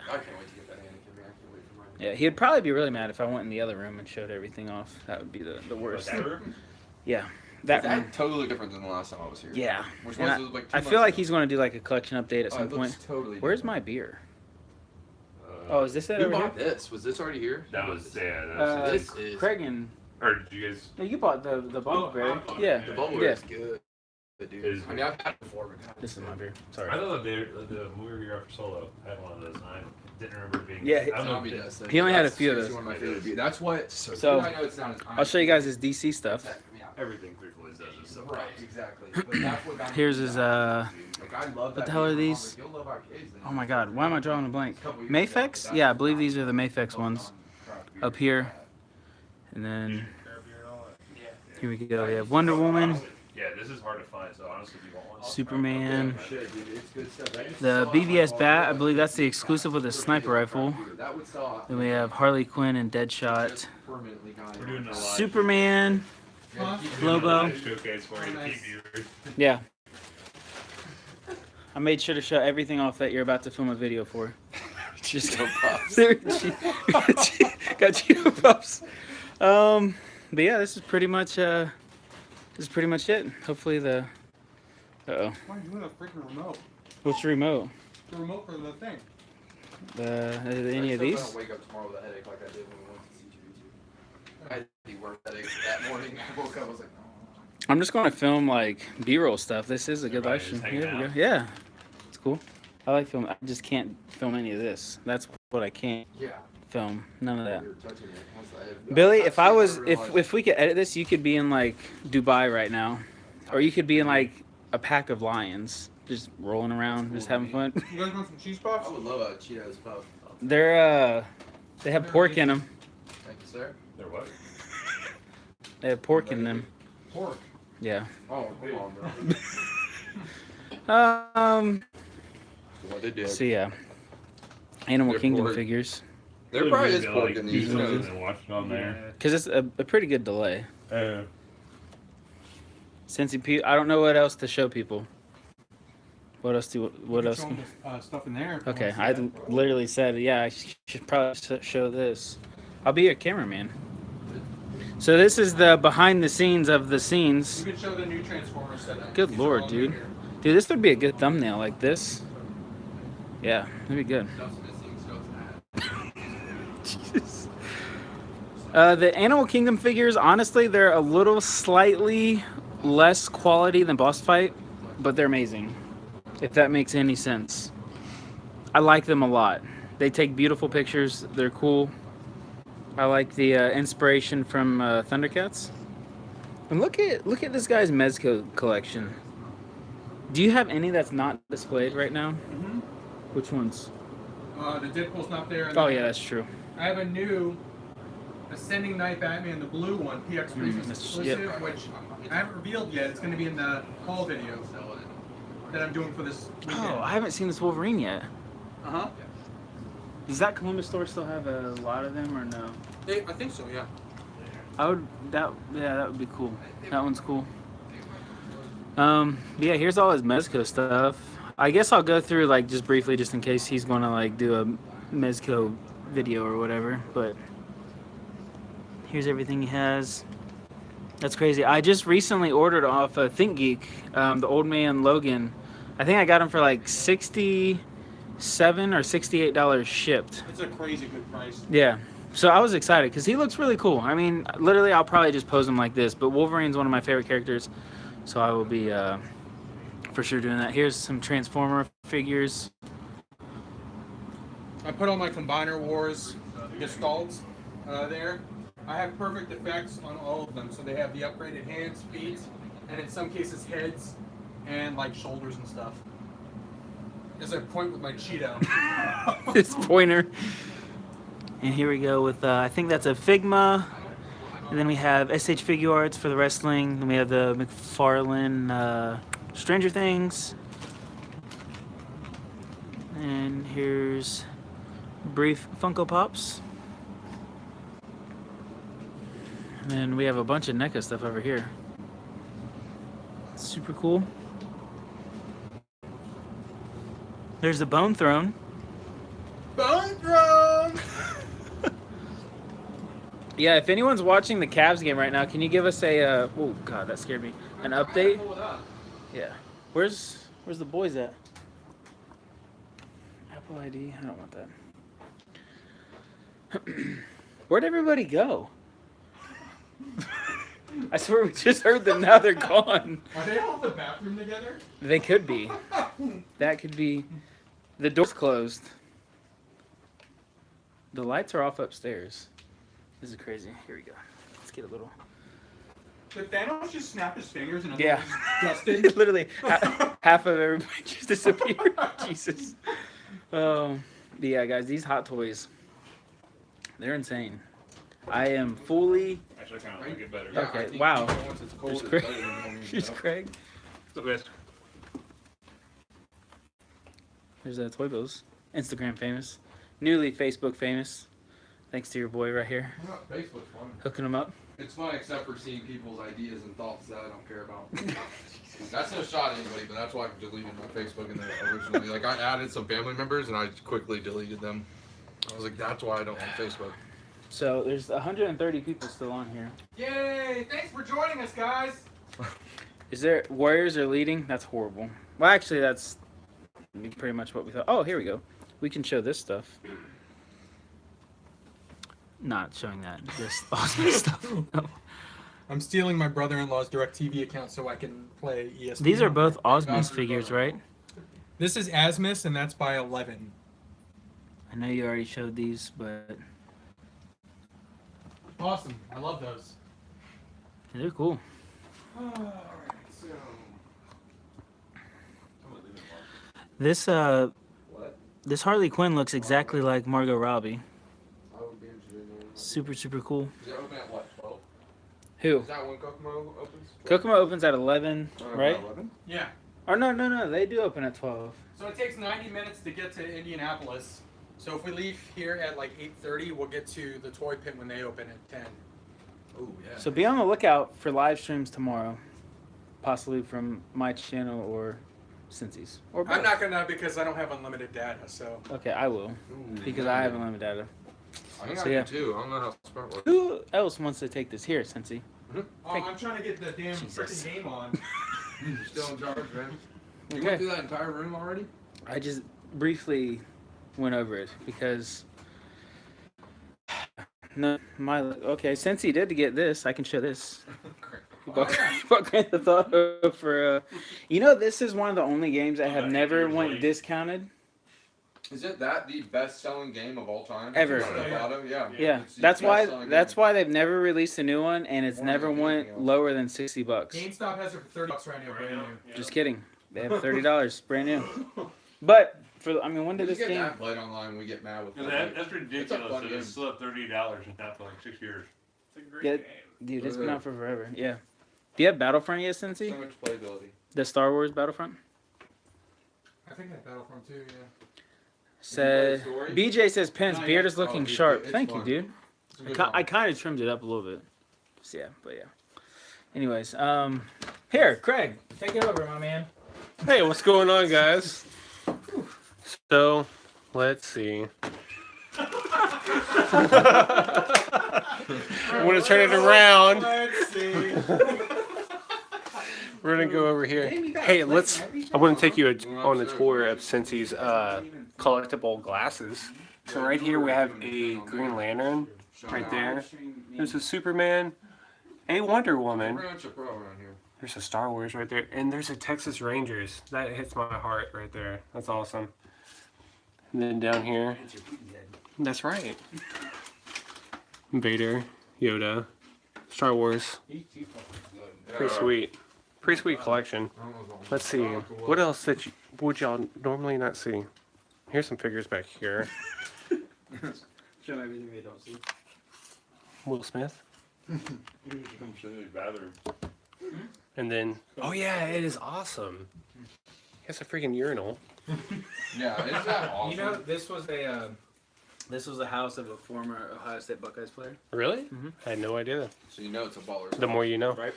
can't wait to get that Anakin, man. I can't wait for mine. Yeah, he'd probably be really mad if I went in the other room and showed everything off. That would be the worst. Yeah, that That one. totally different than the last time I was here. Yeah. Which And was like 2 I months feel like ago. he's going to do like a collection update at Oh, some it looks point. totally Where's different. my beer? Oh, is this it Who over here? bought this? Was this already here? That was that was This is Craig and or did you guys? no, you bought the bumbleberry. Oh, Yeah. the bubble Yeah. is good. Dude. It is I mean, I've had it before, but This is my beer. Sorry. I thought the movie after Solo had one of those. And I didn't remember it being. Yeah, I don't know. Zombie If does. He only had a That's few of seriously those. One of my favorite beers. That's what. So, I know it's not as I'll show you guys his DC stuff. Yeah. everything Three Boys does is so Right, exactly. But that's what got me Here's his Like, I love what that the hell are beer. these? You'll love arcades then. Oh my god, why am I drawing a blank? Couple years ago, but Mayfex? that's Yeah, I what believe got these me are the Mayfex ones. craft beer. Up here. And then here we go. We have Wonder Woman, Yeah, this is hard to find. So honestly, if you want one, Superman, Shit, dude, it's good stuff. I just the saw BBS it. bat. I believe that's the exclusive with a sniper rifle. That would sell Then we have Harley Quinn and Deadshot, permanently, guys. we're doing a live Superman. Yeah, keep doing a Lobo. live showcase for you to keep viewers. Yeah. I made sure to show everything off that you're about to film a video for. Just No props. got Cheeto Puffs. But yeah, this is pretty much it. Hopefully the. Uh-oh. Why are you doing a freaking remote? What's the remote? The remote for the thing. Any of I these? don't wake up tomorrow with a headache like I did when we went to C2E2. I had the worst headache that morning. I woke up, I was like, oh. I'm just going to film like B-roll stuff. This is a good live Everybody stream. just Here hanging we out. go. Yeah, it's cool. I like film. I just can't film any of this. That's what I can't Yeah. film. None of that. We were touching it. Once I- Billy, I if I was, realized- if we could edit this, you could be in like Dubai right now, or you could be in like a pack of lions, just rolling around, just having fun. You guys want some cheese I puffs? would love a Cheetos puff. They have pork in them. Thank you, sir. They're what? They have pork in them. Pork. Yeah. Oh, come on, bro. Um. What they did. So yeah. Animal They're Kingdom pork. figures, There probably is Maybe, pork like, in these. use Who those knows? and watch it on there. cause it's a pretty good delay. Uh, CINCY, I don't know what else to show people. What else do? What else? Show 'em the, stuff in there. if you Okay, wanna see I that. literally said, yeah, I should probably show this. I'll be your cameraman. So this is the behind the scenes of the scenes. You can show the new Transformers setup. Good These are lord, all dude. new here. Dude, this would be a good thumbnail like this. Yeah, that'd be good. Stuff's missing, stuff's added. Jesus. The Animal Kingdom figures, honestly, they're a little slightly less quality than Boss Fight, but they're amazing. If that makes any sense. I like them a lot. They take beautiful pictures. They're cool. I like the inspiration from Thundercats. And look at this guy's Mezco collection. Do you have any that's not displayed right now? Mhm. Which ones? The Deadpool's not there. and Oh then yeah, that's true. I have a new Ascending Knight Batman, the blue one, PX Premium that's- exclusive, which I haven't revealed yet. It's going to be in the haul video. that I'm doing for this weekend. Oh, I haven't seen this Wolverine yet. Uh-huh. Does that Columbus store still have a lot of them or no? I think so, yeah. That would be cool. That one's cool. Yeah, here's all his Mezco stuff. I guess I'll go through like just briefly just in case he's gonna like do a Mezco video or whatever, but here's everything he has. That's crazy. I just recently ordered off ThinkGeek, the Old Man Logan. I think I got him for like $67 or $68 shipped. It's a crazy good price. Yeah. So I was excited because he looks really cool. I mean, literally, I'll probably just pose him like this, but Wolverine's one of my favorite characters, so I will be for sure doing that. Here's some Transformer figures. I put all my Combiner Wars gestalts there. I have perfect effects on all of them, so they have the upgraded hands, feet, and in some cases heads and like shoulders and stuff. As I point with my Cheeto. This pointer. And here we go with, I think that's a Figma. And then we have SH Figure Arts for the wrestling. Then we have the McFarlane Stranger Things. And here's Brief Funko Pops. And then we have a bunch of NECA stuff over here. Super cool. There's the Bone Throne. Bone Throne! Yeah, if anyone's watching the Cavs game right now, can you give us a oh god, that scared me. An update? Yeah. Where's the boys at? Apple ID? I don't want that. Where'd everybody go? I swear we just heard them, now they're gone. Are they all in the bathroom together? They could be. That could be. The door's closed. The lights are off upstairs. This is crazy. Here we go. Let's get a little. Did Thanos just snap his fingers and Yeah. Justin? Literally, half of everybody just disappeared. Jesus. But yeah, guys, these Hot Toys, they're insane. I am fully. Actually, I kind of like it better. Yeah, I Okay, think wow. Once it's cold, There's it's Craig. better than warm, you Here's know? Craig. So, guys, There's Toy Bills. Instagram famous. Newly Facebook famous. Thanks to your boy right here. Yeah, Facebook's fun. Hooking them up. It's fun except for seeing people's ideas and thoughts that I don't care about. That's no shot at anybody, but that's why I've deleted my Facebook and originally. Like I added some family members and I quickly deleted them. I was like, that's why I don't like Facebook. So there's 130 people still on here. Yay! Thanks for joining us, guys! Is there Warriors are leading? That's horrible. Well, actually, that's pretty much what we thought. Oh, here we go. We can show this stuff. Not showing that. Just awesome stuff. No. I'm stealing my brother-in-law's DirecTV account so I can play ESPN. These are both Osmos figures, right? This is Asmus, and that's by 11. I know you already showed these, but Awesome. I love those. they're cool. Alright, so. This What? this Harley Quinn looks exactly like Margot Robbie. I would be interested in knowing. Super cool. Is it open at what, 12? Who? Is that when Kokomo opens? Kokomo opens at 11, right? 11? Yeah. Or no, they do open at 12. So it takes 90 minutes to get to Indianapolis. So if we leave here at like 8:30, we'll get to the toy pit when they open at 10. Oh, yeah. So be on the lookout for live streams tomorrow, possibly from my channel or Cincy's. Or both. I'm not gonna because I don't have unlimited data. So Okay, I will Ooh, because I have unlimited data. I think So, I yeah. do too. I don't know how smart works. Who else wants to take this here, Cincy? I'm trying to get the damn Jesus. freaking game on. You're still in charge, man. You Okay. went through that entire room already? I just briefly went over it because no, okay. Cincy did to get this. I can show this. What kind of thought for you know, this is one of the only games that have never went discounted. Is it that the best-selling game of all time? Ever. Yeah. Yeah, It's the that's best-selling game. why they've never released a new one, and it's More never than went anything else. lower than $60. GameStop has it for $30 right now, brand new. Just kidding. They have $30, brand new. But for when We did this get game? that played online. We get mad with No, that. that's ridiculous. It's a fun That game. it's still at $38 and not for like 6 years. It's a great Yeah. game. Dude, it's been out for forever. Yeah. Do you have Battlefront yet, So Cincy? much playability. The Star Wars Battlefront? I think that Battlefront too. Yeah. Said Story? BJ says Pence Not beard yet. is looking it's sharp. good. It's Thank fun. you, dude. It's a good one. I kind of trimmed it up a little bit. So, yeah, but yeah. Anyways, here, Craig, take it over, my man. Hey, what's going on, guys? So, let's see. I'm gonna turn it around. Let's see. We're gonna go over here. Hey, I want to take you on a tour of CINCY's collectible glasses. So right here we have a Green Lantern. Right there. There's a Superman, a Wonder Woman. There's a Star Wars right there, and there's a Texas Rangers. That hits my heart right there. That's awesome. And then down here, that's right. Vader, Yoda, Star Wars. Pretty sweet. Pretty sweet collection. Let's see. What else would y'all normally not see? Here's some figures back here. Show everything they don't see. Will Smith. Bathroom. And then, oh yeah, it is awesome. It's a freaking urinal. Yeah, isn't that awesome? You know, this was a house of a former Ohio State Buckeyes player. Really? Mhm. I had no idea. So you know it's a baller. The more you know. Right.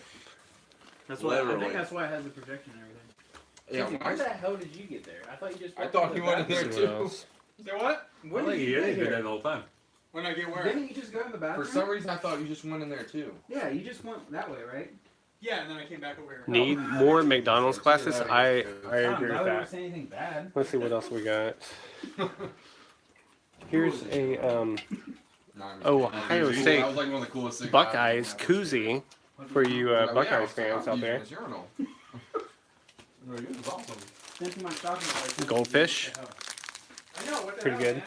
That's why I Literally. think that's why it has the projection and everything. Yeah, Casey, when the hell did you get there? I thought you just. I thought he went in there Let's see too. what else. Say what? When did you He get had been there here? the whole time. When I get where? Didn't you just go in the bathroom? For some reason, I thought you just went in there too. Yeah, you just went that way, right? Yeah, and then I came back over here. Need more McDonald's glasses? I agree with I that. say anything bad. Let's see what else we got. Here's a Ohio State That was like one of the coolest things. Buckeyes koozie for you Buckeyes fans out there. Goldfish. I know, what the Pretty hell, good. man?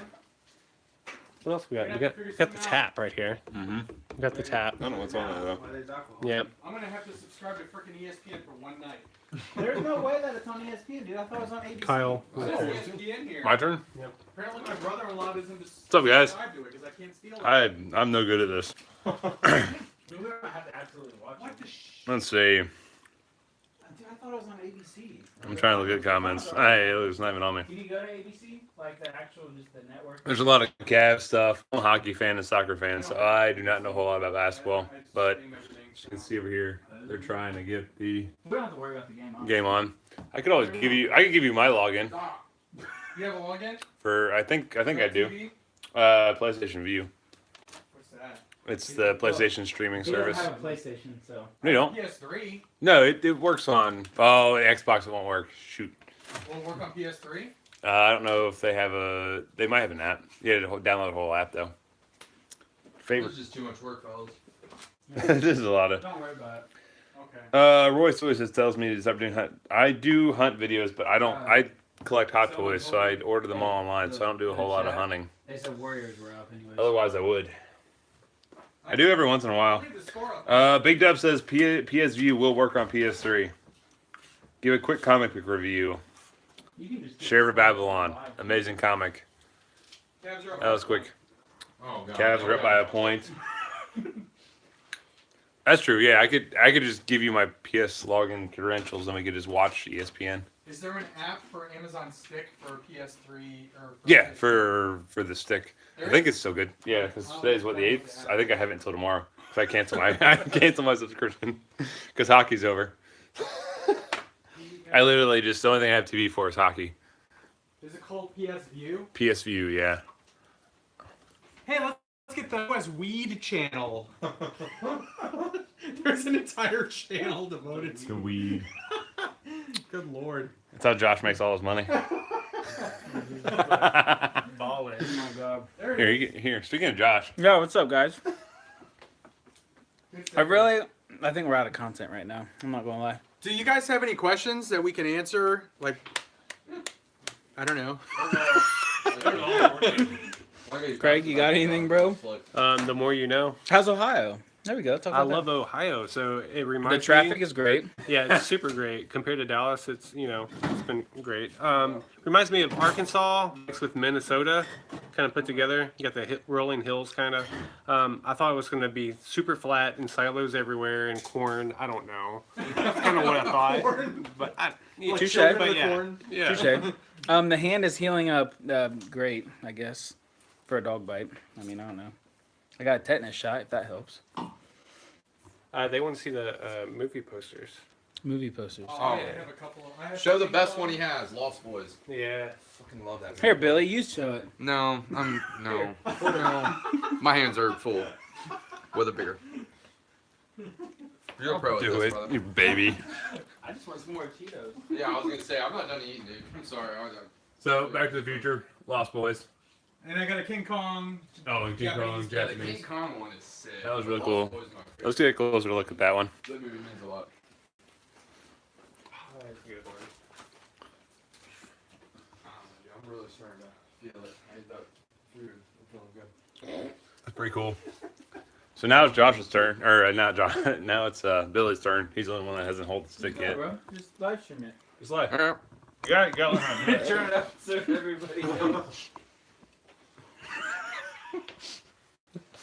What else we got? We got the tap right here. Mm-hmm. We got the tap. I don't know what's on there though. Why there's alcohol. Yep. I'm gonna have to subscribe to freaking ESPN for one night. There's no way that it's on ESPN, dude. I thought it was on ABC. Kyle. It says ESPN here. My turn. Apparently my brother-in-law doesn't What's up, guys? subscribe to it because I can't steal it. I'm no good at this. We don't have to absolutely watch What it. the Let's see. Dude, I thought it was on ABC. I'm trying to look at comments. Hey, it's not even on me. Can you go to ABC? Like the actual, just the network? There's a lot of Cavs stuff. I'm a hockey fan and soccer fan, so I do not know a whole lot about basketball. But you can see over here, they're trying to get the We don't have to worry about the game. honestly. game on. I could always give you. I could give you my login Stop. You have a login? for. I think I do. TV? PlayStation View. What's that? It's the PlayStation streaming We don't service. have a PlayStation, so. No, you don't. PS3. No, it works on. Oh, Xbox it won't work. Shoot. Will it work on PS3? I don't know if they have a. They might have an app. Yeah, to download a whole app though. Favorite. It's just too much work, fellas. This is a lot of. Don't worry about it. Okay. Royce always just tells me to stop doing hunt. I do hunt videos, but I don't. I collect hot toys, so I order them all online. So I don't do a whole lot of hunting. They said Warriors were up anyways. Otherwise, I would. I do every once in a while. Read the score up. Big Dub says PS View will work on PS3. Give a quick comic book review. You can just Sheriff of Babylon, amazing comic. Cavs are up. That was quick. Oh, God. Cavs are up by a point. That's true. Yeah, I could just give you my PS login credentials, and we could just watch ESPN. Is there an app for Amazon Stick for PS3 or? Yeah, for the stick. I There think is? it's still good. Yeah, because today's what, the 8th. I think I have it until tomorrow. Cause I cancel my subscription because hockey's over. I literally just the only thing I have TV for is hockey. Is it called PS View? PS View, yeah. Hey, let's get the US Weed channel. There's an entire channel devoted to weed. Good lord. That's how Josh makes all his money. Balling. Oh my god. There it Here, is. here. Speaking of Josh, Yo, what's up, guys? Good I think we're out of content right now. I'm not gonna lie. Do you guys have any questions that we can answer? Like, I don't know. Craig, you got anything, bro? The more you know. How's Ohio? There we go. Talk I about love Ohio, so it that. reminds The traffic me. is great. Yeah, it's super great compared to Dallas. It's it's been great. Reminds me of Arkansas mixed with Minnesota. kind of put together. You got the rolling hills kind of. I thought it was going to be super flat and silos everywhere and corn. I don't know. That's kind of what I thought. But touche. But yeah. Touche. The hand is healing up great, I guess, for a dog bite. I mean, I don't know. I got a tetanus shot, if that helps. They want to see the movie posters. Movie posters. Oh, Oh. I have a couple. Show the best one he has, Lost Boys. Yeah. Fucking love that. Here, Billy, you show it. No, no. My hands are full with a beer. You're a pro at Do this, it, brother. you baby. I just want some more Cheetos. Yeah, I was gonna say I'm not done eating, dude. I'm sorry. So, Back to the Future, Lost Boys. And I got a King Kong. Oh, and King Kong, Yeah, the Japanese. King Kong one is sick. That was really Lost cool. Boys is my favorite. Let's get a closer look at that one. That movie means a lot. That's a good one. I'm really starting to feel it. I ate that food. I'm feeling good. That's pretty cool. So now it's Josh's turn, or not Josh. Now it's Billy's turn. He's the only one that hasn't held the stick yet. Bro, just live stream it. It's like, Alright. you got it, go. Turn it up so everybody knows.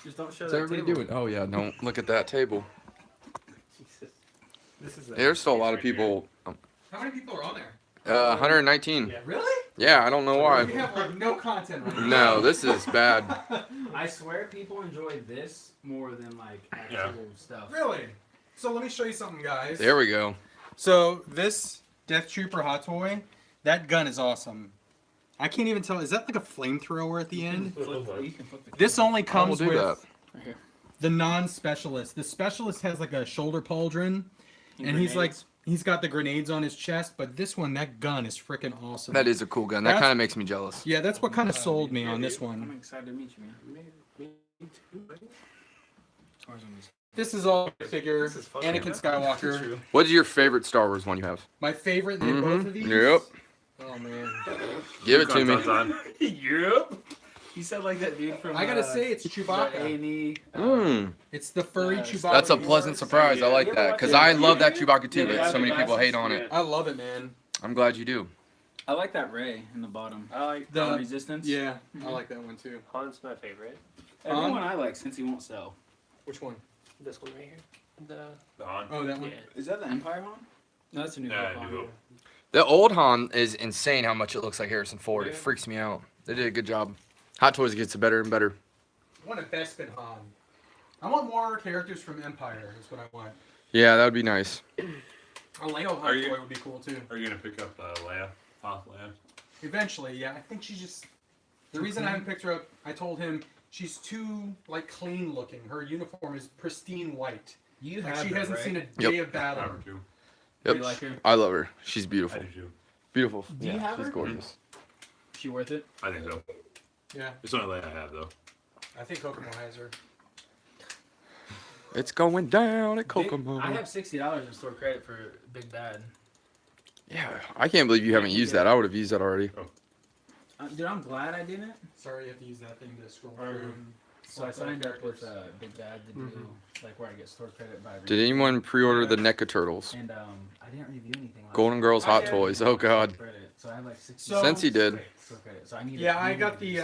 Just don't show What's that everybody table. doing? Oh yeah, don't look at that table. Jesus. This is There's still a lot of people. How many people are on there? 119. Yeah. Really? Yeah, I don't know We why. have like no content right now. No, this is bad. I swear people enjoy this more than like actual Yeah. stuff. Really? So let me show you something, guys. There we go. So this Death Trooper hot toy, that gun is awesome. I can't even tell. Is that like a flamethrower at the end? You can flip the This only I will comes do with that. Right here. the non-specialist. The specialist has like a shoulder pauldron, and he's got the grenades on his chest. But this one, that gun is freaking awesome. That is a cool gun. That That's- kind of makes me jealous. Yeah, that's what kind of sold me on this I'm one. excited to meet you, man. Me too, buddy. This is all figure. This is fun. Anakin Skywalker. What's your favorite Star Wars one you have? My favorite in both of these. Yep. Oh man. Give it to me. Yep. You sound like that dude from. I gotta say, it's Chewbacca. A&E. Mm. It's the furry Uh, Chewbacca. That's a pleasant surprise. I like that because I love that Chewbacca too, but so many people hate on it. I love it, man. I'm glad you do. I like that Ray in the bottom. I like The Resistance. yeah, I like that one too. Han's my favorite. Everyone I like since he won't sell. Which one? This one right here. The Oh, that one. yeah. Is that the Empire one? No, that's a new Nah, one. New Hope. The old Han is insane how much it looks like Harrison Ford. It Yeah. freaks me out. They did a good job. Hot Toys gets better and better. I want a Bespin Han. I want more characters from Empire. Is what I want. Yeah, that would be nice. A Leo hot Are you- toy would be cool too. Are you gonna pick up Leia? Hoth Leia? Eventually, yeah. I think she's just. The reason I haven't picked her up, I told him she's too like clean looking. Her uniform is pristine white. You Like have she her, hasn't right? seen a Yep. day of battle. Power 2. Yep. You like her? I love her. She's I beautiful. do too. Beautiful. Do you have she's her? gorgeous. She worth it? I think so. Yeah, It's not Leia I have though. I think Kokomo has her. It's going down at Kokomo. I have $60 in store credit for Big Bad. Yeah, I can't believe you haven't used that. I would have used that already. Dude, I'm glad I didn't. Sorry, you have to use that thing to scroll Or- through. So I signed up with Big Bad to do like where I get store credit by. Did anyone pre-order the NECA Turtles? And I didn't review anything. Last Golden week. Girls I Hot did. Toys. Oh God. Credit. So I have like 60. So- Since he did. Store credit. So I need. Yeah, I got the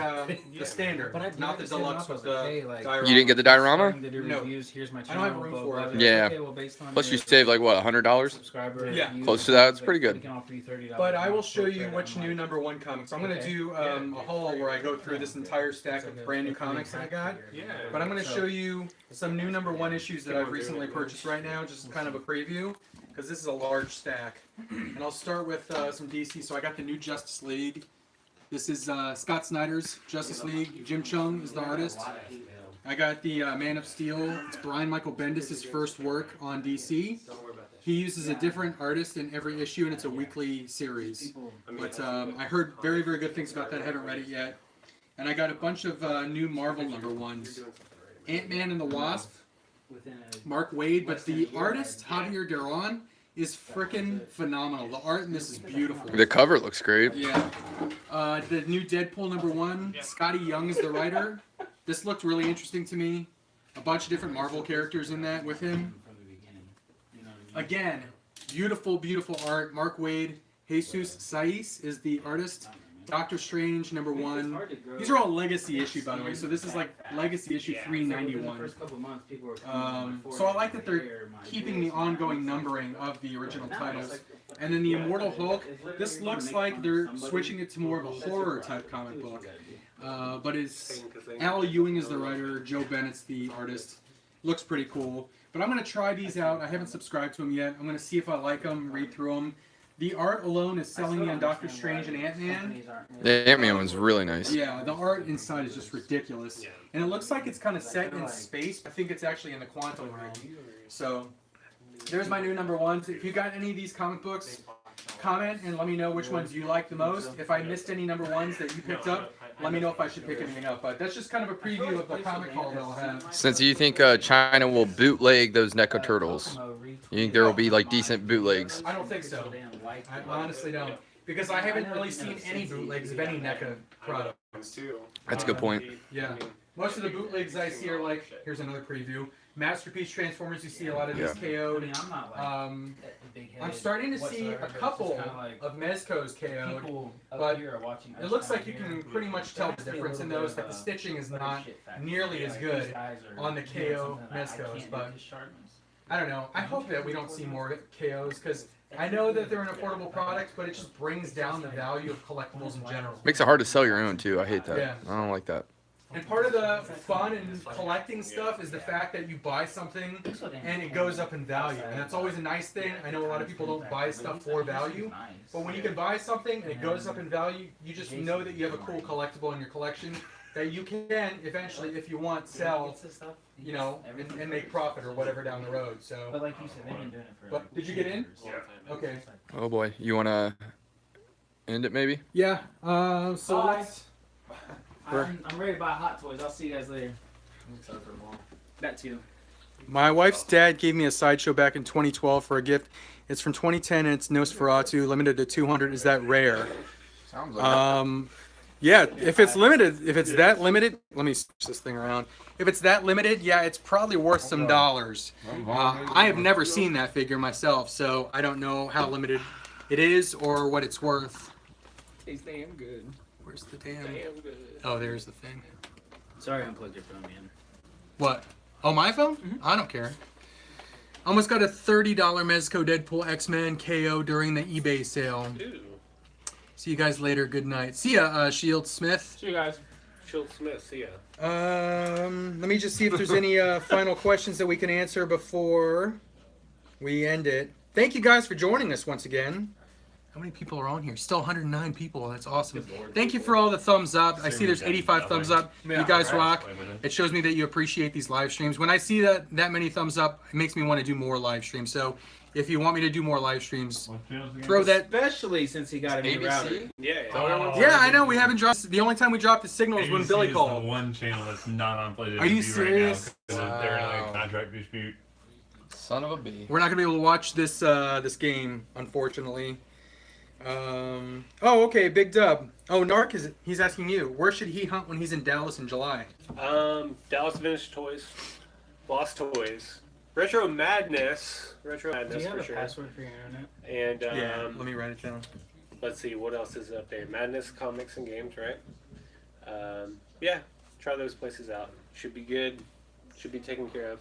standard, But I not the deluxe with the diorama. You didn't get the diorama? To do No. reviews. Here's my I channel. don't have room blah, for blah, it. blah. Yeah. Okay, well, based on Plus you your save like what, $100? subscriber Yeah. reviews, Close to that, it's like, pretty good. we can offer you $30 But I will off store show you credit. which I'm new like, #1 comics. I'm gonna Okay. do a haul where I go through this entire stack of brand new comics that I got. Yeah. But I'm gonna show you some new #1 issues that I've recently purchased right now, just kind of a preview, because this is a large stack. And I'll start with some DC. So I got the new Justice League. This is Scott Snyder's Justice League. Jim Chung is the artist. I got the Man of Steel. It's Brian Michael Bendis' first work on DC. He uses a different artist in every issue, and it's a weekly series. But I heard very, very good things about that. I haven't read it yet. And I got a bunch of new Marvel #1s. Ant-Man and the Wasp, Mark Waid, but the artist, Javier Duran, is freaking phenomenal. The art in this is beautiful. The cover looks great. Yeah. The new Deadpool #1, Scotty Young is the writer. This looked really interesting to me. A bunch of different Marvel characters in that with him. From the beginning. You know what I mean? Again, beautiful, beautiful art. Mark Waid, Jesus Saiz is the artist. Doctor Strange It's #1. hard to grow. These are all legacy issue, by the way. So this is like legacy issue So within the 391. first couple months, people were coming on my So I like that forehead, they're my hair, my keeping this, the my ongoing this. numbering of the original Now it's titles. like- And then the Immortal Hulk, It's literally this you wanna looks make like fun of they're somebody. switching it to more of a That's your horror problem. type comic Do what book. you gotta do. But it's Al Ewing is the writer, Joe Bennett's the artist. Looks pretty cool. But I'm going to try these out. I haven't subscribed to them yet. I'm going to see if I like them, read through them. The art alone is selling me on Doctor Strange and Ant-Man. The Ant-Man one's really nice. Yeah, the art inside is just ridiculous. And it looks like it's kind of set in space. I think it's actually in the quantum realm. So, there's my new #1s. If you got any of these comic books, comment and let me know which ones you like the most. If I missed any #1s that you picked up, let me know if I should pick anything up. But that's just kind of a preview of the comic haul they'll have. Since you think China will bootleg those NECA turtles, you think there will be like decent bootlegs? I don't think so. I honestly don't. Because I haven't really seen any bootlegs of any NECA product. That's a good point. Yeah. Most of the bootlegs I see are like, here's another preview. Masterpiece Transformers, you see a lot of these I KO'd. mean, I'm not like I'm starting to see a couple of Mezco's KO'd. people but up here are watching. It looks like you can pretty much tell the difference in those, that the stitching is not nearly as good on the KO Mezco's, but I don't know. I hope that we don't see more KOs, because I know that they're an affordable product, but it just brings down the value of collectibles in general. Makes it hard to sell your own too. I hate that. Yeah. I don't like that. And part of the fun in collecting stuff is the fact that you buy something and it goes up in value. And that's always a nice thing. I know a lot of people don't buy stuff for value, but when you can buy something and it goes up in value, you just know that you have a cool collectible in your collection that you can eventually, if you want, sell, you know, and make profit or whatever down the road. But So, like you said, they've been doing it for. But did you get in? Yeah. Okay. Oh boy, you wanna end it maybe? Yeah. So Bye. let's. I'm ready to buy Hot Toys. I'll see you guys later. That too. My wife's dad gave me a Sideshow back in 2012 for a gift. It's from 2010 and it's Nosferatu, limited to 200. Is that rare? Sounds like Yeah, if it's limited, if it's that limited, let me switch this thing around. If it's that limited, yeah, it's probably worth some dollars. I have never seen that figure myself, so I don't know how limited it is or what it's worth. Tastes damn good. Where's the damn? Damn good. Oh, there's the thing. Sorry, I unplugged your phone, man. What? Oh, my phone? I don't care. Almost got a $30 Mezco Deadpool X-Men KO during the eBay sale. Ooh. See you guys later. Good night. See ya, Shield Smith. See you guys. Shield Smith, see ya. Let me just see if there's any final questions that we can answer before we end it. Thank you guys for joining us once again. How many people are on here? Still 109 people. That's awesome. Thank you for all the thumbs up. I see there's 85 thumbs up. You guys rock. It shows me that you appreciate these live streams. When I see that many thumbs up, it makes me want to do more live streams. So if you want me to do more live streams, throw that. Especially since he got a new router. Yeah. Yeah, I know we haven't dropped. The only time we dropped the signal was when ABC Billy is called. the one channel that's not on PlayStation Are you TV serious? right now 'cause they're in Wow. a contract dispute. son of a bee. We're not gonna be able to watch this this game, unfortunately. Oh, okay, Big Dub. Oh, NARC he's asking you, where should he hunt when he's in Dallas in July? Dallas Vintage Toys, Boss Toys, Retro Madness Do you for have a sure. password for your internet? And Let me write it down. let's see what else is up there. Madness Comics and Games, right? Yeah, try those places out. Should be good. Should be taken care of.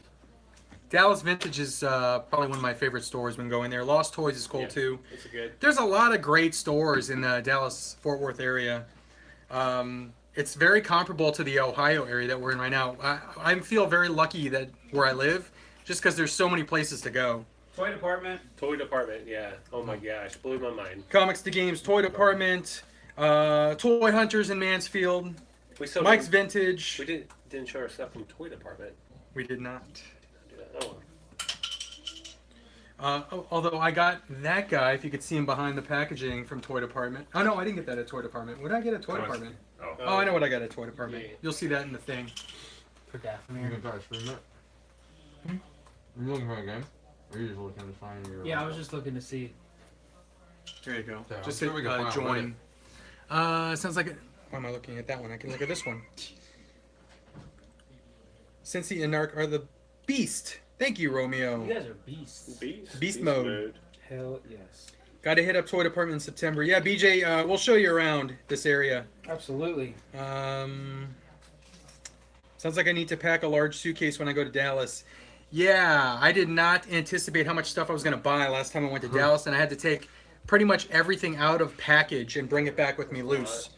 Dallas Vintage is probably one of my favorite stores when going there. Lost Toys is cool Yeah. too. It's good. There's a lot of great stores in the Dallas-Fort Worth area. It's very comparable to the Ohio area that we're in right now. I feel very lucky that where I live, just because there's so many places to go. Toy department. Toy department, yeah. Oh my gosh, blew my mind. Comics to Games, Toy Department, Toy Hunters in Mansfield, We still Mike's didn't- Vintage. We didn't show our stuff from Toy department. We did not. Oh, Although I got that guy, if you could see him behind the packaging from Toy Department. Oh no, I didn't get that at Toy Department. What did I get at Toy Comics. Department? Oh. Oh, I know what I got at Toy Department. Yeah. You'll see that in the thing. For Daphne. Are you looking for a game? Or are you just looking to find your... Yeah, I was just looking to see. There you go. Yeah, I'm Just sure hit we can find out join. Sounds like why am I looking at that one? I can look at this one. CINCY and NARC are the beast. Thank you, Romeo. You guys are beasts. Beast. Beast mode. Hell yes. Got to hit up toy department in September. Yeah, BJ, we'll show you around this area. Absolutely. Sounds like I need to pack a large suitcase when I go to Dallas. Yeah, I did not anticipate how much stuff I was going to buy last time I went to Dallas, and I had to take pretty much everything out of package and bring it back with me loose.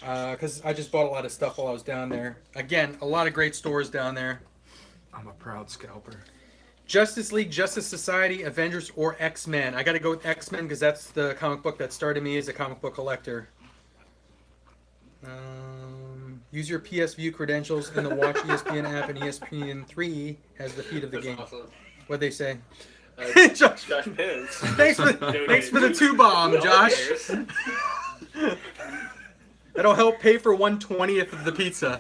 Because I just bought a lot of stuff while I was down there. Again, a lot of great stores down there. I'm a proud scalper. Justice League, Justice Society, Avengers, or X-Men. I got to go with X-Men because that's the comic book that started me as a comic book collector. Use your PS View credentials in the Watch ESPN app, and ESPN3 has the feed of the game. Awesome. What'd they say? Josh Pence. Thanks for the 2-bomb, Josh. That'll help pay for 1/20th of the pizza.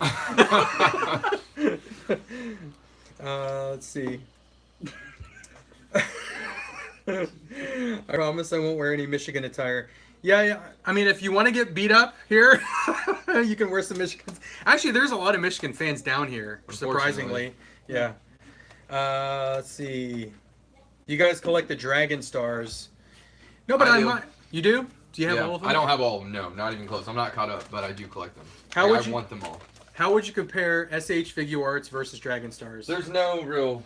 Let's see. I promise I won't wear any Michigan attire. Yeah. I mean, if you want to get beat up here, you can wear some Michigan. Actually, there's a lot of Michigan fans down here, surprisingly. Yeah. Let's see. You guys collect the Dragon Stars. No, but I do. You do? Do you have Yeah, all of them? I don't have all of them. No, not even close. I'm not caught up, but I do collect them. How Like, would I you- want them all. How would you compare SH Figure Arts versus Dragon Stars? There's no real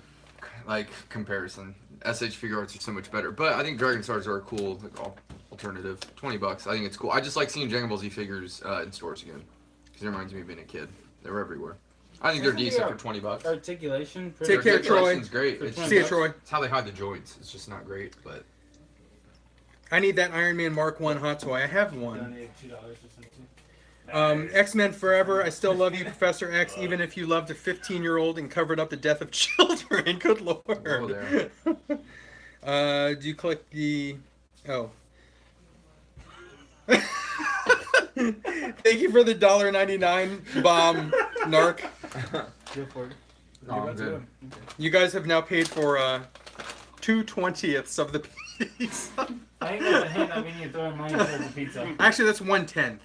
like comparison. SH Figure Arts are so much better, but I think Dragon Stars are a cool like, alternative. $20. I think it's cool. I just like seeing Dragon Ball Z figures in stores again because it reminds me of being a kid. They're everywhere. I think they're decent for $20. Articulation. Take care, Troy. Articulation's great. It's, See you, Troy. it's how they hide the joints. It's just not great, but I need that Iron Man Mark 1 hot toy. I have one. Donated $2 or something. X-Men Forever. I still love you, Professor X, even if you loved a 15-year-old and covered up the death of children. Good lord. Whoa there. Do you click the... Oh. Thank you for the $1.99 bomb, NARC. Go for it. No, I'm good. You guys have now paid for 2/20ths of the piece. I ain't gonna hint. I mean, you're throwing money towards the pizza. Actually, that's 1/10.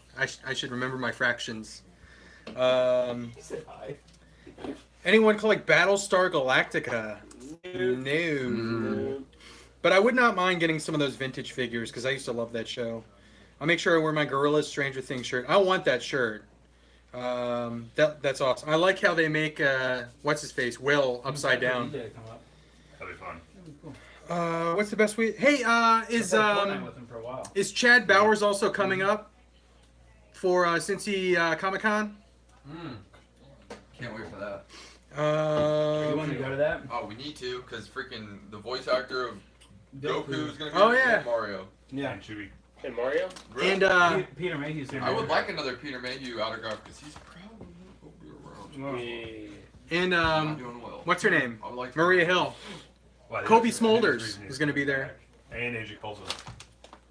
I should remember my fractions. He said hi. Anyone collect Battlestar Galactica? No. But I would not mind getting some of those vintage figures because I used to love that show. I'll make sure I wear my Gorillas Stranger Things shirt. I want that shirt. That's awesome. I like how they make what's his face, Will, upside down. That'd be fun. What's the best way? Hey, With him for a while. is Chad Bowers also coming up for CINCY Comic-Con? Can't wait for that. You want to go to that? Oh, we need to, because freaking the voice actor of Goku is gonna be Oh, in yeah. Mario. Yeah. And should we? And Mario? Really? And Peter Mayhew's there. I would like another Peter Mayhew autograph because he's probably will be around. and Not doing well. what's her name? I would like to- Maria Hill. Well, Kobe I think there's Smulders reason is gonna be there. And AJ Coulson.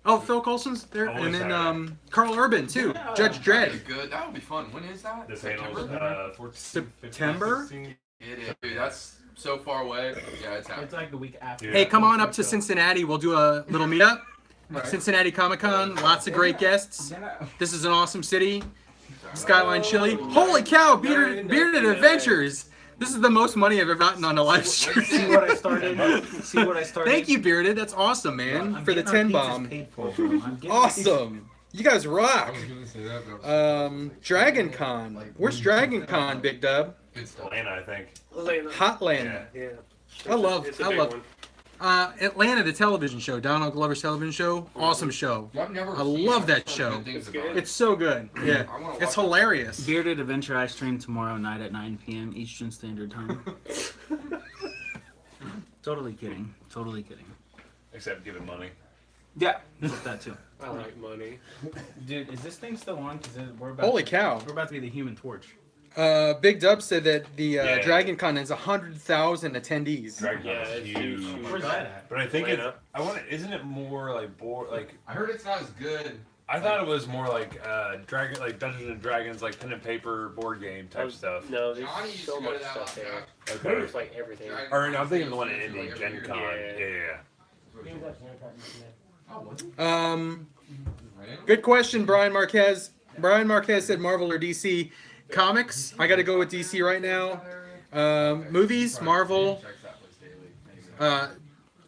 Oh, Phil Coulson's there, Oh, and is then that? Carl Urban too. Yeah. Judge That'd be Dredd. good. That would be fun. When is that? This September? handles 14, 15, September? 16. It is. Dude, that's so far away. Yeah, it's happening. It's like the week after. Yeah. Hey, come on up to Cincinnati. We'll do a little meetup. Right. Cincinnati Comic Con. Lots of great guests. This is an awesome city. Skyline Chili. Holy cow! Bearded Adventures. This is the most money I've ever gotten on a live See stream. what I started. See what I started. Thank you, Bearded. That's awesome, man. I'm For the getting 10 our pizzas bomb. paid for, bro. I'm getting Awesome. You guys rock. I was gonna say that, but I was Dragon Con. Where's Dragon Con, Big Dub? good stuff. Atlanta, I think. Hotland. Yeah. Yeah. I love It's a big one. Atlanta, the television show. Donald Glover's television show. Awesome show. I've never I seen love it. that I've heard show. good things It's about good. it. It's so good. Yeah. I wanna It's watch it. hilarious. Bearded Adventure I stream tomorrow night at 9 p.m. Eastern Standard Time. Totally kidding. Totally kidding. Except giving money. Yeah, that too. I like money. Dude, is this thing still on? Because we're about. Holy to, cow. We're about to be the Human Torch. Big Dub said that the Yeah. Dragon Con has 100,000 attendees. Dragon Yeah, Con is it's huge. huge. Where's that at? But I think it's. Atlanta. I want. Isn't it more like like? I heard it's not as good. I thought it was more like Dragon, like Dungeons and Dragons, like pen and paper board game type stuff. No, there's Johnny used so to go much to that stuff last there. night. Okay. There's like everything. Dragon Or no, I'm Con thinking the one used in to Indy, like Gen every Con. year. Yeah. Oh, was it? Right? Good question, Brian Marquez. Brian Marquez said Marvel or DC. Comics, I got to go with DC right now. Movies, Marvel.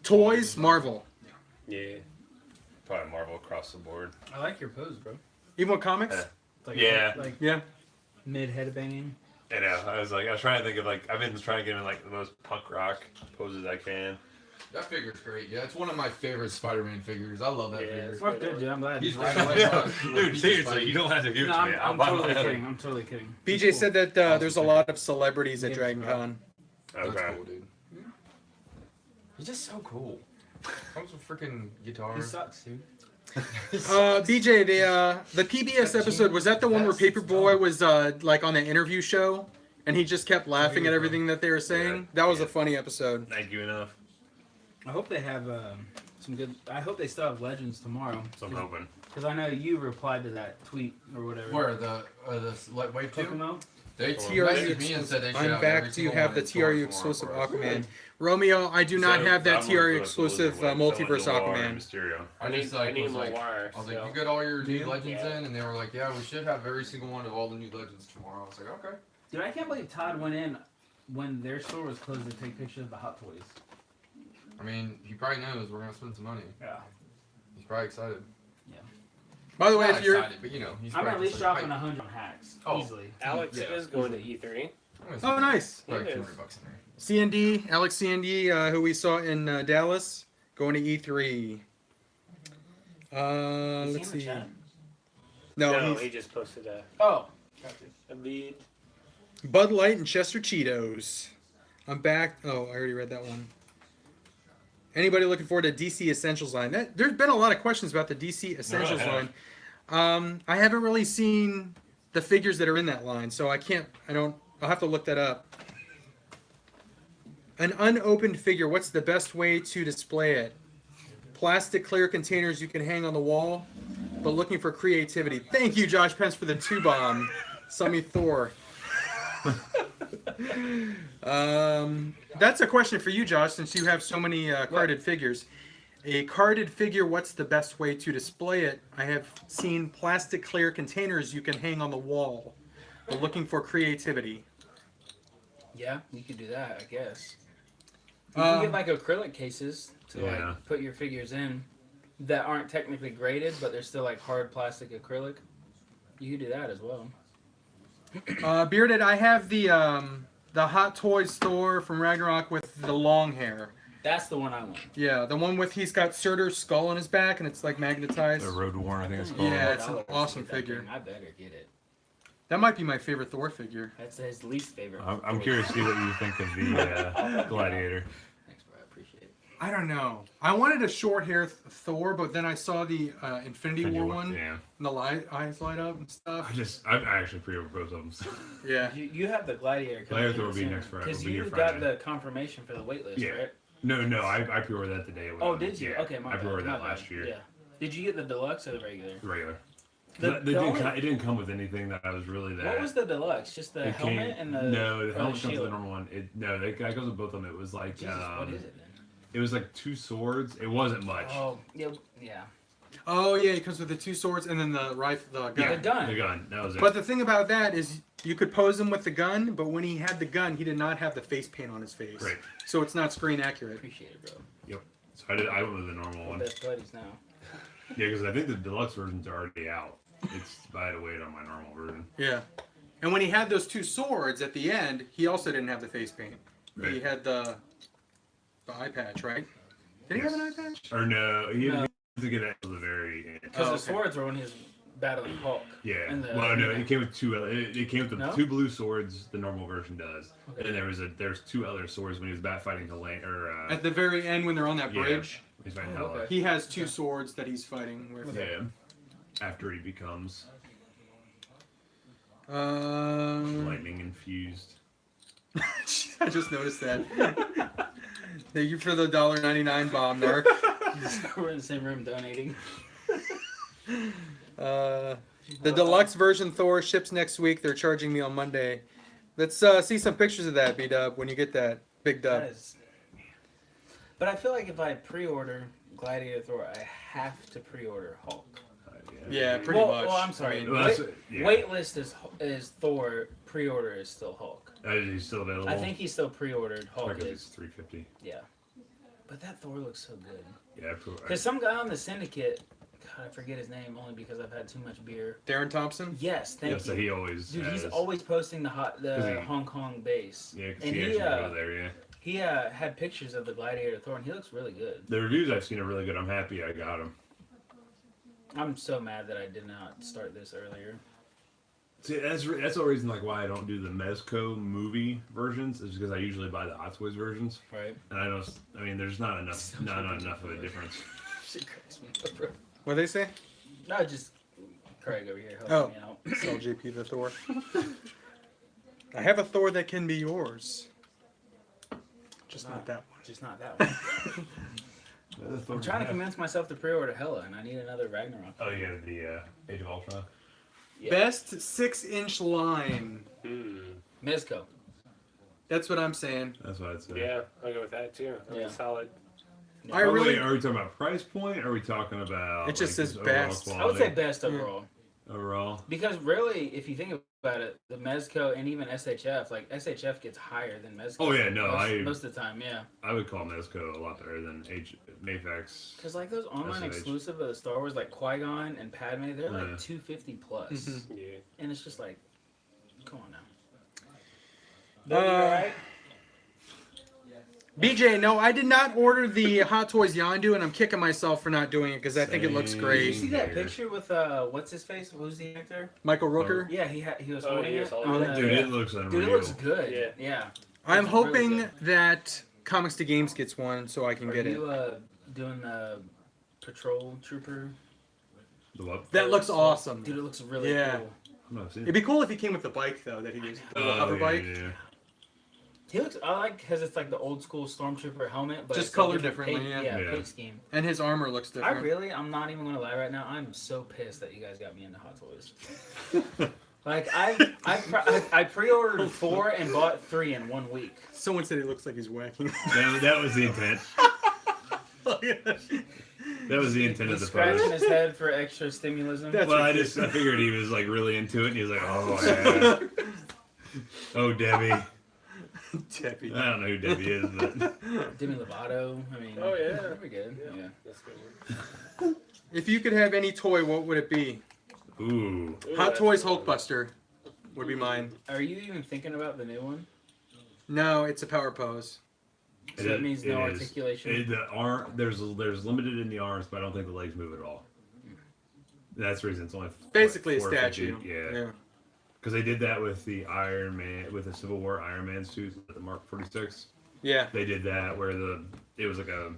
Toys, Marvel. Yeah. probably Marvel across the board. I like your pose, bro. Even with comics? Yeah. It's like, Yeah. Like Yeah. mid headbanging. I know. I was trying to think of I've been trying to get in the most punk rock poses I can. That figure's great. Yeah, it's one of my favorite Spider-Man figures. I love that figure. Well, good, dude. I'm glad. He's right away. Dude, seriously, you don't have to give it No, to me. I'm buy totally my kidding. I'm totally kidding. BJ said that there's a lot of celebrities at Yeah. Dragon Con. That's Okay. cool, dude. He's just so cool. Comes with freaking guitar. He sucks, dude. BJ, the PBS episode, was that the one where Paperboy was like on the interview show and he just kept laughing at everything that they were saying? Yeah. That was a Yeah. funny episode. Thank you enough. I hope they have some good. I hope they still have Legends tomorrow. So I'm hoping. Because I know you replied to that tweet or whatever. Where wave two? Kokomo? They TRU messaged me and said they should I'm have back. every Do you single have one the in store TRU tomorrow exclusive for us. Aquaman? Romeo, I do not have that TRU exclusive multiverse Aquaman. Mysterio. I just like need was more like, wire. I was like, so- you got all your Do new you? legends Yeah. in, and they were like, yeah, we should have every single one of all the new legends tomorrow. I was like, okay. Dude, I can't believe Todd went in when their store was closed to take pictures of the Hot Toys. I mean, he probably knows we're gonna spend some money. Yeah. He's probably excited. By the way, Not if you're excited, but you know, he's I'm probably at least just like, dropping 100 on hacks. Oh. Easily. Alex Yeah. is going to E3. I'm gonna oh spend nice, like He is. $200 in there. CND, Alex CND, who we saw in Dallas, going to E3. Is he Let's in the see. chat? No, No, he's he just posted Oh. a lead. Bud Light and Chester Cheetos. I'm back. Oh, I already read that one. Anybody looking forward to DC Essentials line? There's been a lot of questions about the DC Essentials have. line. I haven't really seen the figures that are in that line, so I'll have to look that up. An unopened figure, what's the best way to display it? Plastic clear containers you can hang on the wall, but looking for creativity. Thank you, Josh Pence, for the 2-bomb. Summy Thor. That's a question for you, Josh, since you have so many carded figures. A carded figure, what's the best way to display it? I have seen plastic clear containers you can hang on the wall, but looking for creativity. Yeah, you could do that, I guess. You can get Um, like acrylic cases to Yeah. like put your figures in that aren't technically graded, but they're still like hard plastic acrylic. You could do that as well. Bearded, I have the Hot Toys Thor from Ragnarok with the long hair. That's the one I want. Yeah, the one with he's got Surtur's skull on his back and it's like magnetized. The Road Warren, I think it's called. Yeah, it's an $100 to awesome get that figure. thing. I better get it. That might be my favorite Thor figure. That's his least favorite. I'm curious to see what you think of the Gladiator. Thanks, bro. I appreciate it. I don't know. I wanted a short hair Thor, but then I saw the Infinity War one, Yeah. and the eyes light up and stuff. I actually pre-ordered both of them. Yeah. You have the Gladiator. Gladiator will be next Friday. Because Will be you here got Friday. the confirmation for the waitlist, Yeah. right? No, I pre-ordered that the day. it went Oh, on. did you? Yeah. Okay, my I bad. pre-ordered my that bad. last year. Yeah. Did you get the deluxe or the regular? The regular. The It didn't only- it didn't come with anything that I was really that. What was the deluxe? Just the it helmet came- and the No, the or helmet comes with shield? the normal one. That goes with both of them. It was like Jesus, what is it then? it was like 2 swords. It wasn't much. Oh, yeah. Oh yeah, it comes with the 2 swords and then the rifle, the gun. The gun. The gun. That was it. But the thing about that is you could pose him with the gun, but when he had the gun, he did not have the face paint on his face. Right. So it's not screen accurate. Appreciate it, bro. So I went with the normal We're one. best buddies now. Yeah, because I think the deluxe version's already out. I had to wait on my normal version. Yeah. And when he had those 2 swords at the end, he also didn't have the face paint. He Right. had the eye patch, right? Did he have an eye patch? Or no, he No. had to get it to the very end. Because Oh, the okay. swords were when he was battling Hulk. Yeah. And the- Well, no, it came with 2. It came with the No? 2 blue swords. The normal version does. Okay. And then there's 2 other swords when he was fighting Helene At the very end, when they're on that Yeah. bridge, he's fighting Oh, Hela. okay. he has 2 swords that he's fighting with. Yeah. After he becomes lightning infused. I just noticed that. Thank you for the $1.99 bomb, NARC. We're in the same room donating. The deluxe version Thor ships next week. They're charging me on Monday. Let's see some pictures of that, B-Dub, when you get that. Big Dub. That is... But I feel like if I pre-order Gladiator Thor, I have to pre-order Hulk. Yeah, pretty much. Well, I'm sorry. I mean, Well, that's- yeah. Waitlist is Thor. Pre-order is still Hulk. He's still available. I think he's still pre-ordered. Hulk it's is. $350. Yeah. But that Thor looks so good. Yeah, Because some guy on the syndicate God, I forget his name only because I've had too much beer. Darren Thompson. Yes, thank Yeah, you. so he always Dude, he's has- always posting the 'Cause he- Hong Kong base. Yeah, because And he he, actually go there, yeah. He had pictures of the Gladiator Thor, and he looks really good. The reviews I've seen are really good. I'm happy I got him. I'm so mad that I did not start this earlier. See, that's the reason like why I don't do the Mezco movie versions is because I usually buy the Hot Toys versions, Right. and I mean, there's not enough of a difference. Shit cracks me up, bro. What they say? No, just Craig over here helping Oh. me out. Sell JP the Thor. I have a Thor that can be yours. Just not that one. Just not that one. I'm trying to convince myself to pre-order Hella, and I need another Ragnarok. Oh yeah, the Age of Ultron. Yeah. Best 6-inch line. Mezco. That's what I'm saying. That's what I'd say. Yeah, I'll go with that too. I mean, Yeah. solid. I really. Are we talking about price point? Or are we talking about? It just says overall best. I would say quality? best overall. Overall. Because really, if you think about it, the Mezco and even SHF, like SHF gets higher than Mezco. Oh, yeah, no, most of the time, yeah. I would call Mezco a lot better than Mayfax. Because like those online SMH. exclusive of the Star Wars, like Qui-Gon and Padme, they're like Yeah. $250 plus, Mhm. Yeah. and it's just like, come on now. But you alright? BJ, no, I did not order the Hot Toys Yondu, and I'm kicking myself for not doing it because I think it looks Same. Did you great. see that Here. picture with what's his face? Who's the actor? Michael Rooker. Yeah, he was Oh, holding he it. was holding on it. the- Dude, it looks unreal. Dude, it looks good. Yeah. Yeah. I'm It's really hoping good. that Comics to Games gets one so I can Are get it. you doing the patrol trooper? The what? That looks awesome. Dude, it looks really Yeah. cool. I'm not seeing It'd be cool if he came with the bike though, that he used, the little hover yeah, bike. yeah. He looks. I like because it's like the old school stormtrooper helmet, but Just it's a colored different differently, paint, yeah. Yeah. paint scheme. And his armor looks different. I'm not even gonna lie right now. I'm so pissed that you guys got me into Hot Toys. Like I pre-ordered 4 and bought 3 in 1 week. Someone said he looks like he's whacking. That was the intent. That was the intent of He's the scratching post. his head for extra stimulism. That's Well, I ridiculous. figured he was like really into it, and he was like, "Oh yeah, oh Debbie." Debbie. I don't know who Debbie is, but Demi Lovato. I mean, Oh, yeah. pretty good. Yeah. That's a good one. If you could have any toy, what would it be? ooh, Ooh, Hot that's Toys a good one. Hulkbuster would be mine. Are you even thinking about the new one? No, it's a power pose. So that means no it is. articulation. The arm, there's limited in the arms, but I don't think the legs move at all. That's the reason it's only Basically what, a 450? statue. Yeah, because they did that with the Iron Man, with the Civil War Iron Man suit, the Mark 46. Yeah. They did that where it was like a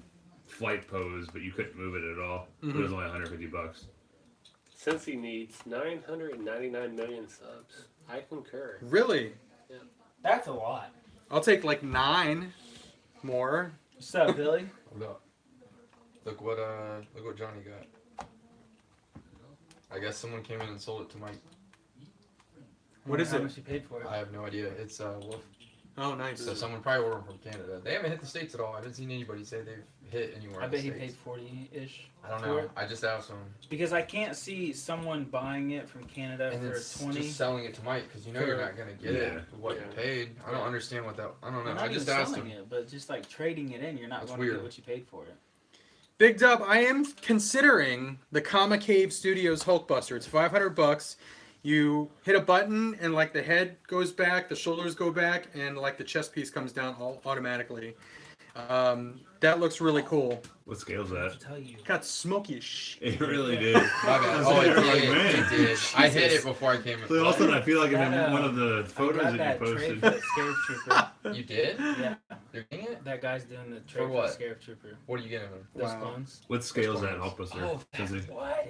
flight pose, but you couldn't move it at all. It was only $150. CINCY needs 999 million subs. I concur. Really? That's a lot. I'll take like 9 more. What's up, Billy? Hold up. Look what Johnny got. I guess someone came in and sold it to Mike. What is How it? much you paid for it? I have no idea. It's Wolf. Oh, nice. So someone probably ordered them from Canada. They haven't hit the States at all. I haven't seen anybody say they've hit anywhere I in the bet he States. paid 40-ish. I don't for know. it. I just asked him. Because I can't see someone buying it from Canada And for it's 20. just selling it to Mike because you know you're not gonna get Yeah. it for what you paid. I don't understand what that. I don't know. Not I even just asked selling him. it, but just like trading it in, you're not That's going to weird. get what you paid for it. Big Dub, I am considering the Comic Cave Studios Hulkbuster. It's $500. You hit a button and like the head goes back, the shoulders go back, and like the chest piece comes down all automatically. That looks really cool. What scale's I have that? to tell you. Got smoky as shit. It really did. My bad. Oh, it Like, did. man. It did. I hit it before I came in. So all of a sudden, I feel like in That, one of the I photos got that you that posted. trade for the Scarab Trooper. You did? Yeah, You're getting it? that guy's doing the trade For for the what? Scarab Trooper. What are you getting him? Those Wow. clones. What scale is that Which Hulkbuster? Oh, Does it- What?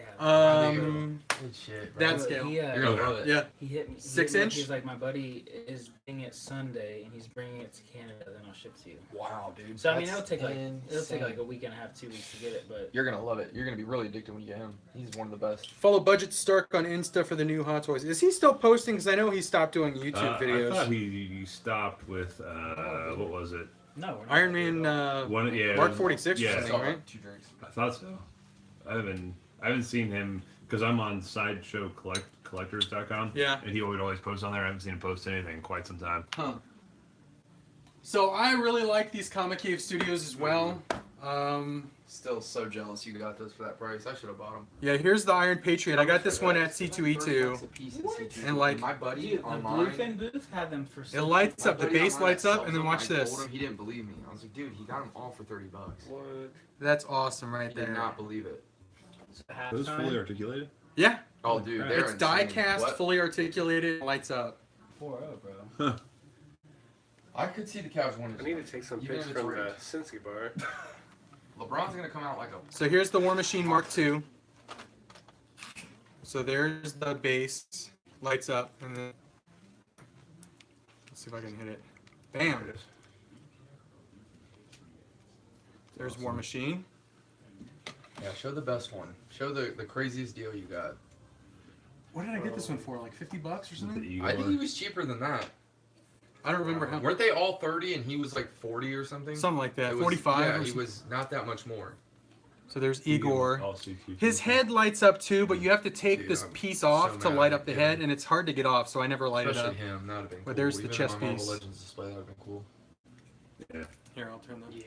Good shit, bro. That scale. He, You're gonna Okay. love it. Yeah. he hit me. 6 he hit me, inch? He's like, my buddy is doing it Sunday, and he's bringing it to Canada. Then I'll ship to you. Wow, dude. So I mean, That's it'll take like insane. a week and a half, 2 weeks to get it. But You're gonna love it. You're gonna be really addicted when you get him. He's one of the best. Follow Budget Stark on Insta for the new Hot Toys. Is he still posting? Because I know he stopped doing YouTube videos. I thought he stopped with what was it? no, we're not Iron gonna do Man that. One, yeah, Mark 46 or Yeah, something, right? 2 drinks. I thought so. I haven't seen him because I'm on sideshowcollectors.com. Yeah. And he would always post on there. I haven't seen him post anything in quite some time. Huh. So I really like these Comic Cave Studios as well. Still so jealous you got this for that price. I should have bought them. Yeah, here's the Iron Patriot. I got this one at C2E2. And, like, my buddy Dude, the online, Bluefin booth had them for. It lights my up. The buddy base online lights that up, sells and then them, watch I this. told him, he didn't believe me. I was like, dude, he got them all for $30. What? That's awesome right He did there. not believe it. Those fully articulated? Yeah, Oh, dude, Right. they're it's insane. die cast, What? fully articulated, lights up. 4-0, bro. I could see the Cavs winning. I need to take some Even pics if it's from the rigged. Cincy bar. LeBron's gonna come out like a. So here's the War Machine Mark II. So there's the base, lights up, and then let's see if I can hit it. Bam. There's War Machine. Yeah, show the best one. Show the craziest deal you got. What did I get this one for? Like $50 or something? I think he was cheaper than that. I don't remember how. Weren't they all 30 and he was like 40 or something? Something like that. It was- 45. Yeah, or he something. was not that much more. So there's Igor. All CQ. His head lights up too, but you have to take Dude, this I'm piece off so to mad light at up the him. head, and it's hard to get off, so I never light it Especially up. him, that would have been cool. But there's the Even chess on Marvel piece. Legends display, that would have been cool. Here, I'll turn the. Yeah.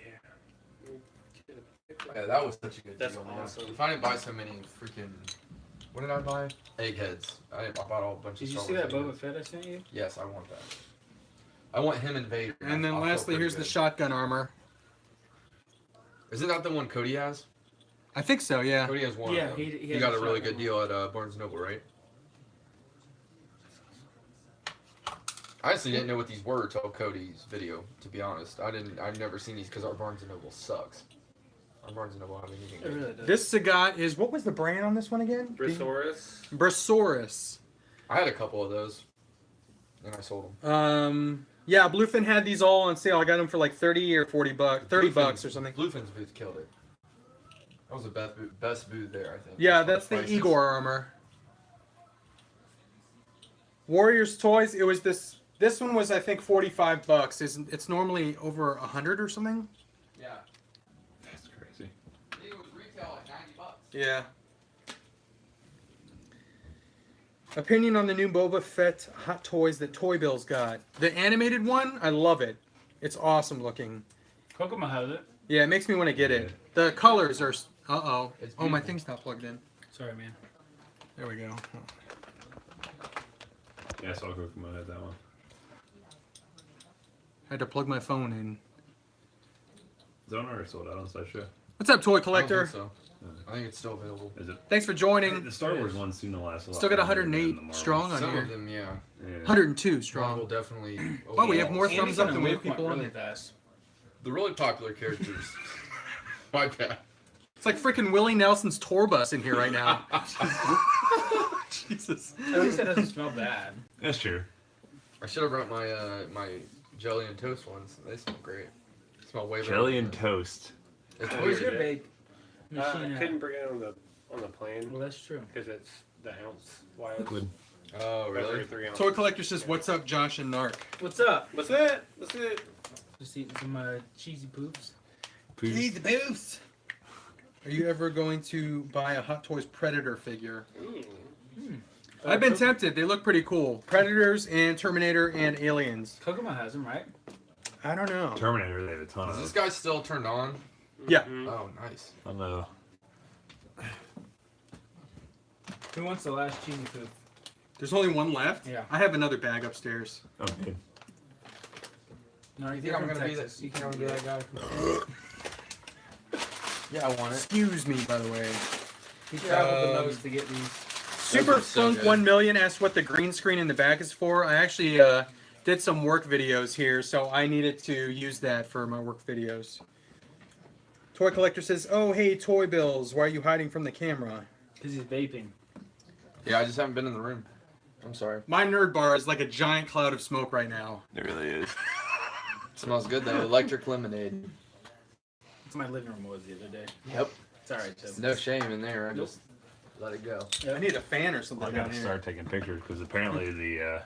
Yeah, that was such a good That's deal, man. awesome. If I didn't buy so many freaking. What did I buy? Eggheads. I bought all a bunch Did of you Star see that Wars Boba Fett I sent you? Yes, I want that. I want him and Vader. And then I'll feel lastly, pretty here's the good. shotgun armor. Isn't that the one Cody has? I think so, yeah. Cody has one. Yeah, of them. he He has got a a really shotgun good deal at Barnes & Noble, right? I honestly didn't know what these were till Cody's video. To be honest, I've never seen these because our Barnes & Noble sucks. Our Barnes & Noble haven't anything. It good. really does. This Sagat is, what was the brand on this one again? Brissaurus. Brissaurus. I had a couple of those, and I sold them. Yeah, Bluefin had these all on sale. I got them for like 30 or 40 bucks, 30 bucks or something. Bluefin's booth killed it. That was the best booth there, I think. Yeah, As far that's as the prices. Igor armor. Warriors Toys, it was this one was I think 45 bucks. It's normally over 100 or something? Yeah. That's crazy. I think it was retail at $90. Yeah. Opinion on the new Boba Fett Hot Toys that Toy Bill's got. The animated one, I love it. It's awesome looking. Kokomo has it. Yeah, it makes me want to get it. The colors are... Uh-oh. It's Oh, my beautiful. thing's not plugged in. Sorry, man. There we go. Yeah, I saw Kokomo had that one. Had to plug my phone in. Is that one already sold out on Slapshot? What's up, Toy I Collector? don't think so. I think it's still available. Is it? Thanks for joining. The Star Wars ones seem to last a lot. Still got longer than 108 the Marvel. strong on Some here. of them, yeah. Yeah. 102 Marvel strong. definitely. Oh, we have more Andy's thumbs up gonna than we have move people on really here. fast. The really popular characters. My bad. It's like freaking Willie Nelson's tour bus in here right now. Jesus. At least it doesn't smell bad. That's true. I should have brought my my jelly and toast ones. They smell great. They smell way better. Jelly than and the- toast. It's Where's weird. your vape I machine at? couldn't bring it on the plane Well, that's true. because it's the ounce wise. Liquid. Oh, really? 3 ounces. Toy Collector says, "What's up, Josh and Narc?" What's up? What's it? What's it? Just eating some cheesy poops. Hey, the booth. Are you ever going to buy a Hot Toys Predator figure? I've been tempted. They look pretty cool. Predators and Terminator and Aliens. Kokomo has them, right? I don't know. Terminator, they have a ton Is of this them. guy still turned on? Yeah. Oh, nice. I don't know. Who wants the last cheesy poop? There's only one left. Yeah. I have another bag upstairs. Oh, good. No, You think I'm gonna be that? You think I'm gonna be that guy? Yeah, I want it. Excuse me, by the way. He traveled the Um, most to get these. Super are so Funk good. 1 million asked what the green screen in the back is for. I actually did some work videos here, so I needed to use that for my work videos. Toy Collector says, "Oh, hey, Toy Bills, why are you hiding from the camera?" Because he's vaping. Yeah, I just haven't been in the room. I'm sorry. My nerd bar is like a giant cloud of smoke right now. It really is. Smells good though. Electric lemonade. That's what my living room was the other day. Yep. It's alright, Tim. No shame in there. I just let it go. I need a fan or something I down gotta here. start taking pictures because apparently the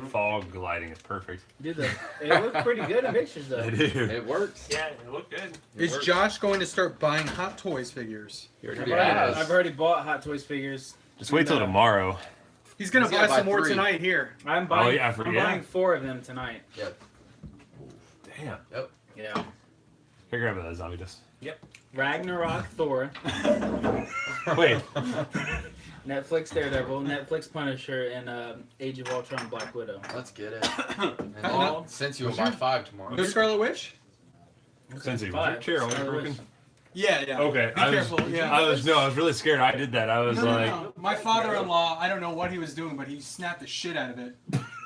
fog lighting is perfect. Dude, it looked pretty good in pictures, though. They do. It works. Yeah, it looked good. It Is works. Josh going to start buying Hot Toys figures? He I've already already, has. I've already bought Hot Toys figures. Just wait till tomorrow. He's going to He's buy gotta some buy more 3. tonight here. I'm buying. yeah, I'm buying 4 of them tonight. Yep. Damn. Yeah. Here, grab that zombie disc. Ragnarok Thor, Wait. Netflix Daredevil, Netflix Punisher, and Age of Ultron Black Widow. Let's get it. And All- since you will buy 5 tomorrow. No Scarlet Witch? CINCY, was your Five. chair always Scarlet broken? Witch. Yeah, yeah. Okay. Be I was, careful. Yeah. I was really scared. I did that. I was like, My father-in-law, I don't know what he was doing, but he snapped the shit out of it.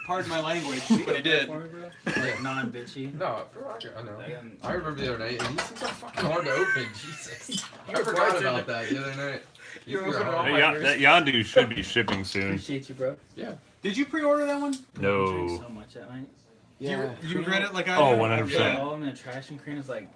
Pardon my language, but he did. Like non-bitchy. No, for Roger, I know. Like, I remember the other night, and these things are fucking hard to open. Jesus. I forgot about that the other night. You opened forgot. all my that Yondu should be shipping soon. Appreciate you, bro. Did you pre-order that one? I drank No. so much that night. You read it like I Oh, did? 100%. Yeah, all in the trash and cream is like,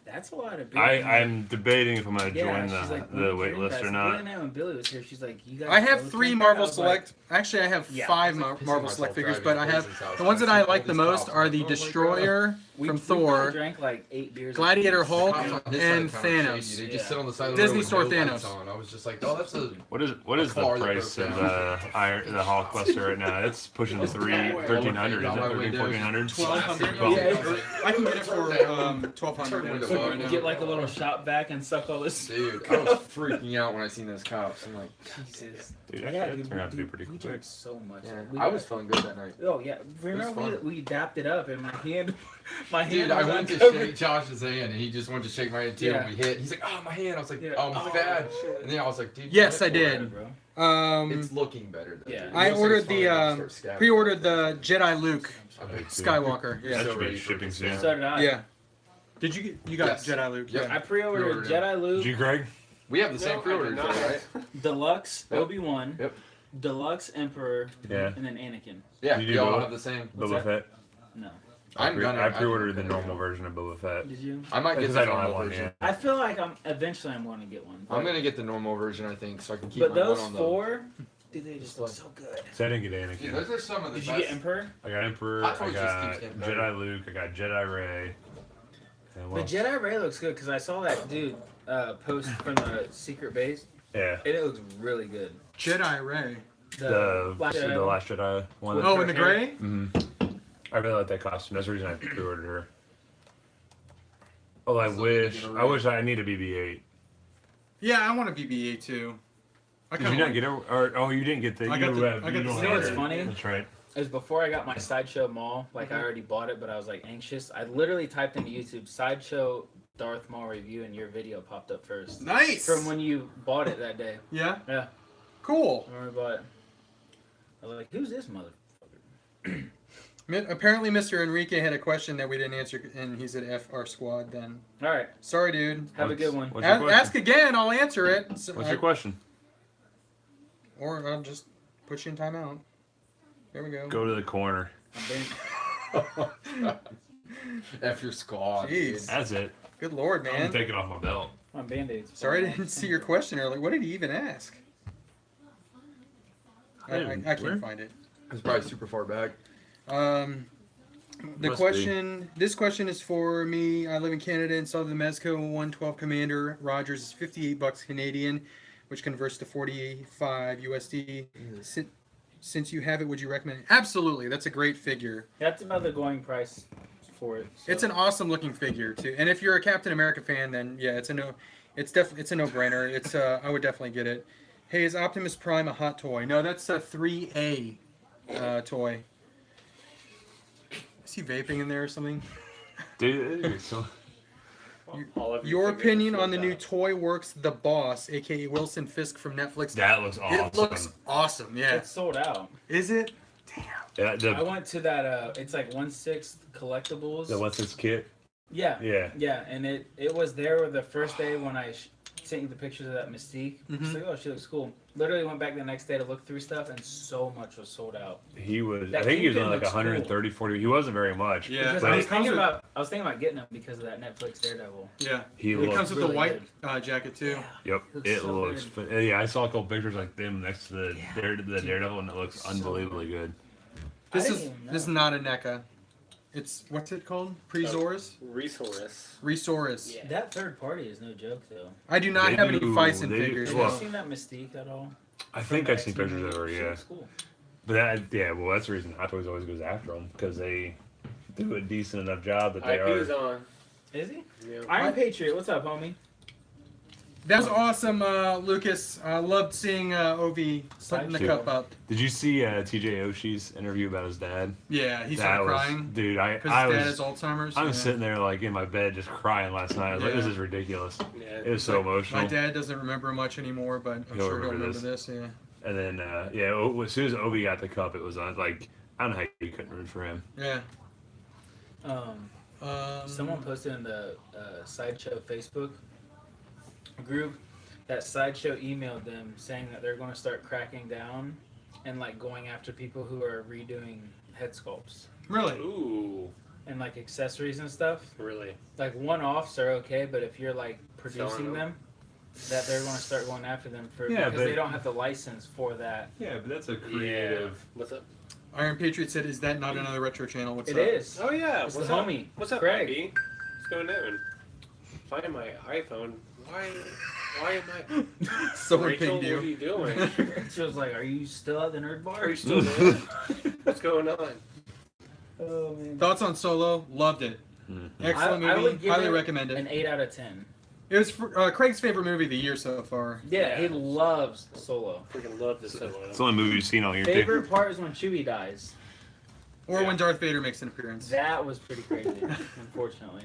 that's a lot of beer. I'm debating if I'm gonna yeah, join she's like, the wait list or The not. other night when Billy was here, she's like, you guys. I have both 3 drink that? Marvel I was like, Select. Actually, I have Yeah. 5 Pissing Marvel myself Select figures, driving but I to have Jason's house. the ones that I All like the these most cops. are the Oh my God. Destroyer we from probably Thor, drank like 8 beers. Gladiator The Hulk, cops on his and side kinda Thanos. shady. They Yeah. just sit on the side of the Disney road with Store no lights Thanos. on. I was just like, oh, that's a. What is the car that price broke of down. the Hulkbuster right now? It's pushing 1300, isn't it? 1400. 1200. Yeah, I can get it for 1200. Turn the so volume right now. Get like a little shop vac and suck all this. Dude, I was freaking out when I seen those cops. I'm like, Jesus. Dude, that turned out to be pretty We quick. drank so much. yeah, We I got- was feeling good that night. Oh yeah, remember fun. we dapped it up and my hand Dude, I was went to uncovered. shake Josh's hand, and he just wanted to shake my hand too. Yeah. And we hit. He's like, "Oh, my hand." I was like, Yeah. "Oh, my bad." And then I was like, "Dude." Yes, go I for did. it. Bro. It's looking better. Though, Yeah. dude. I Those ordered things the finally start scabbing. pre-ordered the Jedi Luke I bet. Skywalker. That Yeah. should So be ready for shipping this soon. now. So did I. Yeah. Did you get? You got Yes. Jedi Luke? Yep. Yeah. I pre-ordered Pre-ordered Jedi Did Luke, you, Greg? We have the No, same I pre-order, did not. right? Deluxe Yep. Obi-Wan, Yep. Deluxe Emperor, Yeah. and then Anakin. Yeah, You we do all both? have the same. What's Boba that? Fett. No. I'm gonna. I pre-ordered the I'm normal gonna- version of Boba Fett. Did you? I might get Because the I don't normal have one version. yet. I feel like I'm going to get one. I'm gonna get the normal version, I think, so I can keep But my those one on 4, dude, they just look so good. So I didn't get the. Dude, Anakin. those are some of the Did you best. get Emperor? I got Emperor, Hot I Toys just got keeps getting better. Jedi Luke, I got Jedi Rey. And The what else? Jedi Ray looks good because I saw that dude post from the secret base, Yeah. and it looks really good. Jedi Ray. The Last Jedi the one. Last Jedi one. With Oh, her in the hair. gray. hmm I really like that costume. That's the reason I pre-ordered her. Oh, I So wish. you get a I wish I need a BB-8. Yeah, I want a BB-8 too. I Did you not get it? Or oh, you didn't get the. I got you the- have, I got you the- don't You know have what's it. funny? That's right. It was before I got my Sideshow Mall. Like I already bought it, but I was like anxious. I literally typed into YouTube Sideshow Darth Maul review, and your video popped up first. Nice. From when you bought it that day. Yeah. Yeah. Cool. I remember I bought it. I was like, who's this motherfucker? Apparently, Mr. Enrique had a question that we didn't answer, and he's at FR Squad. Then, All right, sorry, dude. have a good one. What's your question? Ask again. I'll answer it. So What's your question? Or I'll just put you in timeout. There we go. Go to the corner. I'm being, F your squad. Jeez. Dude. That's it. Good lord, I'm man. taking off my belt. I'm Band-Aids. Sorry I didn't see your question earlier. What did he even ask? I can't find it. It's probably super far back. The Must question. This question is for me. I live in Canada and saw the Mezco 112 Commander Rogers is $58 Canadian, which converts to 45 USD. Since you have it, would you recommend it? Absolutely. That's a great figure. That's about the going price for it. So. It's an awesome looking figure too. And if you're a Captain America fan, then yeah, it's a no-brainer. It's I would definitely get it. Hey, is Optimus Prime a hot toy? No, that's a 3A toy. Is he vaping in there or something? Dude, so All of Your figures opinion are on the new out. Toy Works The Boss, aka Wilson Fisk from Netflix. that looks awesome. It looks awesome. Yeah. It's sold out. Is it? Damn. Yeah, I went to that. It's like 1/6 collectibles. the what's this kit? Yeah. Yeah. Yeah, and it was there the first day when I sent you the pictures of that Mystique. I was Mhm. like, oh, she looks cool. Literally went back the next day to look through stuff, and so much was sold out. He was. That I think he was Kingpin on like looks 130, 40. He wasn't very much. Yeah. Because But I was it thinking comes about getting them because of that Netflix Daredevil. Yeah. He It looks. comes with really the white jacket too. Yep. Looks It so looks. good. Yeah, I saw a couple pictures like them next to the Yeah. the Daredevil, and it looks So unbelievably good. This I is didn't even this is know. not a NECA. It's what's it called? Presaurus? Resource. Resaurus. Yeah. That third party is no joke, though. I do not They have any do- Bison they do- figures. Have well- you seen that Mystique at all? I think I've seen pictures of her. She Yeah. looks cool. But well, that's the reason Hot Toys always goes after them because they do a decent enough job that they IP's are. on. Is he? Yeah. Iron Patriot, what's up, homie? That was awesome, Lucas. I loved seeing Ov putting the cup up. Did you see TJ Oshi's interview about his dad? Yeah, he That started was- crying Dude, because his dad has Alzheimer's. I was Yeah. sitting there like in my bed just crying last night. I was like, Yeah. this is ridiculous. Yeah. It was so emotional. My dad doesn't remember much anymore, but I'm He'll sure he'll remember remember this. Yeah. And then, as soon as Obi got the cup, it was on. Like, I don't know how you couldn't root for him. Yeah. Someone posted in the Sideshow Facebook group that Sideshow emailed them saying that they're going to start cracking down and like going after people who are redoing head sculpts Really? Ooh, and like accessories and stuff. really? Like one-offs are okay, but if you're like producing Selling them, that they're going to start going after them for Yeah, because but- they don't have the license for that. Yeah, but that's a Yeah. What's up? Iron Patriot said, "Is that not another retro channel?" What's It up? is. Oh yeah. It's What's the up? homie. What's up, Craig. Craig? What's going on? Find my iPhone. Why am I? Someone Rachel, pinged what are you. you doing? She was like, "Are you still at the nerd bar?" Are you still there? What's going on? Oh man. Thoughts on Solo? Loved it. Excellent I movie. would give Highly it recommend An it. 8 out of 10. It was Craig's favorite movie of the year so far. Yeah, he Yeah. loves Solo. Freaking love this solo. It's the only movie you've seen all year, too. Favorite part is when Chewie dies. Or Yeah. when Darth Vader makes an appearance. That was pretty crazy, unfortunately.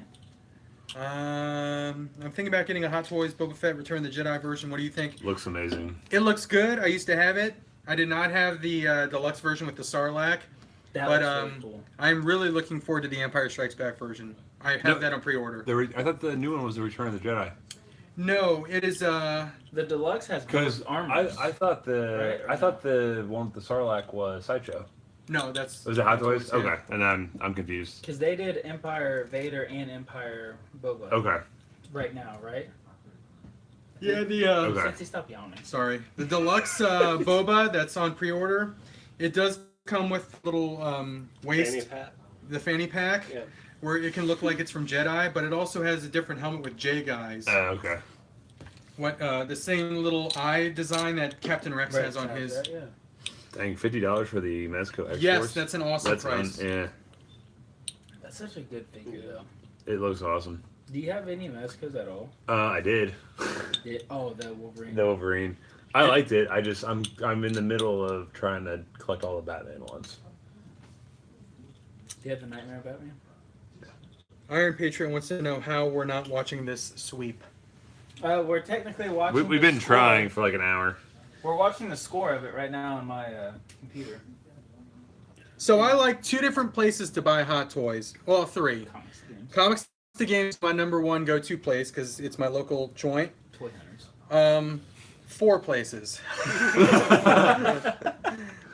I'm thinking about getting a Hot Toys Boba Fett Return of the Jedi version. What do you think? Looks amazing. It looks good. I used to have it. I did not have the deluxe version with the Sarlacc. That But, was really cool. I'm really looking forward to the Empire Strikes Back version. I have No. that on pre-order. I thought the new one was The Return of the Jedi. No, it is. The deluxe has Because both armors. I thought Right, or I thought the one with the Sarlacc was Sideshow. No, that's. Was it Hot Toys? yeah. Okay, and then I'm confused. Because they did Empire Vader and Empire Boba Okay. right now, right? Yeah, the. Okay. Since he stopped yawning. Sorry, the deluxe Boba that's on pre-order. It does come with little waist, Fanny pack. the fanny pack, Yeah. where it can look like it's from Jedi, but it also has a different helmet with J guys. Okay. What the same little eye design that Captain Rex has on his. Right, yeah. Dang, $50 for the Mezco X Yes, Force? that's an awesome That's price. yeah. That's such a good figure, though. It looks awesome. Do you have any Mezcos at all? I did. Oh, the Wolverine. The Wolverine. I liked it. I'm in the middle of trying to collect all the Batman ones. Do you have the Nightmare Batman? Iron Patriot wants to know how we're not watching this sweep. We're technically watching. We've the been score. trying for like an hour. We're watching the score of it right now on my computer. So I like two different places to buy Hot Toys. Well, three. Comics games. Comics to Games is my number one go-to place because it's my local joint. Toy Hunters. 4 places.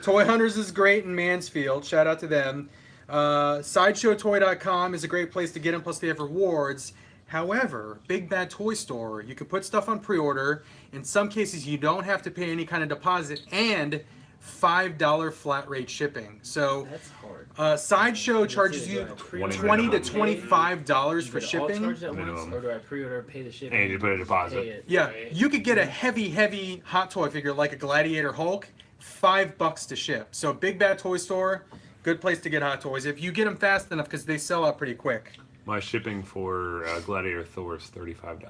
Toy Hunters is great in Mansfield. Shout out to them. SideshowToy.com is a great place to get them, plus they have rewards. However, Big Bad Toy Store, you can put stuff on pre-order. In some cases, you don't have to pay any kind of deposit and $5 flat rate shipping. So That's hard. Sideshow charges you $20 to $25 for Do I all shipping. charge that once, Minimum. or do I pre-order, pay the shipping, And you put a deposit. pay it? Yeah, Right. you could get a heavy Hot Toy figure like a Gladiator Hulk, $5 to ship. So Big Bad Toy Store, good place to get Hot Toys if you get them fast enough because they sell out pretty quick. My shipping for Gladiator Thor is $35.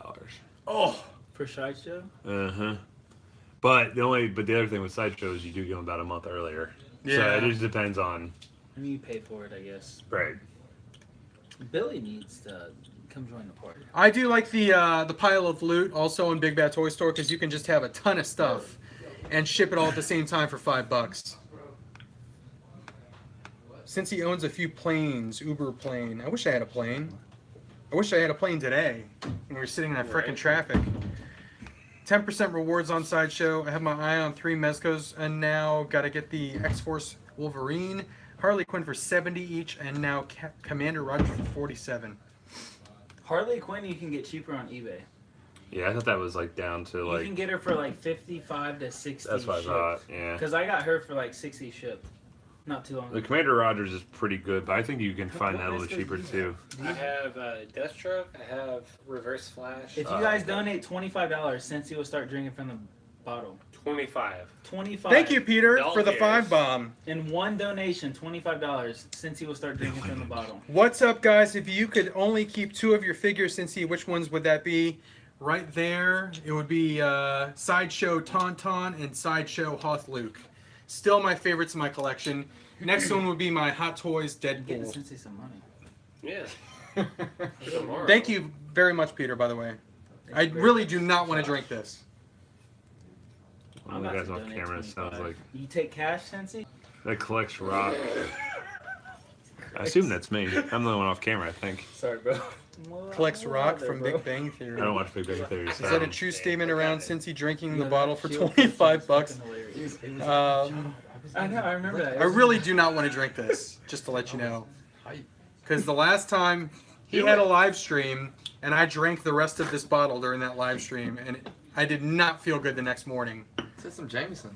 Oh, For Sideshow? Uh-huh. But the other thing with Sideshow is you do get them about a month earlier. So Yeah. it just depends on. I mean, you pay for it, I guess. Right. Billy needs to come join the party. I do like the pile of loot also in Big Bad Toy Store because you can just have a ton of stuff and ship it all at the same time for $5. Since he owns a few planes, Uber plane. I wish I had a plane. I wish I had a plane today when we were sitting in that frickin' Right. traffic. 10% rewards on Sideshow. I have my eye on 3 Mezcos and now got to get the X-Force Wolverine, Harley Quinn for 70 each, and now Commander Roger for 47. Harley Quinn you can get cheaper on eBay. Yeah, I thought that was like down to You like. can get her for like 55 to 60 That's what I thought. Yeah. Because I got her for like 60 shipped. Not too long The ago. Commander Rogers is pretty good, but I think you can find that a What little Mezcos cheaper do you too. I have Deathstroke. I have Reverse Flash. If you guys donate $25, Cincy will start drinking from the bottle? 25. 25. Thank you, Peter, Dog for the ears. 5 bomb. And one donation, $25, since he will start drinking from the bottle. What's up, guys? If you could only keep 2 of your figures, Cincy, which ones would that be? Right there, it would be Sideshow Tauntaun and Sideshow Hoth Luke. Still my favorites in my collection. Next one would be my Hot Toys Getting Deadpool. Cincy some money. Yeah. Tomorrow. Thank you very much, Peter, by the way. I really do not want to drink this. One of the guys off camera sounds like You take cash, Cincy? that collects rock. I assume that's me. I'm the only one off camera, I think. Sorry, bro. Collects rock from Big Bang I Theory. don't watch Big Bang Theory. Is So that a true statement around Cincy drinking the bottle for 25 bucks? I know, I remember that. I really do not want to drink this, just to let you know. Because the last time he had a live stream, and I drank the rest of this bottle during that live stream, and I did not feel good the next morning. This is some Jameson.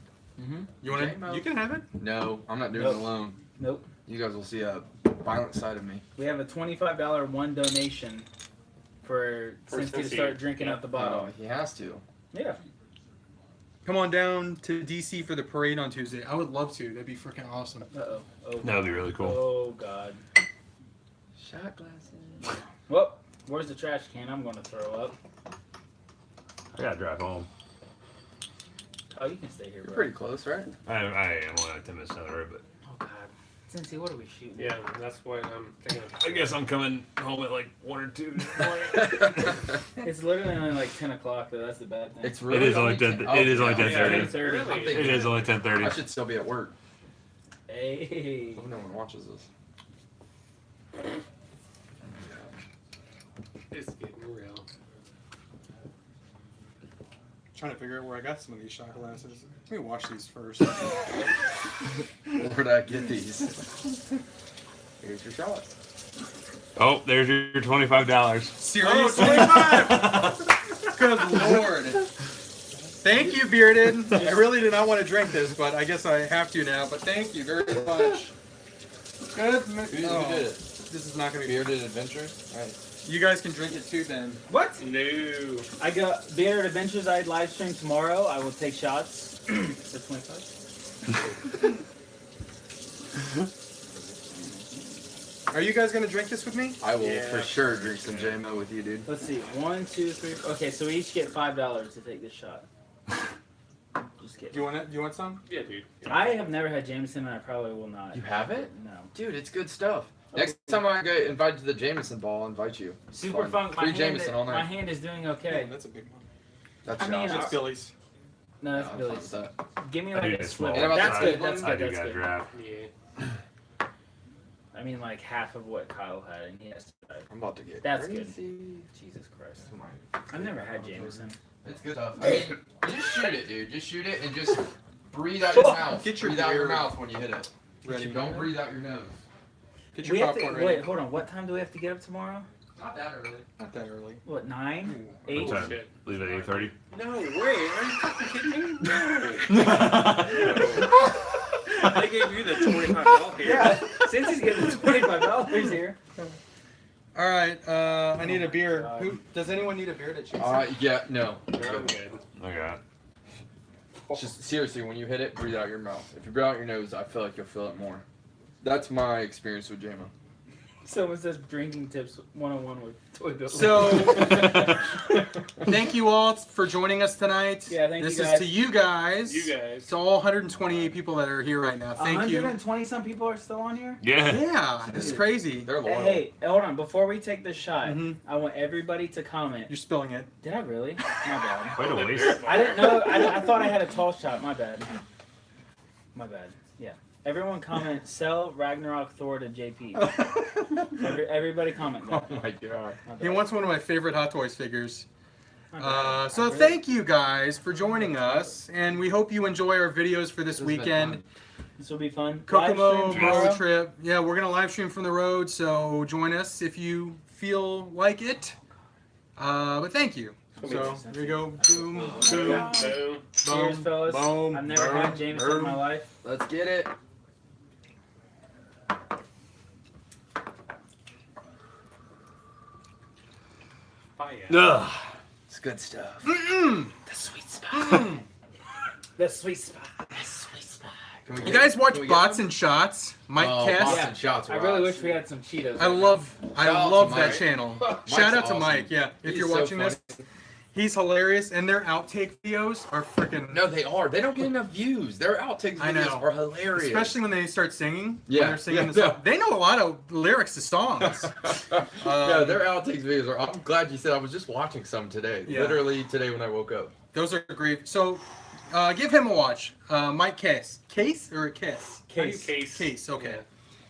You want to? J-Mo. You can have it. No, I'm not doing Nope. it alone. Nope. You guys will see a violent side of me. We have a $25 one donation for Cincy to Cincy. start drinking Yeah. out the bottle. Oh, he has to. Yeah. Come on down to DC for the parade on Tuesday. I would love to. That'd be freaking awesome. Uh-oh. Oh, that would be really cool. Oh, God. Shot glasses. Well, where's the trash can? I'm going to throw up. I gotta drive home. Oh, you can stay here, You're bro. pretty close, right? I am only like 10 minutes down the road, but Oh, God. Cincy, what are we shooting? Yeah, that's what I'm thinking of. I guess I'm coming home at like 1 or 2. It's literally only like 10 o'clock, though. That's the bad thing. It's It really is only 10. Oh, It is only yeah. 10:30. 10:30. I'm Really? thinking It is only I 10:30. should still be at work. Hey. Hope no one watches this. It's getting real. Trying to figure out where I got some of these shot glasses. Let me wash these first. Where'd I get these? Here's your shot. Oh, there's your $25. Seriously? 25! Good lord. Thank you, Bearded. I really did not want to drink this, but I guess I have to now. But thank you very much. Good. Who did it? This is not going to be. Bearded Adventures? Alright. You guys can drink it too then. What? No. I got Bearded Adventures. I live stream tomorrow. I will take shots for 25. Are you guys going to drink this with me? I will Yeah. for sure drink some J-Mo with you, dude. Let's see. 1, 2, 3. Okay, so we each get $5 to take this shot. Just Do you kidding. want it? Do you want some? Yeah, dude. I have never had Jameson, and I probably will not. You haven't? No. Dude, it's good stuff. Next time I get invited to the Jameson ball, I'll invite you. It's Super fun. funk. Free Jameson all My night. hand is doing okay. that's a big one. That's I mean, Josh's. It's Billy's. No, that's Oh, Billy's. fuck that. Give me I do like a get small. sliver. And That's about good. the That's I good. do That's got good. draft. Yeah. I mean, like half of what Kyle had, and he has to try. I'm about to get That's good. crazy. Jesus Christ. I've never had Jameson. It's good stuff. I mean, just shoot it, dude. Just shoot it and just breathe out your mouth. Get your breathe out your beer mouth when you hit it. ready. Don't breathe out your nose. Get your We have popcorn to, ready. wait, hold on. What time do we have to get up tomorrow? Not that early. Not that early. What, 9? Ooh. 8? What time? Shit. Leave at 8:30. No way. Are you fucking kidding me? No. I gave you the $25 here. Yeah, since he's getting $25 here. All right. I need a beer. God. Who does anyone need a beer to chase? Yeah, no. No, I'm good. I got. Just seriously, when you hit it, breathe out your mouth. If you breathe out your nose, I feel like you'll feel it more. That's my experience with JMO. Someone says drinking tips 101 with Toy Bill. So, thank you all for joining us tonight. Yeah, thank this you is guys. to you guys. You guys. To all 128 people that are here right now. Thank you. 120 some people are still on here? Yeah. Yeah, this is crazy. They're loyal. Hey, hold on. Before we take this shot, Mhm. I want everybody to comment. You're spilling it. Did I really? My bad. Quite a waste. I didn't know. I thought I had a tall shot. My bad. My bad. Yeah. Everyone comment, sell Ragnarok Thor to JP. Everybody comment Oh that. my god. My bad. He wants one of my favorite Hot Toys figures. My bad. So I really- thank you guys for joining us, and we hope you enjoy our videos for this This has been weekend. fun. This will be fun. Kokomo Live stream tomorrow. road trip. Yeah, we're gonna live stream from the road, so join us if you feel like it. But thank you. So there you go. Boom, boom, Boom. Cheers, boom, fellas. boom. I've never had Jameson in my life. Let's get it. Fire. Ugh. It's good stuff. Mm-mm. The sweet spot. The sweet spot. Can we You get- guys watch can we get Bots them? and Shots? Mike Oh, Cass. Bots Yeah. and Shots. I really rocks. wish we had some Cheetos. I love to that Mike. channel. Mike's Shout out to awesome. Mike. Yeah, if He's you're so watching this, he's hilarious, and their outtake videos are freaking. No, they are. They don't get enough views. Their outtakes I know. videos are hilarious. Especially when they start singing. Yeah, When they're singing yeah, the song. They know a lot of lyrics to songs. Yeah, their outtakes videos are. I'm glad you said. I was just watching some today. Yeah. Literally today when I woke up. Those are great. So, give him a watch. Mike Case. Case or Kiss? Case. Case. Okay.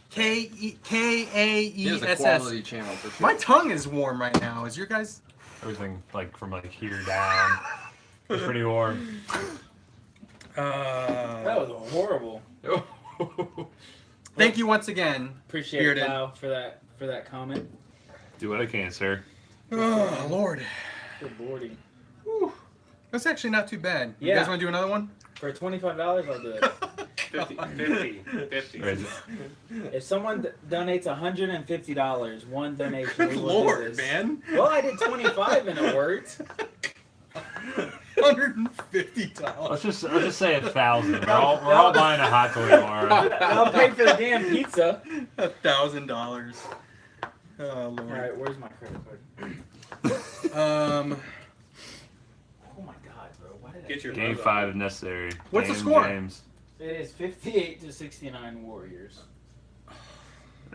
He has a Kaeess. quality channel for sure. My tongue is warm right now. Is your guys? Everything like from like here down. It's pretty warm. That was horrible. Thank you once again. Appreciate Bearded. it, Kyle, for that comment. Do what I can, sir. Oh Lord. Good lordy. That's actually not too bad. You Yeah. guys want to do another one? For $25, I'll do it. 50. Right. If someone donates $150, one donation, we Good will Lord, do this. man. Well, I did 25 and it worked. $150. Let's just say 1,000. We're all buying a hot toy tomorrow. I'll pay for the damn pizza. $1,000. Oh All Lord. right, where's my credit card? Oh my God, bro! Why did Get your Game 5 if necessary. What's the Game score? James. It is 58-69 Warriors. Eh.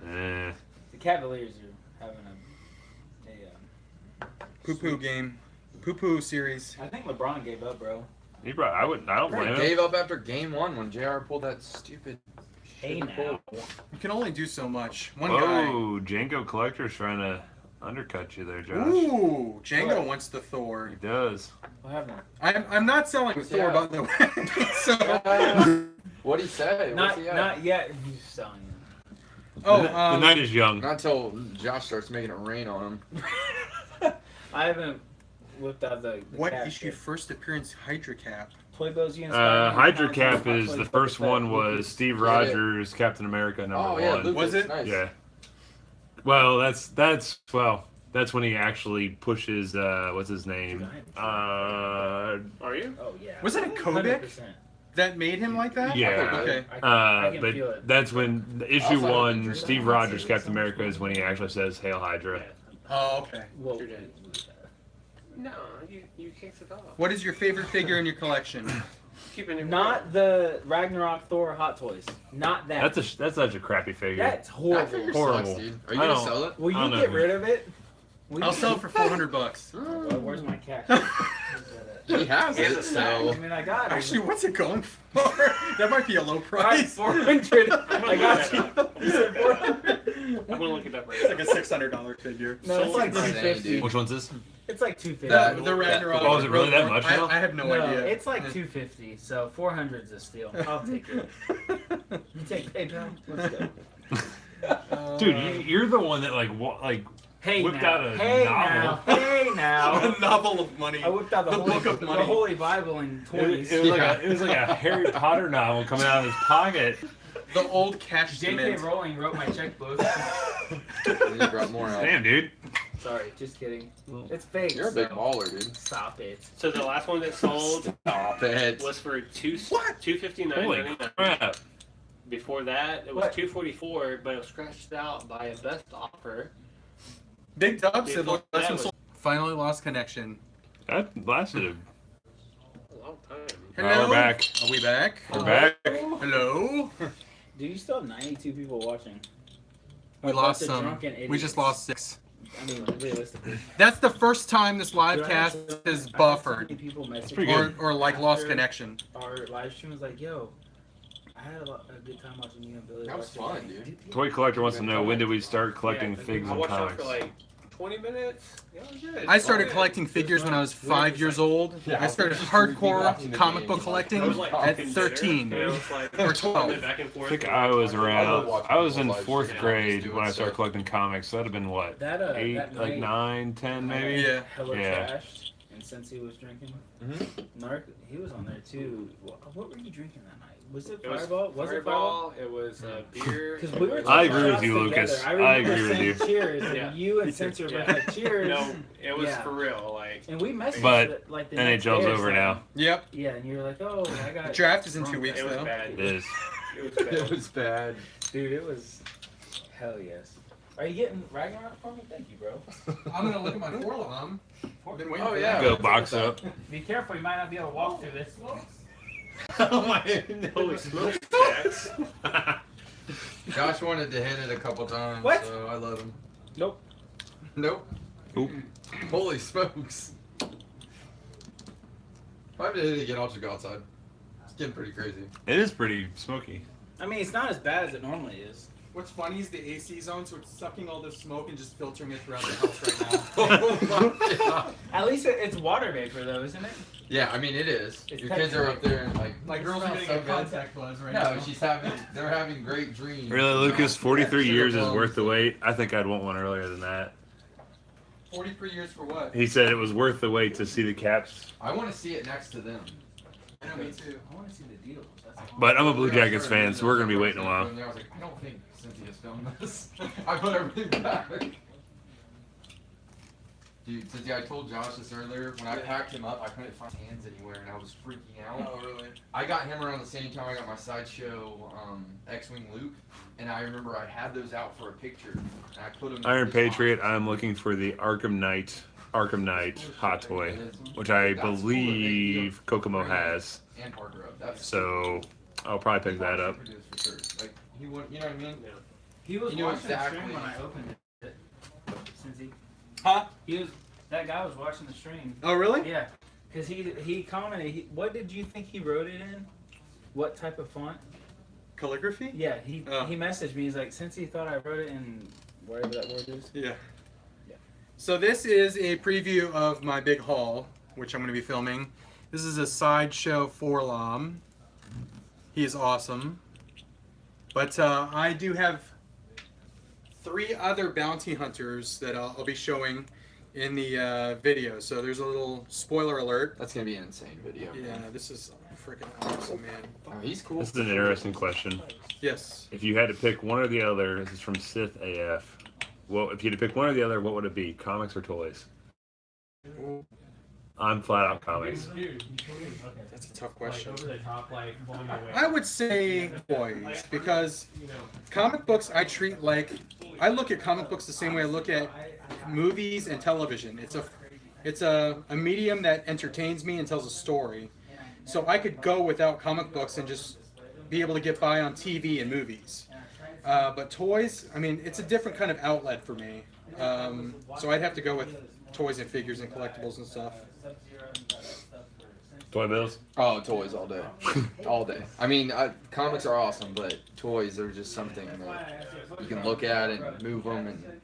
The Cavaliers are having a Poo poo game. Poo poo series. I think LeBron gave up, bro. I don't blame him. Gave up after game 1 when JR pulled that stupid. Hey now. You can only do so much. One guy. Whoa, Django Collector's trying to undercut you there, Josh. Ooh, Django What? wants the Thor. He does. What happened? I'm not selling the Thor, Yeah. by the way. So, What'd he say? What's Not he at? not yet. He's selling oh, the night is young. Not until Josh starts making it rain on him. it. I haven't whipped out the what cap issue yet. first appearance Hydra Cap? Playboys you Hydra Cap is the first one was Steve Rogers, Captain America #1. Oh yeah, Lucas, Was it? Nice. Yeah. Well, that's when he actually pushes what's his name? Are you? Oh yeah. Was it a Kodak 100%. that made him like that? Yeah. Okay. I can feel But it. that's when the issue Also, one, Steve Rogers, Captain America, is when he actually says "Hail Hydra." Oh, okay. Well, You're dead. No, you kicked it off. What is your favorite figure in your collection? Keeping it not the Ragnarok Thor Hot Toys. Not that. That's such a crappy figure. That's That horrible. figure Horrible. sucks, dude. Are you I gonna don't- sell it? Will I you don't know get who- rid of it? Will I'll you- sell it for $400. Well, where's my cash? He has He has it, a so. I mean, I got it. Actually, what's it going for? That might be a low All right, price. 400. I got you. You said 400. I'm gonna look it up right It's like a $600 figure. No, it's like Insane, 250. dude. Which one's this? It's like 250. The Ragnarok. Oh, is it really that much now? I have no idea. It's like 250. So 400's a steal. I'll take it. You take PayPal. Let's go. Dude, you're the one that Hey whipped now. out a Hey novel. now. Hey now. a novel of money. I whipped out the, The holy, book of the money. Holy Bible in 20s. It was like a Harry Potter novel coming out of his pocket. The old cash J.K. cement. Rowling wrote my checkbook. Then you brought more out. Damn, dude. Sorry, just kidding. It's fake. You're a big so baller, dude. Stop it. So the last one that sold Stop it. was for Holy $259.99. crap. Before that, it was What? $244, but it was scratched out by a best offer. Big Dub said Before that less was- Finally lost connection. That lasted A long time. Hello? We're back. Are we back? We're back. Hello? Do you still have 92 people watching? We Or lost bunch of some. drunken We idiots? just lost 6. I mean, realistically. That's the first time this live Dude, I cast actually- is I had so buffered. many people message pretty me good. Or like lost after connection. Our live stream was like, yo, I had a good time watching you and Billy. That was watch fun, it." dude. Toy Collector wants to know, when did we start collecting Yeah, figs I and watched it comics? for like 20 minutes. Yeah, it was good. I started Good. collecting figures when I was 5 years old. Yeah, I started just watching hardcore the comic game. book collecting I was like at cooking 13 dinner, and I was like, or 12. went back and forth. I think I was around. watch I was in people live 4th stream. grade Just when I doing started stuff. collecting comics. So that'd have been what? That, 8, that like night, 9, 10 maybe. Yeah. Hella Yeah. trashed, and since he was drinking, Mhm. NARC, he was on there too. What were you drinking that night? Was it It was Fireball? Was it Fireball? Fireball. It was beer. Because we were I taking agree with shots you, together. Lucas. I I remember agree with saying you. Cheers, Yeah. and you and Censor Yeah. both like cheers. No, it was Yeah. for real. Like And we messaged But it, like the next NHL's day or over something. now. Yep. Yeah, and you were like, "Oh, I got." The draft is in 2 drunk. weeks it was though. bad. It is. It was bad. It was bad. Dude, it was. Hell yes. Are you getting Ragnarok for me? Thank you, bro. I'm gonna look at my forearm. I've been waiting Oh for yeah. that. Go box up. Be careful, you might not be able to walk through this. Oh my! Holy smokes, Jax. Josh wanted to hit it a couple times, What? so I let him. Nope. Nope. Oop. Holy smokes. If I have to hit it again, I'll just go outside. It's getting pretty crazy. It is pretty smoky. I mean, it's not as bad as it normally is. What's funny is the AC zone, so it's sucking all the smoke and just filtering it throughout the house right now. Oh my god. At least it's water vapor, though, isn't it? Yeah, I mean it is. It's Your kids are up there and like. My it girls are smells getting so a good. contact buzz right now. No, they're having great dreams. Really, you know? Lucas? 43 Yeah, years sugar is plums. worth the wait. I think I'd want one earlier than that. 43 years for what? He said it was worth the wait to see the Caps. I want to see it next to them. I know, me too. I want to see the deals. That's all. But I'm a Blue Jackets fan, so we're gonna be waiting a while. I was like, I don't think Cynthia's filmed this. I put everything back. Dude, Cynthia, I told Josh this earlier. When I packed him up, I couldn't find his hands anywhere, and I was freaking out. Oh, really? I got him around the same time I got my Sideshow X-Wing Luke, and I remember I had those out for a picture, and I put them. in Iron this Patriot. box. I'm looking for the Arkham Knight hot toy, which I believe Kokomo has. And Parker up. That's So I'll probably pick that up. For sure. Like he would, you know what I mean? He was You knew watching the exactly. stream when I opened it. Cincy. Huh? That guy was watching the stream. Oh, really? Yeah, because he commented. What did you think he wrote it in? What type of font? Calligraphy? Yeah, he Oh. he messaged me. He's like, since he thought I wrote it in whatever that word is. Yeah. Yeah. So this is a preview of my big haul, which I'm going to be filming. This is a Sideshow Forlom. He is awesome. But I do have 3 other bounty hunters that I'll be showing in the video. So there's a little spoiler alert. That's gonna be an insane video. Yeah, this is freaking awesome, man. Oh, he's cool. This is an interesting question. Yes. If you had to pick one or the other, this is from Sith AF. Well, if you had to pick one or the other, what would it be? Comics or toys? I'm flat out comics. That's a tough question. Over the top, like blowing away. I would say toys, because comic books I treat like, I look at comic books the same way I look at movies and television. It's a medium that entertains me and tells a story. So I could go without comic books and just be able to get by on TV and movies. But toys, I mean, it's a different kind of outlet for me. So I'd have to go with toys and figures and collectibles and stuff. Toy bills? Oh, toys all day, all day. I mean, comics are awesome, but toys are just something that you can look at and move them and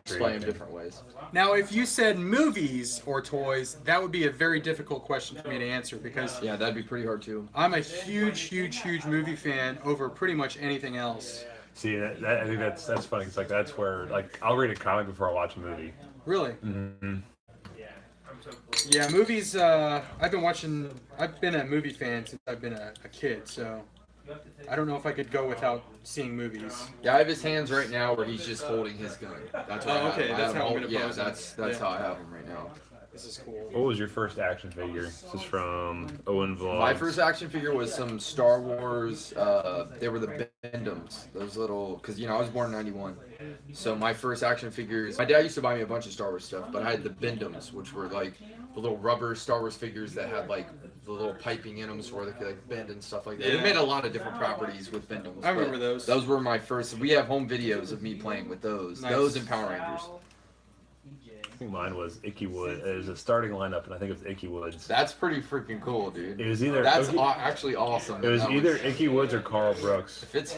display them different ways. Now, if you said movies or toys, that would be a very difficult question for me to answer, because Yeah, that'd be pretty hard too. I'm a huge movie fan over pretty much anything else. See, that I think that's funny. It's like that's where like I'll read a comic before I watch a movie. Really? Mm-hmm. Yeah, movies, I've been a movie fan since I've been a kid, so I don't know if I could go without seeing movies. Yeah, I have his hands right now where he's just holding his gun. That's what I have. okay, I that's have how I'm him gonna yeah, pose it. that's Yeah. how I have him right now. This is cool. What was your first action figure? This is from Owen Vlogs. My first action figure was some Star Wars. They were the Bendums, those little. Because I was born in '91, so my first action figures. My dad used to buy me a bunch of Star Wars stuff, but I had the Bendums, which were like the little rubber Star Wars figures that had like the little piping in them, so where they could like bend and stuff like that. Yeah. They made a lot of different properties with Bendums. I but remember those. Those were my first. We have home videos of me playing with those. Nice. Those and Power Rangers. I think mine was Icky Wood. It was a starting lineup, and I think it was Icky Woods. That's pretty freaking cool, dude. It was either That's Icky, actually awesome. it was That either Icky Woods or Carl Brooks. If it's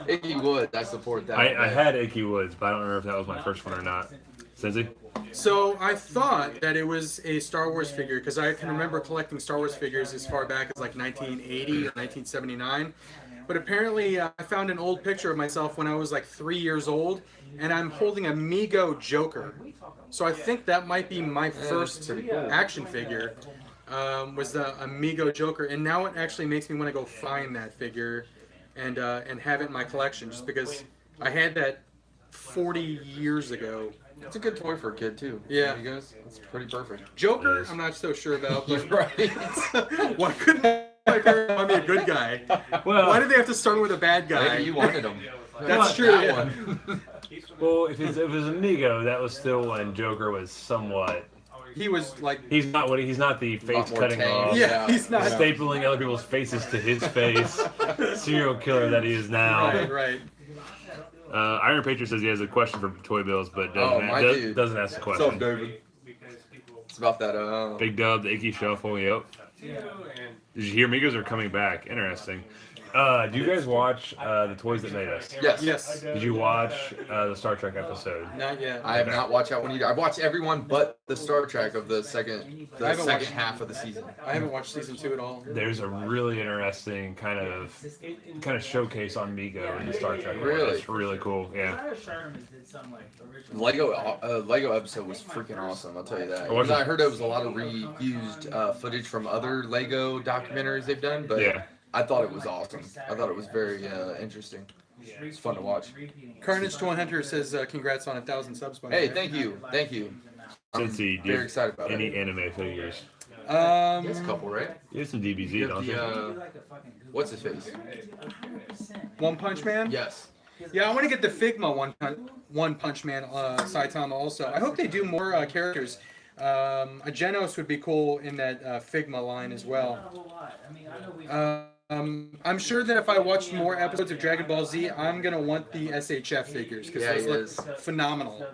Icky Wood, I support that. I had Icky Woods, but I don't remember if that was my first one or not. Cincy? So I thought that it was a Star Wars figure, because I can remember collecting Star Wars figures as far back as like 1980 or 1979. But apparently I found an old picture of myself when I was like 3 years old, and I'm holding a Mego Joker. So I think that might be my first pretty cool. action figure. was the Amigo Joker, and now it actually makes me want to go find that figure and have it in my collection, just because I had that 40 years ago. It's a good toy for a kid too. Yeah. You guys, it's pretty perfect. Joker, I'm not so sure about, but Right. why couldn't I be a good guy? Well, Why did they have to start with a bad guy? Maybe you wanted them. That's true. That Yeah. one. well, if it was Amigo, that was still when Joker was somewhat. He was like, He's not what he's not the face more cutting tame. off, yeah, he's not. stapling other people's faces to his face, serial killer that he is now. Right, right. Iron Patriot says he has a question for Toy Bills, but Oh, doesn't, my does, dude. doesn't ask the What's up, question. David? It's about that. Big Dub, the Icky Shuffle, yep. Did you hear Migos are coming back? Interesting. Do you guys watch The Toys That Made Us? Yes. Yes. Did you watch the Star Trek episode? Not yet. I have not watched that one either. I've watched everyone but the Star Trek of the second I haven't watched- half of the season. I haven't watched season 2 at all. There's a really interesting kind of showcase on Migo in the Star Trek. Really? It's really cool. Yeah. Lego episode was freaking awesome. I'll tell you that. I watched Because I it. heard it was a lot of reused footage from other Lego documentaries they've done, but Yeah. I thought it was awesome. I thought it was very interesting. It's fun to watch. Carnage to One Hunter says congrats on 1,000 subs. By the Hey, way. thank you, thank you. I'm Cincy, do you very have excited about any it. anime figures? There's a couple, right? You have some You DBZ, have don't you? the, what's his face? One Punch Man? Yes. Yeah, I want to get the Figma One Punch Man Saitama also. I hope they do more characters. A Genos would be cool in that Figma line as well. I'm sure that if I watch more episodes of Dragon Ball Z, I'm going to want the SHF figures because Yeah, those he look is. phenomenal.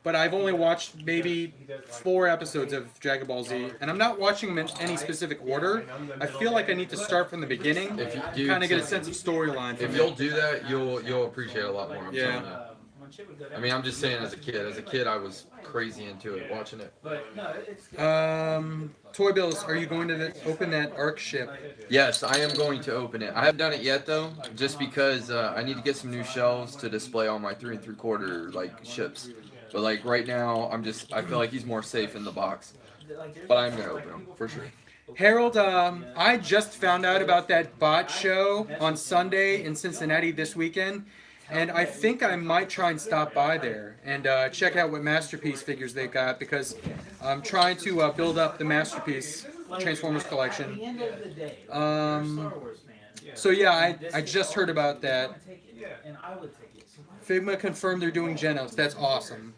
But I've only watched maybe 4 episodes of Dragon Ball Z, and I'm not watching them in any specific order. I feel like I need to start from the beginning, If you do, kind of get a sense of storyline. if from you'll it. do that, you'll appreciate it a lot more. I'm Yeah. telling you. I mean, I'm just saying, as a kid, I was crazy into it, watching it. Toy Bills, are you going to open that ARC ship? Yes, I am going to open it. I haven't done it yet though, just because I need to get some new shelves to display all my 3 3/4 like ships. But like right now, I feel like he's more safe in the box. But I'm gonna open him for sure. Harold, I just found out about that bot show on Sunday in Cincinnati this weekend, and I think I might try and stop by there and check out what Masterpiece figures they got, because I'm trying to build up the Masterpiece Transformers collection. So yeah, I just heard about that. Figma confirmed they're doing Genos. That's awesome.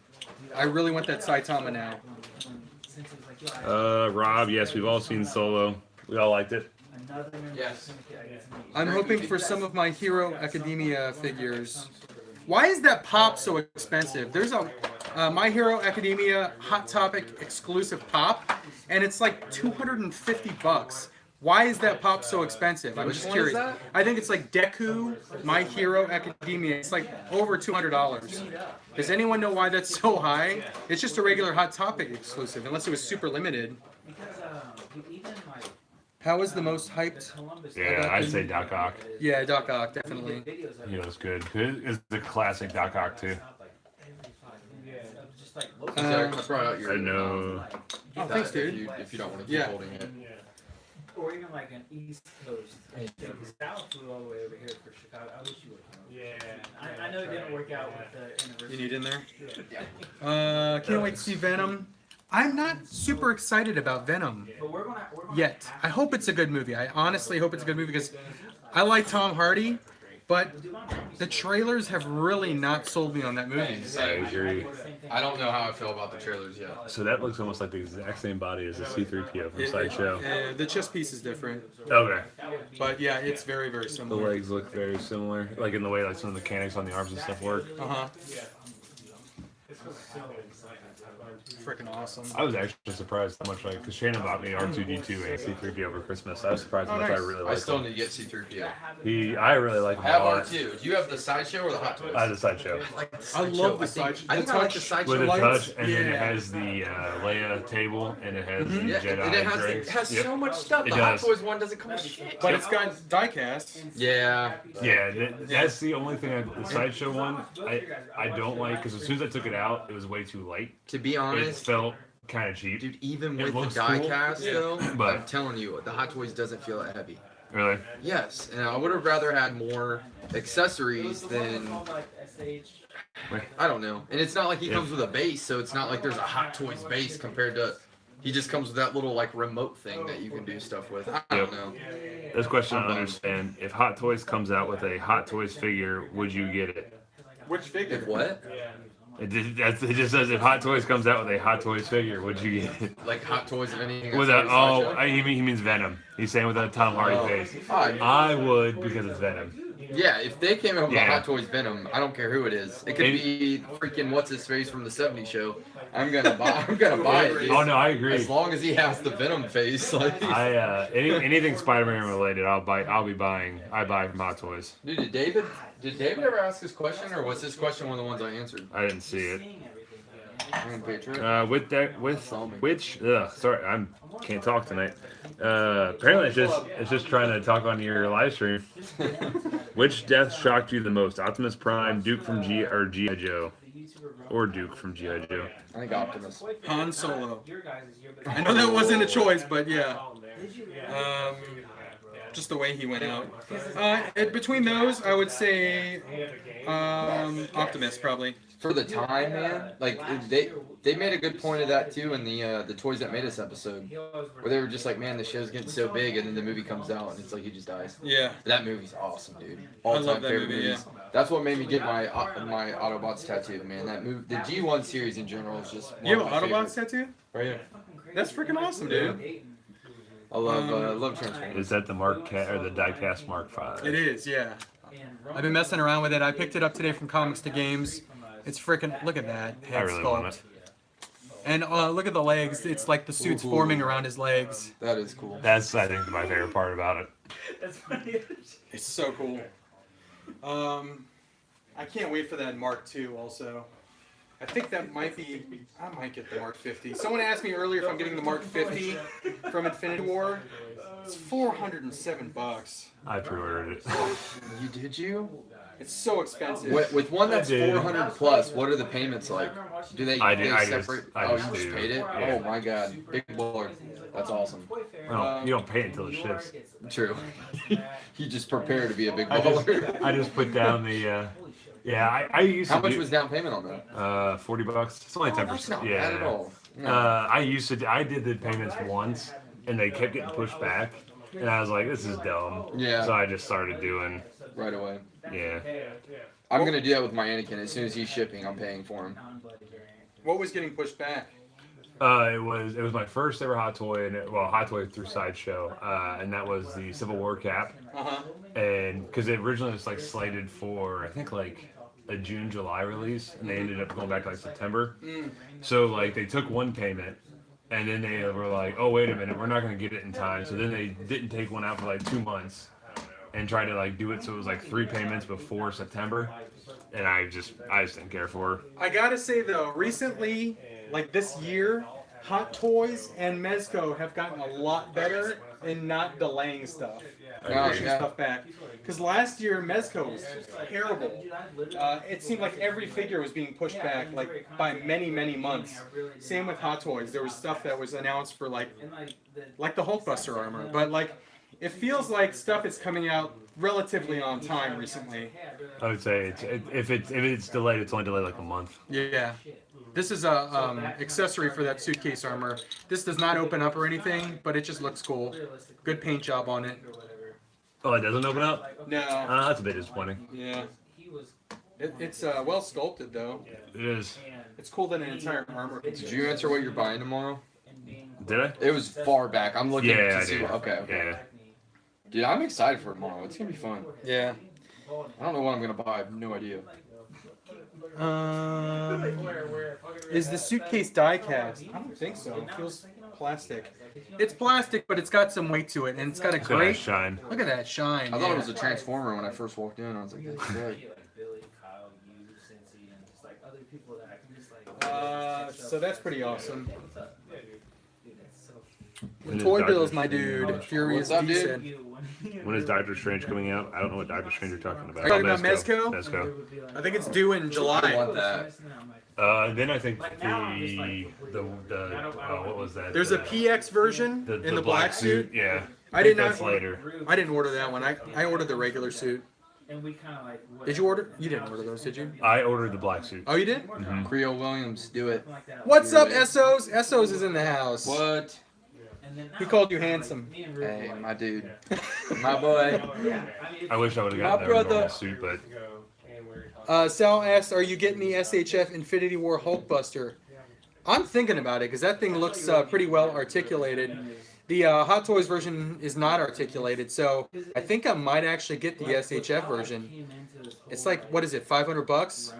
I really want that Saitama now. Rob, yes, we've all seen Solo. We all liked it. Yes. I'm hoping for some of My Hero Academia figures. Why is that pop so expensive? There's a My Hero Academia Hot Topic exclusive pop, and it's like $250. Why is that pop so expensive? I'm Which just one is curious. that? I think it's like Deku My Hero Academia. It's like over $200. Does anyone know why that's so high? It's just a regular Hot Topic exclusive, unless it was super limited. How was the most hyped? Yeah, I'd say Doc Ock. Yeah, Doc Ock, definitely. He was good. It's the classic Doc Ock too. Zach, I brought out your. I know. Oh, thanks, dude. If you don't want to keep Yeah. holding it. Or even like an East Coast. Because Sal flew all the way over here for Chicago. I wish you would come. Yeah. I know it didn't work out with the anniversary. You need in there? Can't wait to see Venom. I'm not super excited about Venom But we're gonna yet. I hope it's a good movie. I honestly hope it's a good movie because I like Tom Hardy, but the trailers have really not sold me on that movie. I agree. I don't know how I feel about the trailers yet. So that looks almost like the exact same body as the C-3PO from Sideshow. The chest piece is different, Okay. but yeah, it's very, very The similar. legs look very similar, like in the way like some of the mechanics on the arms and stuff work. Uh-huh. Freaking awesome. I was actually surprised how much because Shannon bought me R2D2 and C-3PO over Christmas. I was surprised how Oh, much I nice. really I liked still him. need to get C3PO. I really like him I a have lot. R2. Do you have the sideshow or the hot toys? I had a Sideshow. like the I sideshow. love the think- sideshow. I think I like the sideshow. With a lights? touch, and then it Yeah. has the Leia table, and it has the Yeah, Jedi and it has, drinks. it has Yep. so much stuff. It The Hot does. Toys one doesn't come with shit. But it's got diecast. Yeah. Yeah, that's the only thing. The Sideshow one, I don't like because as soon as I took it out, it was way too light. To be It honest, felt kind of cheap. Dude, even It with the looks die cool, cast though, but- I'm telling you, the Hot Toys doesn't feel that heavy. Really? Yes, and I would have rather had more accessories than I don't know. And it's not like he Yeah. comes with a base, so it's not like there's a Hot Toys base compared to. He just comes with that little like remote thing that you can do stuff with. I don't know. This question I don't understand. If Hot Toys comes out with a Hot Toys figure, would you get it? Which figure? If what? It just says if Hot Toys comes out with a Hot Toys figure, would you get it? Like Hot Toys of anything? With that's a already sideshow? he means Venom. He's saying with a Tom Hardy face. I I would because it's Venom. Yeah, if they came out with Yeah. a Hot Toys Venom, I don't care who it is. It could be freaking what's his face from the '70s show. I'm gonna buy it. Dude. Oh no, I agree. As long as he has the Venom face, like. Anything Spider-Man related, I'll be buying. I buy from Hot Toys. Dude, did David ever ask his question, or was his question one of the ones I answered? I didn't see it. Iron Patriot. Sorry, can't talk tonight. Apparently it's just trying to talk on your live stream. Which death shocked you the most? Optimus Prime, Duke from G.I. Joe, or Duke from G.I. Joe? I think Optimus. Han Solo. I know that wasn't a choice, but yeah. Just the way he went out. Between those, I would say Optimus probably. For the time, man, like they made a good point of that too in the Toys That Made Us episode, where they were just like, man, the show's getting so big, and then the movie comes out, and it's like he just dies. Yeah. That movie's awesome, dude. I All-time love that favorite movie, movies. That's what made me get my Autobots tattoo, man. That movie, the G1 series in general is just. You have one an of my Autobots favorites. tattoo? Right here. That's freaking awesome, dude. I love Transformers. Is that the the diecast Mark V? It is, yeah. I've been messing around with it. I picked it up today from Comics to Games. It's freaking, look at that head really want sculpt. And look at the legs. It's like the suit's forming around his legs. That is cool. That's I think my favorite part about it. It's so cool. I can't wait for that Mark II also. I think that might be, I might get the Mark 50. Someone asked me earlier if I'm getting the Mark 50 from Infinity War. It's $407. I pre-ordered it. Did you? It's so expensive. With one that's I did. 400 plus, what are the payments like? Do they? I they did- I separate? just- I oh, just you just do. paid it? Yeah. Oh my god, big baller. That's awesome. Well, you don't pay it until it ships. True. You just prepare to be a big I baller. just put down the. I used to. How much was down payment on that? $40? It's only 10%. That's not yeah. bad at all. No. I did the payments once, and they kept getting pushed back, and I was like, this is dumb. Yeah. So I just started doing. Right away. Yeah. I'm gonna do that with my Anakin. As soon as he's shipping, I'm paying for him. What was getting pushed back? It was my first ever Hot Toy, Hot Toy through Sideshow, and that was the Civil War cap, Uh-huh. and because it originally was like slated for I think like a June-July release, and they ended up going back to like September. So like they took one payment, and then they were like, oh wait a minute, we're not gonna get it in time. So then they didn't take one out for like 2 months, and tried to like do it so it was like 3 payments before September, and I just didn't care for her. I gotta say though, recently, like this year, Hot Toys and Mezco have gotten a lot better in not delaying stuff, pushing yeah. stuff back. Because last year Mezco was terrible. It seemed like every figure was being pushed back like by many, many months. Same with Hot Toys. There was stuff that was announced for like the Hulkbuster armor, but like it feels like stuff is coming out relatively on time recently. I would say if it's delayed, it's only delayed like a month. Yeah. This is a accessory for that suitcase armor. This does not open up or anything, but it just looks cool. Good paint job on it. Oh, it doesn't open up? No. That's a bit disappointing. Yeah. It's well sculpted though. It is. It's cool that an entire armor. Did you answer what you're buying tomorrow? Did I? It was far back. I'm looking Yeah, to I see. did. Okay. Yeah. Dude, I'm excited for tomorrow. It's gonna be fun. Yeah. I don't know what I'm gonna buy. I have no idea. Is the suitcase die cast? I don't think so. It feels plastic. It's plastic, but it's got some weight to it, and it's got a It's got a great shine. Look at that shine. I thought it was a transformer when I first walked in. I was like, that's good. So that's pretty awesome. When is Toy Doctor Bills, my Strange? dude. Furious What's up, D dude? said. When is Doctor Strange coming out? I don't know what Doctor Strange you're talking about. Are you talking about Mezco? Mezco? Mezco. I think it's due in I July. want that. Then I think the what was that? There's a PX version in the black suit. Yeah. I did That's not. later. I didn't order that one. I ordered the regular suit. And we kind of like. Did you order? You didn't order those, did you? I ordered the black suit. Oh, you did? Creole Williams, do it. What's up, Essos? Essos is in the house. What? He called you handsome. Hey, my dude. My boy. I wish I would have My gotten a normal brother. suit, but Sal asked, "Are you getting the SHF Infinity War Hulkbuster?" I'm thinking about it because that thing looks pretty well articulated. The Hot Toys version is not articulated, so I think I might actually get the SHF version. It's like, what is it, $500?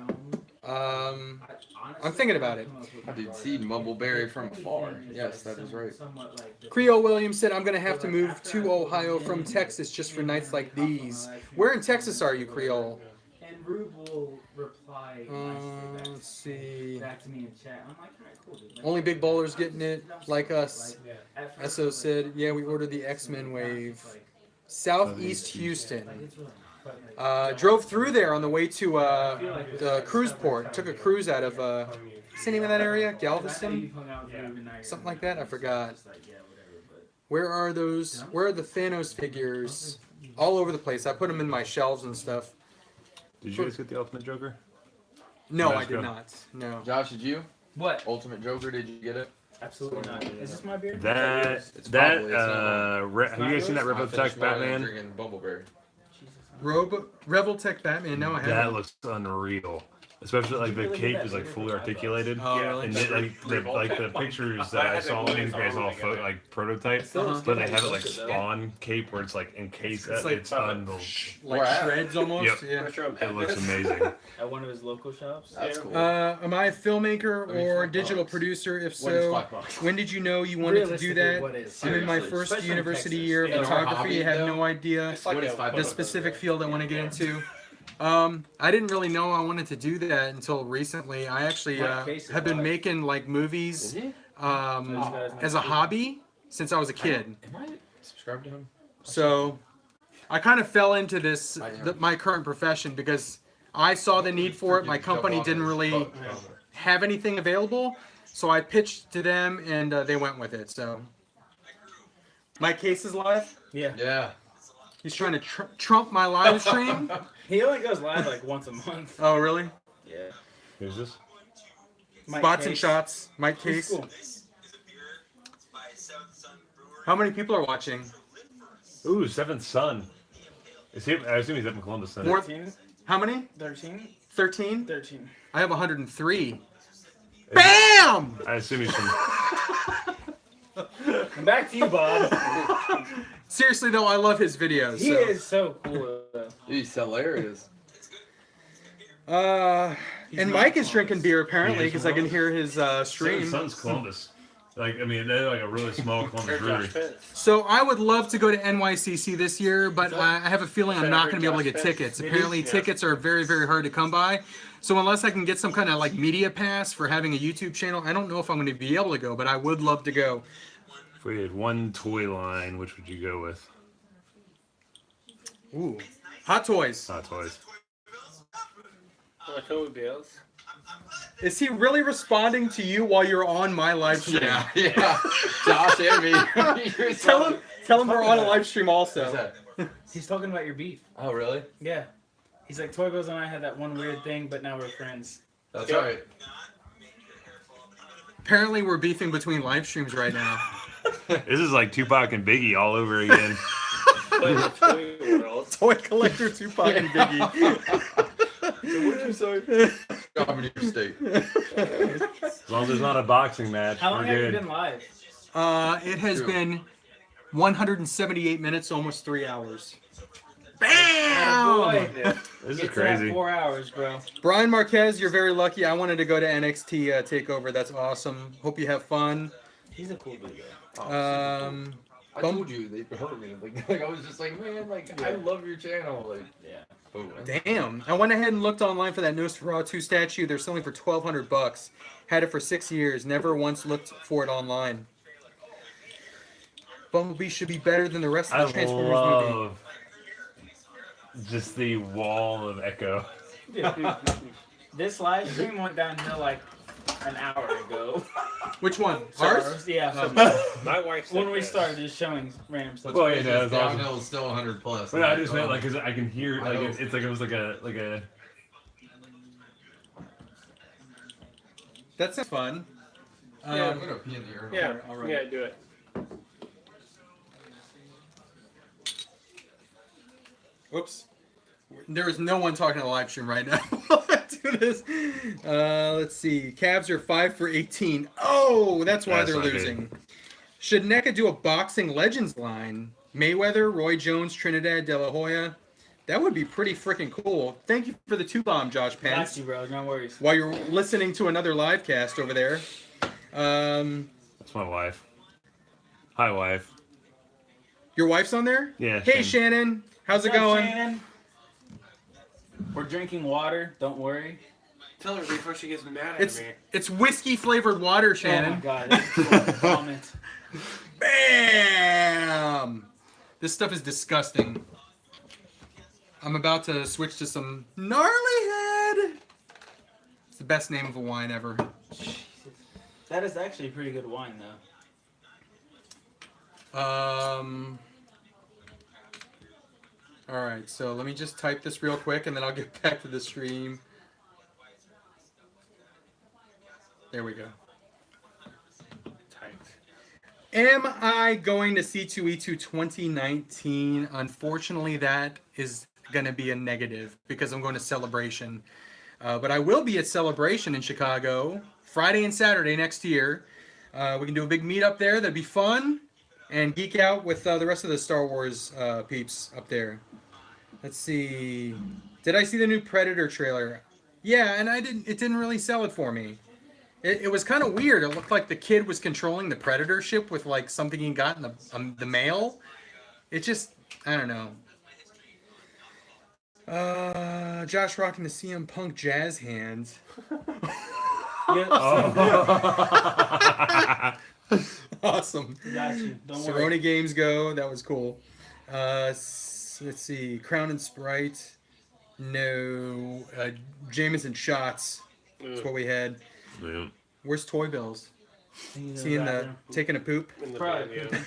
I'm thinking about it. Dude, seed Mumbleberry from afar. Yes, that is right. Creole Williams said, "I'm going to have to move to Ohio from Texas just for nights like these." Where in Texas are you, Creole? And Rube will reply Let's see. back to me in chat. I'm like, alright, cool, dude. Only big bowlers getting it, like us. Esso said, "Yeah, we ordered the X-Men wave." Southeast Houston. Drove through there on the way to the cruise port. Took a cruise out of, what's the name of that area? Galveston? Something like that? I forgot. Where are those? Where are the Thanos figures? All over the place. I put them in my shelves and stuff. did you guys get the Ultimate Joker? No, I Mezco. did not. No. Josh, did you? What? Ultimate Joker, did you get it? Absolutely not. Is this my beer? That It's that probably- it's not have you guys seen that I Rip finished Tech mine, I'm Batman? drinking Bumbleberry. Revel Tech Batman. No, I haven't. That looks unreal. Especially like the cape is like fully articulated. Oh, really? And the pictures that I saw, I mean, you guys all like prototypes, Uh-huh. but they have it like Spawn cape where it's like encased. It's It's, like- it's unbelievable. Like shreds almost. Yep. Yeah. It looks amazing. At one of his local shops? That's cool. Am I a filmmaker I mean, or $5. digital producer? If What is so, $5? when did you know you wanted to do that? What is? I'm in my Seriously. first Especially in university Texas. year of In our photography. hobby, I had though, no idea What is $5? the specific field I want to get into. I didn't really know I wanted to do that until recently. I actually have been making like movies as a hobby since I was a kid. Am I subscribed to him? So I kind of fell into this, I am. my current profession, because I saw the need for it. My company didn't really have anything available, so I pitched to them and they went with it. So my case is live. Yeah. Yeah. He's trying to trump my live stream. He only goes live like once a month. Oh, really? Yeah. Who's this? Spots and shots. Mike Case. Cool. How many people are watching? Ooh, Seventh Son. Is he? I assume he's up in Columbus then. More- 13? How many? 13? 13? 13. I have 103. Bam! I assume he's from. And back to you, Bob. Seriously though, I love his videos. He so. is so cool, though. He's hilarious. And Mike is drinking beer apparently He is because I can hear his Seventh stream. Son's Columbus. Like I mean, they're like a really small Columbus brewery. So I would love to go to NYCC this year, but I have a feeling I'm not going to be able to get tickets. Apparently, tickets are very, very hard to come by. So unless I can get some kind of like media pass for having a YouTube channel, I don't know if I'm going to be able to go, but I would love to go. If we had one toy line, which would you go with? Ooh, Hot Toys. Hot Toys. Is he really responding to you while you're on my live stream? Yeah, yeah. Josh and me. You're Tell him we're on a live stream What's also. that? He's talking about your beef. Oh, really? Yeah. He's like, Toy Bills and I had that one weird thing, but now we're friends. That's right. Apparently, we're beefing between live streams right now. This is like Tupac and Biggie all over again. Toy collector Tupac and Biggie. What'd you say? Comedy state. As long as there's not a boxing match, How long we're have you good. been live? It has True. been 178 minutes, almost 3 hours. Boy, Bam! This is Get to that crazy. 4 hours, bro. Brian Marquez, you're very lucky. I wanted to go to NXT Takeover. That's awesome. Hope you have fun. He's a cool dude. I told you they hurt me. Like I was just like, man, like I love your channel. Like, Yeah. oh, Damn. I went ahead and looked online for that Nosferatu statue. They're selling for $1,200. Had it for 6 years. Never once looked for it online. Bumblebee should be better than the rest I of the Transformers movie. love just the wall of echo. This live stream went downhill like an hour ago. Which one? So Ours? Yeah. So My wife said when we this. started just showing random stuff. Well, yeah, that's awesome. Downhill is still 100 plus. But I just meant like, cause I can hear I like know. it's like it was like a. That sounds fun. Yeah. I'm gonna pee in the urinal. Yeah, All right. yeah, do it. Whoops. There is no one talking to the live stream right now. while I do this. Let's see. Cavs are 5 for 18. Oh, that's why That's they're not good. losing. Should NECA do a boxing legends line? Mayweather, Roy Jones, Trinidad, De La Hoya. That would be pretty freaking cool. Thank you for the 2-bomb, Josh Got Pence. you, bro. No worries. While you're listening to another live cast over there. That's my wife. Hi, wife. Your wife's on there? Yeah. Hey, Shannon. How's it What's up, going? Shannon? We're drinking water. Don't worry. Tell her before she gets mad at It's me. it's whiskey flavored water, Oh my Shannon. god. Comment. Bam! This stuff is disgusting. I'm about to switch to some Gnarly Head. It's the best name of a wine ever. That is actually a pretty good wine, though. All right, so let me just type this real quick, and then I'll get back to the stream. There we go. Am I going to C2E2 2019? Unfortunately, that is going to be a negative because I'm going to Celebration. But I will be at Celebration in Chicago Friday and Saturday next year. We can do a big meetup there. That'd be fun. And geek out with the rest of the Star Wars peeps up there. Let's see. Did I see the new Predator trailer? Yeah, and it didn't really sell it for me. It was kind of weird. It looked like the kid was controlling the Predator ship with like something he got in the mail. It just, I don't know. Josh rocking the CM Punk jazz hands. Yep. Awesome. Got you. Don't worry. Serona Games Go. That was cool. Let's see. Crown and Sprite. No. Jameson Shots. That's what we had. Yeah. Where's Toy Bills? Is he in the taking a poop? In the Probably bathroom.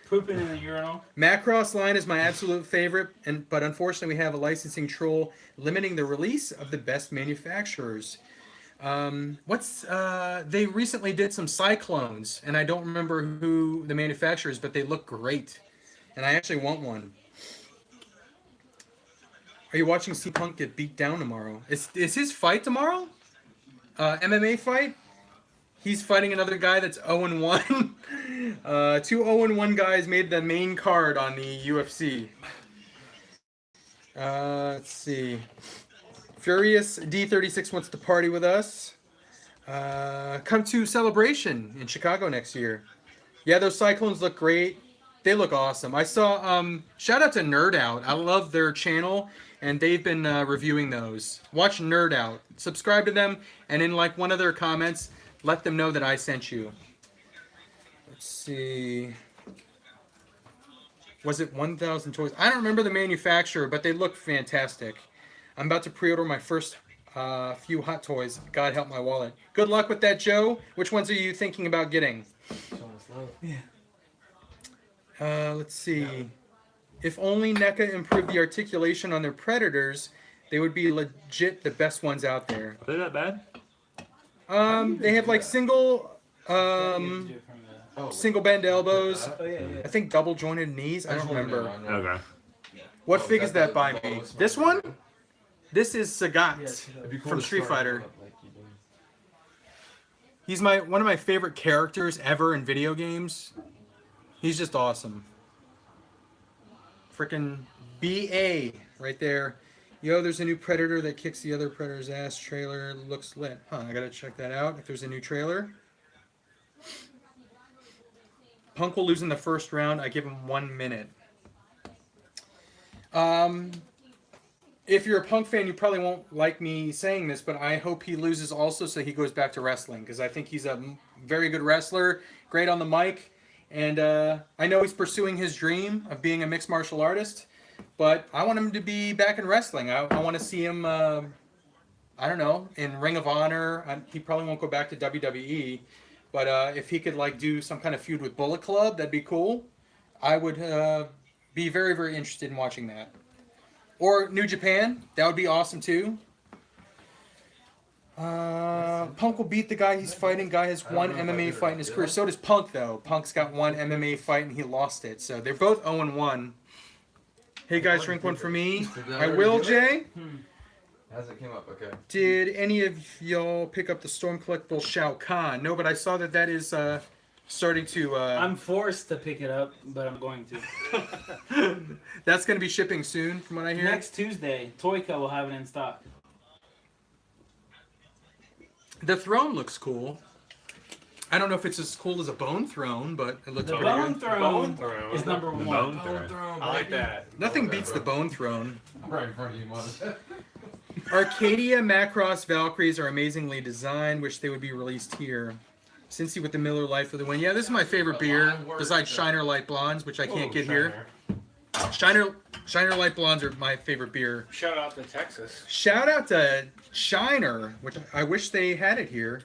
pooping in the urinal. Macross line is my absolute favorite, but unfortunately we have a licensing troll limiting the release of the best manufacturers. They recently did some Cyclones, and I don't remember who the manufacturer is, but they look great, and I actually want one. Are you watching C Punk get beat down tomorrow? Is his fight tomorrow? MMA fight? He's fighting another guy that's 0-1. 2 0-1 guys made the main card on the UFC. Let's see. Furious D36 wants to party with us. Come to Celebration in Chicago next year. Yeah, those Cyclones look great. They look awesome. I saw, shout out to Nerd Out. I love their channel, and they've been reviewing those. Watch Nerd Out. Subscribe to them, and in like one of their comments, let them know that I sent you. Let's see. Was it 1,000 toys? I don't remember the manufacturer, but they look fantastic. I'm about to pre-order my first few Hot Toys. God help my wallet. Good luck with that, Joe. Which ones are you thinking about getting? Let's see. If only NECA improved the articulation on their Predators, they would be legit the best ones out there. Are they that bad? They have like single bend elbows. Oh, yeah. I think double jointed knees. I don't remember. Okay. What fig is that by me? This one? This is Sagat from Street Fighter. He's one of my favorite characters ever in video games. He's just awesome. Frickin' BA right there. Yo, there's a new Predator that kicks the other Predator's ass. Trailer looks lit. Huh, I gotta check that out if there's a new trailer. Punk will lose in the first round. I give him 1 minute. If you're a Punk fan, you probably won't like me saying this, but I hope he loses also so he goes back to wrestling, because I think he's a very good wrestler, great on the mic, And I know he's pursuing his dream of being a mixed martial artist, but I want him to be back in wrestling. I want to see him, I don't know, in Ring of Honor. He probably won't go back to WWE, but if he could like do some kind of feud with Bullet Club, that'd be cool. I would be very, very interested in watching that. Or New Japan, that would be awesome too. Punk will beat the guy he's fighting. Guy has one MMA fight in his career. So does Punk, though. Punk's got one MMA fight and he lost it. So they're both 0-1. Hey guys, drink one for me. I will, Jay. As it came up, okay. Did any of y'all pick up the Storm Collectible Shao Kahn? No, but I saw that is starting to... I'm forced to pick it up, but I'm going to. That's going to be shipping soon, from what I hear. Next Tuesday, Toyco will have it in stock. The throne looks cool. I don't know if it's as cool as a bone throne, but it looks The pretty Bone good. Throne Throne. is number The one. bone throne. I like that. Nothing beats the bone throne. I'm right in front of you, mother. Arcadia Macross Valkyries are amazingly designed. Wish they would be released here. Cincy with the Miller Lite for the win. Yeah, this is my favorite beer, besides Shiner Light Blondes, which I can't get here. Shiner Light Blondes are my favorite beer. Shout out to Texas. Shout out to Shiner, which I wish they had it here.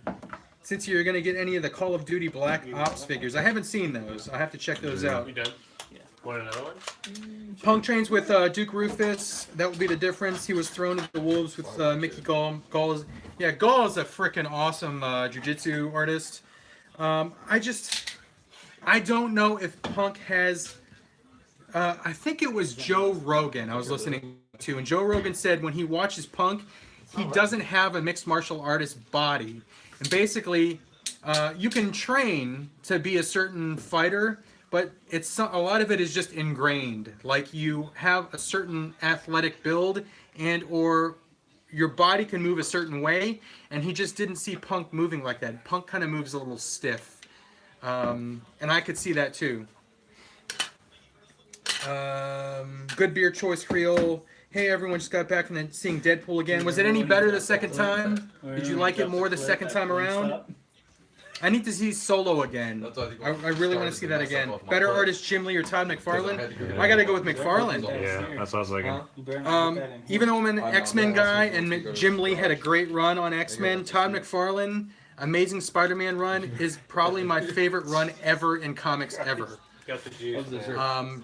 Since you're going to get any of the Call of Duty Black Ops figures. I haven't seen those. I have to check those out. You done? Yeah. Want another one? Punk trains with Duke Rufus. That would be the difference. He was thrown to the wolves with Mickey Gall. Gall is a freaking awesome jiu-jitsu artist. I don't know if Punk has... I think it was Joe Rogan I was listening to, and Joe Rogan said when he watches Punk, he doesn't have a mixed martial artist body. And basically, you can train to be a certain fighter, but a lot of it is just ingrained. Like you have a certain athletic build, and or your body can move a certain way, and he just didn't see Punk moving like that. Punk kind of moves a little stiff, and I could see that too. Good beer choice, Creole. Hey, everyone just got back from seeing Deadpool again. Was it any better the second time? Did you like it more the second time around? I need to see Solo again. I really want to see that again. Better artist Jim Lee or Todd McFarlane? I gotta go with McFarlane. Yeah, that's what I was thinking. Even though I'm an X-Men guy and Jim Lee had a great run on X-Men, Todd McFarlane, Amazing Spider-Man run is probably my favorite run ever in comics ever. Got the juice.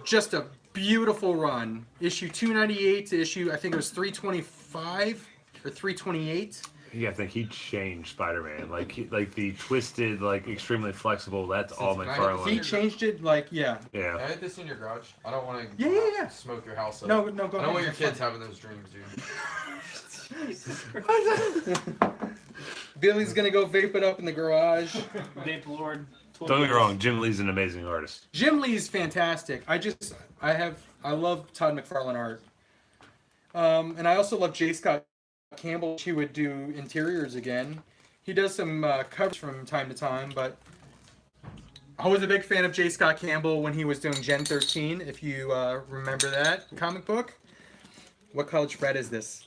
Just a beautiful run. Issue 298 to issue, I think it was 325 or 328. Yeah, I think he changed Spider-Man. Like the twisted, like extremely flexible. That's all McFarlane. He changed it, like, yeah. Yeah. Can I hit this in your garage? I don't want to Yeah. smoke your house up. No, go I ahead. don't want your kids having those dreams, dude. Billy's gonna go vape it up in the garage. Vape Lord. Don't get me wrong, Jim Lee's an amazing artist. Jim Lee's fantastic. I love Todd McFarlane art. And I also love J. Scott Campbell. He would do interiors again. He does some covers from time to time, but I was a big fan of J. Scott Campbell when he was doing Gen 13, if you remember that comic book. What college frat is this?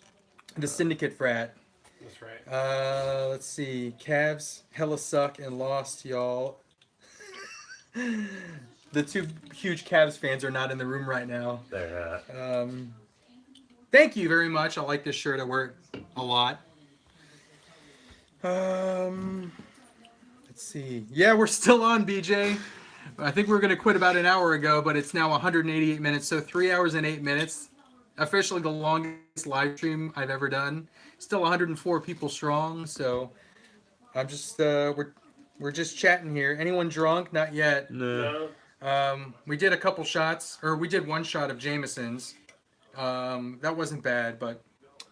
The Syndicate frat. That's right. Let's see. Cavs, hella suck and lost, y'all. The two huge Cavs fans are not in the room right now. There. Thank you very much. I like this shirt. I wear it a lot. Let's see. Yeah, we're still on, BJ. I think we were going to quit about an hour ago, but it's now 188 minutes, so 3 hours and 8 minutes. Officially the longest live stream I've ever done. Still 104 people strong, so I'm just we're just chatting here. Anyone drunk? Not yet. No. We did a couple shots, or we did one shot of Jameson's. That wasn't bad, but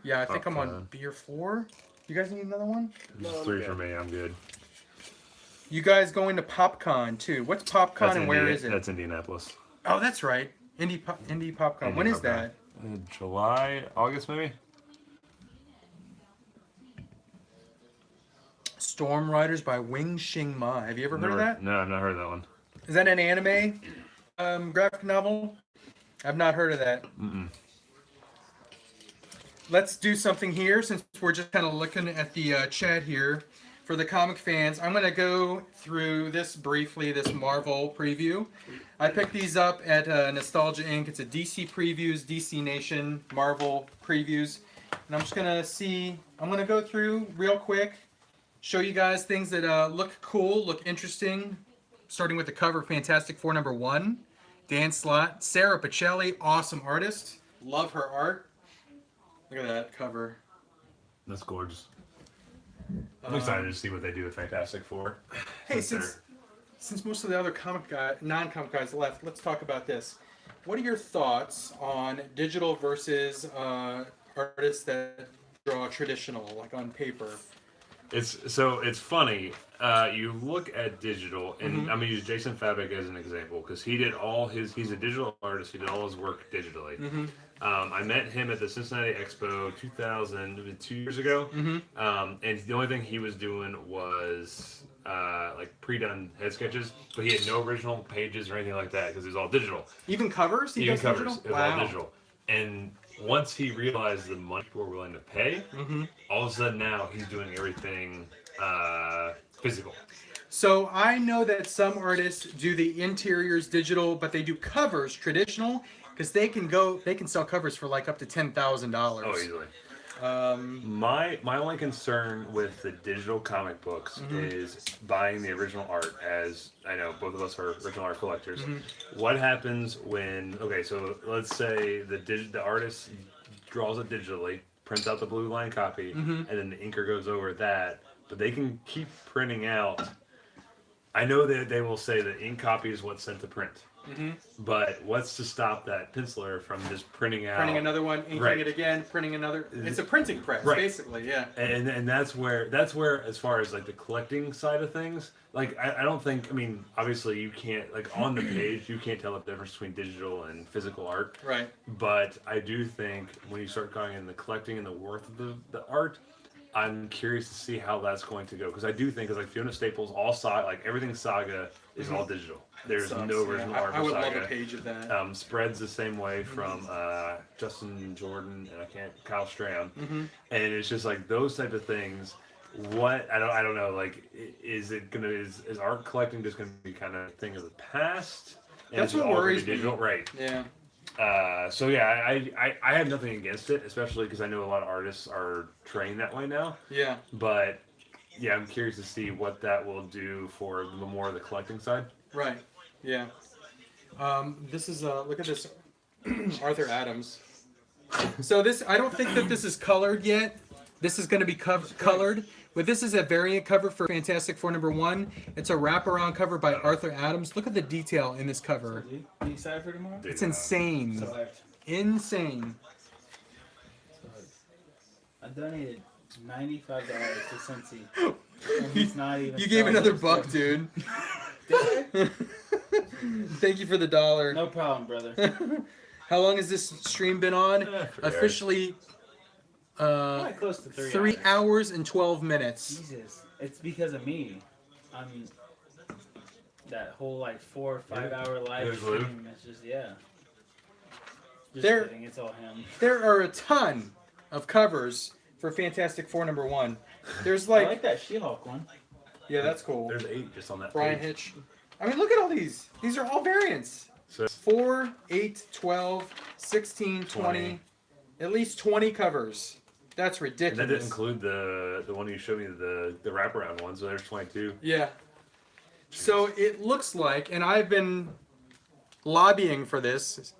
yeah, I think I'm on beer 4. You guys need another one? Just 3 for me. I'm good. You guys going to PopCon too? What's PopCon and where is it? That's Indianapolis. Oh, that's right. Indie PopCon. When is that? July, August, maybe. Storm Riders by Wing Shing Ma. Have you ever heard of that? No, I've not heard of that one. Is that an anime graphic novel? I've not heard of that. Mm-mm. Let's do something here since we're just kind of looking at the chat here. for the comic fans. I'm going to go through this briefly, this Marvel preview. I picked these up at Nostalgia Inc. It's a DC Previews, DC Nation Marvel Previews. And I'm just going to I'm going to go through real quick, show you guys things that look cool, look interesting. Starting with the cover, Fantastic Four #1. Dan Slott, Sarah Pacelli, awesome artist. Love her art. Look at that cover. That's gorgeous. I'm excited to see what they do with Fantastic Four. Hey, since most of the other non-comic guys left, let's talk about this. What are your thoughts on digital versus artists that draw traditional, like on paper? It's funny. You look at digital, and I'm gonna use Jason Fabek as an example because he's a digital artist. He did all his work digitally. I met him at the Cincinnati Expo 2 years ago, and the only thing he was doing was like pre-done head sketches, but he had no original pages or anything like that because it was all digital. Even covers? Even covers. Digital? It was all digital. And once he realized the money people were willing to pay, all of a sudden now he's doing everything physical. So I know that some artists do the interiors digital, but they do covers traditional because they can sell covers for like up to $10,000. Oh, easily. My only concern with the digital comic books is buying the original art, as I know both of us are original art collectors. What happens when, so let's say the artist draws it digitally, prints out the blue line copy, and then the inker goes over that, but they can keep printing out. I know that they will say that ink copy is what's sent to print. But what's to stop that penciler from just printing another one, inking it again, printing another? It's a printing press, basically, yeah. And that's where as far as like the collecting side of things, like I don't think, I mean, obviously you can't, like on the page you can't tell the difference between digital and physical art. Right. But I do think when you start going in the collecting and the worth of the art, I'm curious to see how that's going to go, because I do think like Fiona Staples, all Saga, like everything Saga is all digital. There's no original art for Saga. I would love a page of that. Spreads the same way from Justin Jordan and Kyle Stram, and it's just like those type of things. What I don't know. Like, is art collecting just gonna be kind of a thing of the past? And That's what worries me. Digital, right? Yeah. So yeah, I have nothing against it, especially because I know a lot of artists are trained that way now. Yeah. But yeah, I'm curious to see what that will do for the more of the collecting side. Right. Yeah. This is look at this, Arthur Adams. So this, I don't think that this is colored yet. This is going to be colored, but this is a variant cover for Fantastic Four #1. It's a wraparound cover by Arthur Adams. Look at the detail in this cover. Are you excited for tomorrow? It's insane. Insane. I donated $95 to CINCY. And he's not even. You gave another $1, dude. Thank you for the $1. No problem, brother. How long has this stream been on? Officially, close to 3 hours and 12 minutes. Jesus, it's because of me. I mean, that whole like 4 or 5 hour live stream. It's just Just kidding, it's all him. There are a ton of covers for Fantastic Four #1. There's I like that She-Hulk one. Yeah, that's cool. There's 8 just on that Brian page. Hitch. I mean, look at all these. These are all variants. So 4, 8, 12, 16, 20. At least 20 covers. That's ridiculous. And that didn't include the one you showed me, the wraparound one, so there's 22. Yeah. So it looks like, and I've been lobbying for this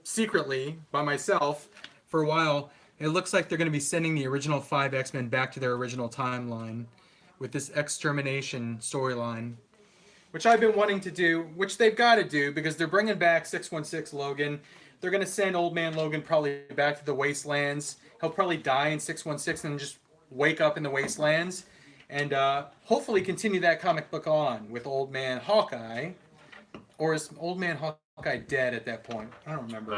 secretly by myself for a while, it looks like they're going to be sending the original 5 X-Men back to their original timeline with this extermination storyline, which I've been wanting to do, which they've got to do because they're bringing back 616 Logan. They're going to send Old Man Logan probably back to the Wastelands. He'll probably die in 616 and just wake up in the Wastelands. And hopefully continue that comic book on with Old Man Hawkeye. Or is Old Man Hawkeye dead at that point? I don't remember.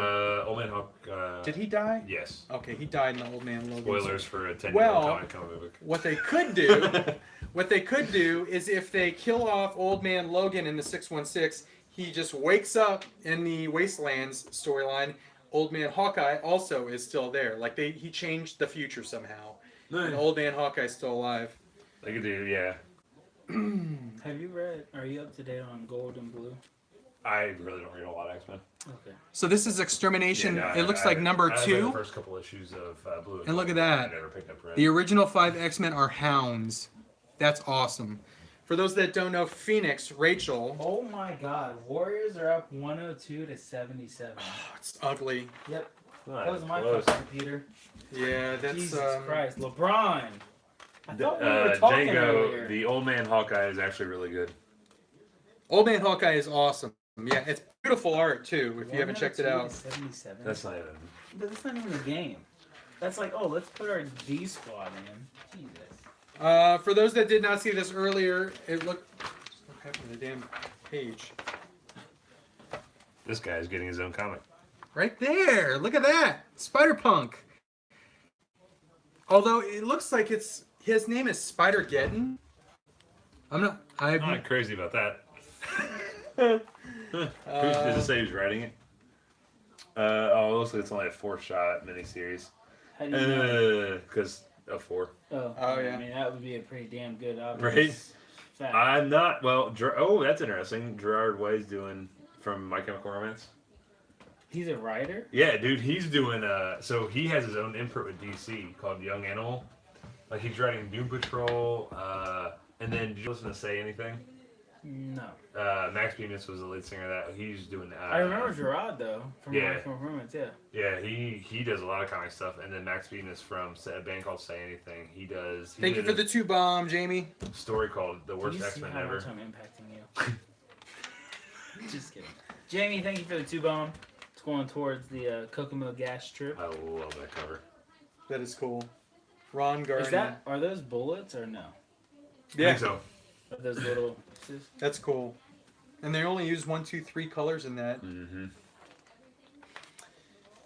Old Man Hawkeye. Did he die? Yes. Okay, he died in the Old Man Logan. Spoilers for a 10-year-old comic book. What they could do, is if they kill off Old Man Logan in the 616, he just wakes up in the Wastelands storyline. Old Man Hawkeye also is still there. Like he changed the future somehow. And Old Man Hawkeye's still alive. They could do, yeah. Have you read? Are you up to date on Gold and Blue? I really don't read a lot of X-Men. Okay. So this is Extermination. Yeah, no, it looks like number I read 2. the first couple issues of Blue. And look at Gold. that. I never picked up Red. The original 5 X-Men are Hounds. That's awesome. For those that don't know, Phoenix, Rachel. Oh my God! Warriors are up 102 to 77. Oh, it's ugly. Yep. Oh, That was my close. fucking computer. Yeah, that's Jesus Christ, LeBron. I thought we were talking Django, earlier. the old man Hawkeye is actually really good. Old Man Hawkeye is awesome. Yeah, it's beautiful art too. If you haven't checked it 102 out. to 77. That's not even. But that's not even a game. That's like, oh, let's put our D squad in. Jesus. For those that did not see this earlier, it looked. What happened to the damn page? This guy is getting his own comic. Right there. Look at that. Spider-Punk. Although it looks like his name is Spider-Geddon. I'm I'm not crazy about that. Does it say who's writing it? Oh, it looks like it's only a 4-shot miniseries. How do you know? Because of 4. Oh, yeah. I mean, that would be a pretty damn good Right? obvious fact. I'm not. Well, that's interesting. Gerard Way's doing from My Chemical Romance. He's a writer? Yeah, dude, he's doing. So he has his own imprint with DC called Young Animal. Like he's writing Doom Patrol. And then did you listen to Say Anything? No. Max Bemis was the lead singer of that. He's doing. I remember Gerard, though, from Yeah. My Chemical Romance, yeah. Yeah, he does a lot of comic stuff, and then Max Bemis from a band called Say Anything. He does. He Thank you did for the 2 bomb, Jamie. a story called The Do Worst you see X-Men how Ever. much I'm impacting you? Just kidding. Jamie, thank you for the 2 bomb. It's going towards the Kokomo gas strip. I love that cover. That is cool. Ron Garney. Are those bullets or no? I Yeah, think so. Are those little pieces? that's cool. And they only use 1, 2, 3 colors in that. Mm-hmm.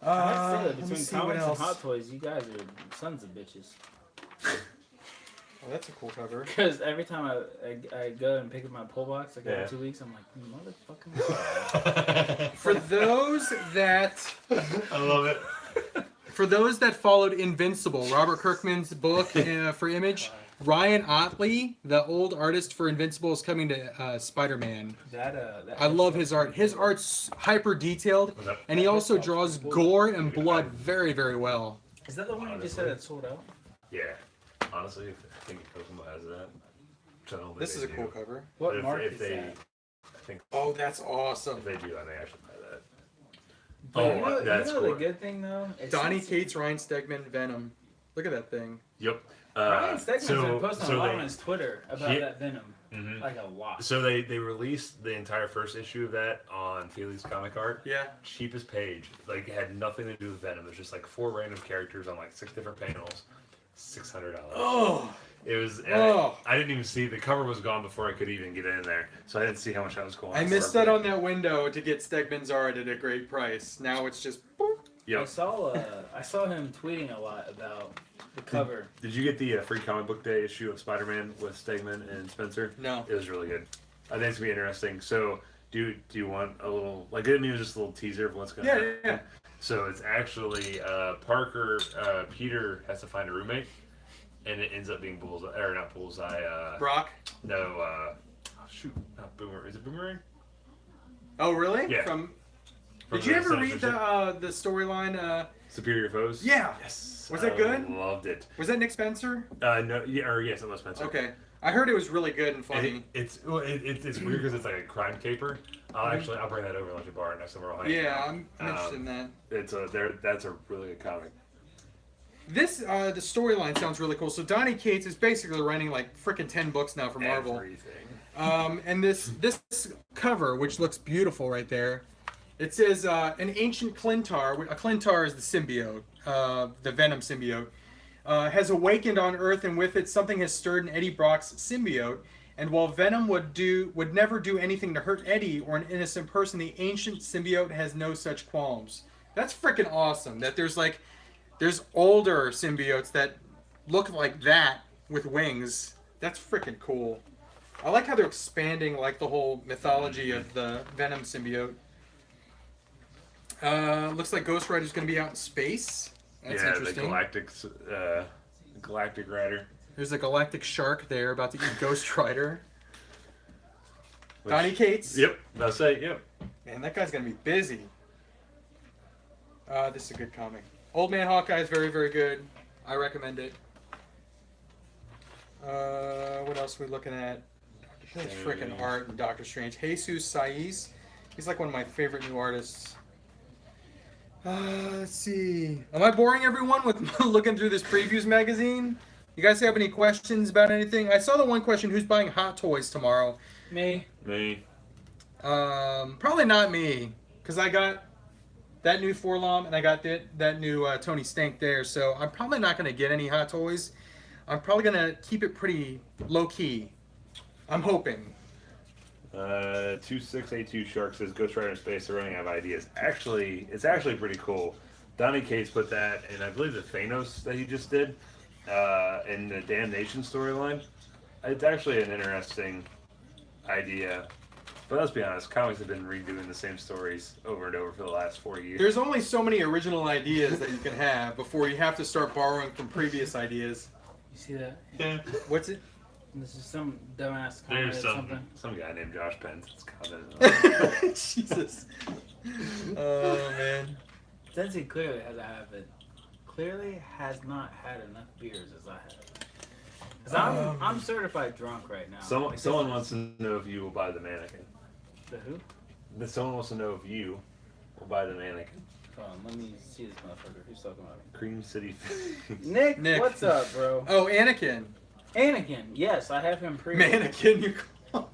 I have to say that Let me between see what comics and else. Hot Toys, you guys are sons of bitches. Oh, that's a cool cover. Because every time I go and pick up my pull box, like every Yeah. 2 weeks, I'm like, motherfucking. For those that I love it. For those that followed Invincible, Robert Kirkman's book for Image, Ryan Otley, the old artist for Invincible, is coming to Spider-Man. I love his art. His art's hyper detailed, What's up? and he also draws gore and blood very, very well. Is that the one you just said that sold out? Yeah. Honestly, I think Kokomo has that. Which I don't think This is they a cool do. cover. What But if, mark if is they, that? I think Oh, that's awesome. if they do, I may actually buy that. But Oh, that's you know cool. the good thing though? It's Donnie since- Cates, Ryan Stegman, Venom. Look at that thing. Yep. Ryan Stegman's been posting a lot they, on his Twitter about Yeah. that Venom. Mhm. Like a lot. So they released the entire first issue of that on Felix Comic Art. Yeah. Cheapest page. Like it had nothing to do with Venom. It was just like 4 random characters on like 6 different panels. $600. Oh. It was. Oh. I didn't even see the cover was gone before I could even get in there, so I didn't see how much I was going. I for, missed but- that on that window to get Stegman's art at a great price. Now it's just. Boop. Yep. I saw him tweeting a lot about the cover. Did you get the free comic book day issue of Spider-Man with Stegman and Spencer? No. It was really good. I think it's gonna be interesting. So, do you want a little like it was just a little teaser of what's gonna Yeah, happen? yeah. So it's actually Parker. Peter has to find a roommate, and it ends up being Bullseye or not Bullseye. Brock. No. Oh, shoot, not Boomer. Is it Boomerang? Oh, really? Yeah. From From Did you ever Sinister read Six? the storyline? Superior Foes? Yeah. Yes. Was it good? Loved it. Was that Nick Spencer? No. Yeah. Or yes, it was Spencer. Okay. I heard it was really good and And funny. it's weird because it's like a crime caper. I'll bring that over and let you borrow it next time we're all hanging Yeah, out. I'm interested in that. That's a really good comic. This the storyline sounds really cool. So Donnie Cates is basically writing like freaking 10 books now for Marvel. Everything. And this cover, which looks beautiful right there, it says an ancient Clintar. A Clintar is the symbiote, the Venom symbiote, has awakened on Earth, and with it, something has stirred in Eddie Brock's symbiote. And while Venom would never do anything to hurt Eddie or an innocent person, the ancient symbiote has no such qualms. That's freaking awesome. That there's older symbiotes that look like that with wings. That's freaking cool. I like how they're expanding like the whole mythology of the Venom symbiote. Looks like Ghost Rider's going to be out in space. That's yeah, interesting. the Galactic Rider. There's a galactic shark there about to eat Ghost Rider. Which- Donnie Cates. Yep. I'll say yep. Man, that guy's gonna be busy. This is a good comic. Old Man Hawkeye is very, very good. I recommend it. What else are we looking at? That's freaking art and Doctor Strange. Jesus Saiz. He's like one of my favorite new artists. Let's see. Am I boring everyone with looking through this previews magazine? You guys have any questions about anything? I saw the one question: who's buying Hot Toys tomorrow? Me. Probably not me, because I got that new Forlom and I got that new Tony Stank there. So I'm probably not going to get any Hot Toys. I'm probably going to keep it pretty low key. I'm hoping. 2682 Shark says Ghost Rider in space. They're running out of ideas. It's actually pretty cool. Donnie Cates put that in, I believe, the Thanos that he just did in the Damnation storyline. It's actually an interesting idea. But let's be honest, comics have been redoing the same stories over and over for the last 4 years. There's only so many original ideas that you can have before you have to start borrowing from previous ideas. You see that? Yeah. What's it? This is some dumbass comment There's or something. some guy named Josh Pence that's commented. Jesus. Oh man. CINCY clearly has not had enough beers as I have. 'Cause I'm certified drunk right now. Someone wants to know if you will buy the mannequin. The who? Someone wants to know if you will buy the mannequin. Hold on, let me see this motherfucker. Who's talking about it? Cream City. Nick, Nick. what's up, bro? Oh, Anakin. Anakin, yes, I have him pre. Mannequin, you call.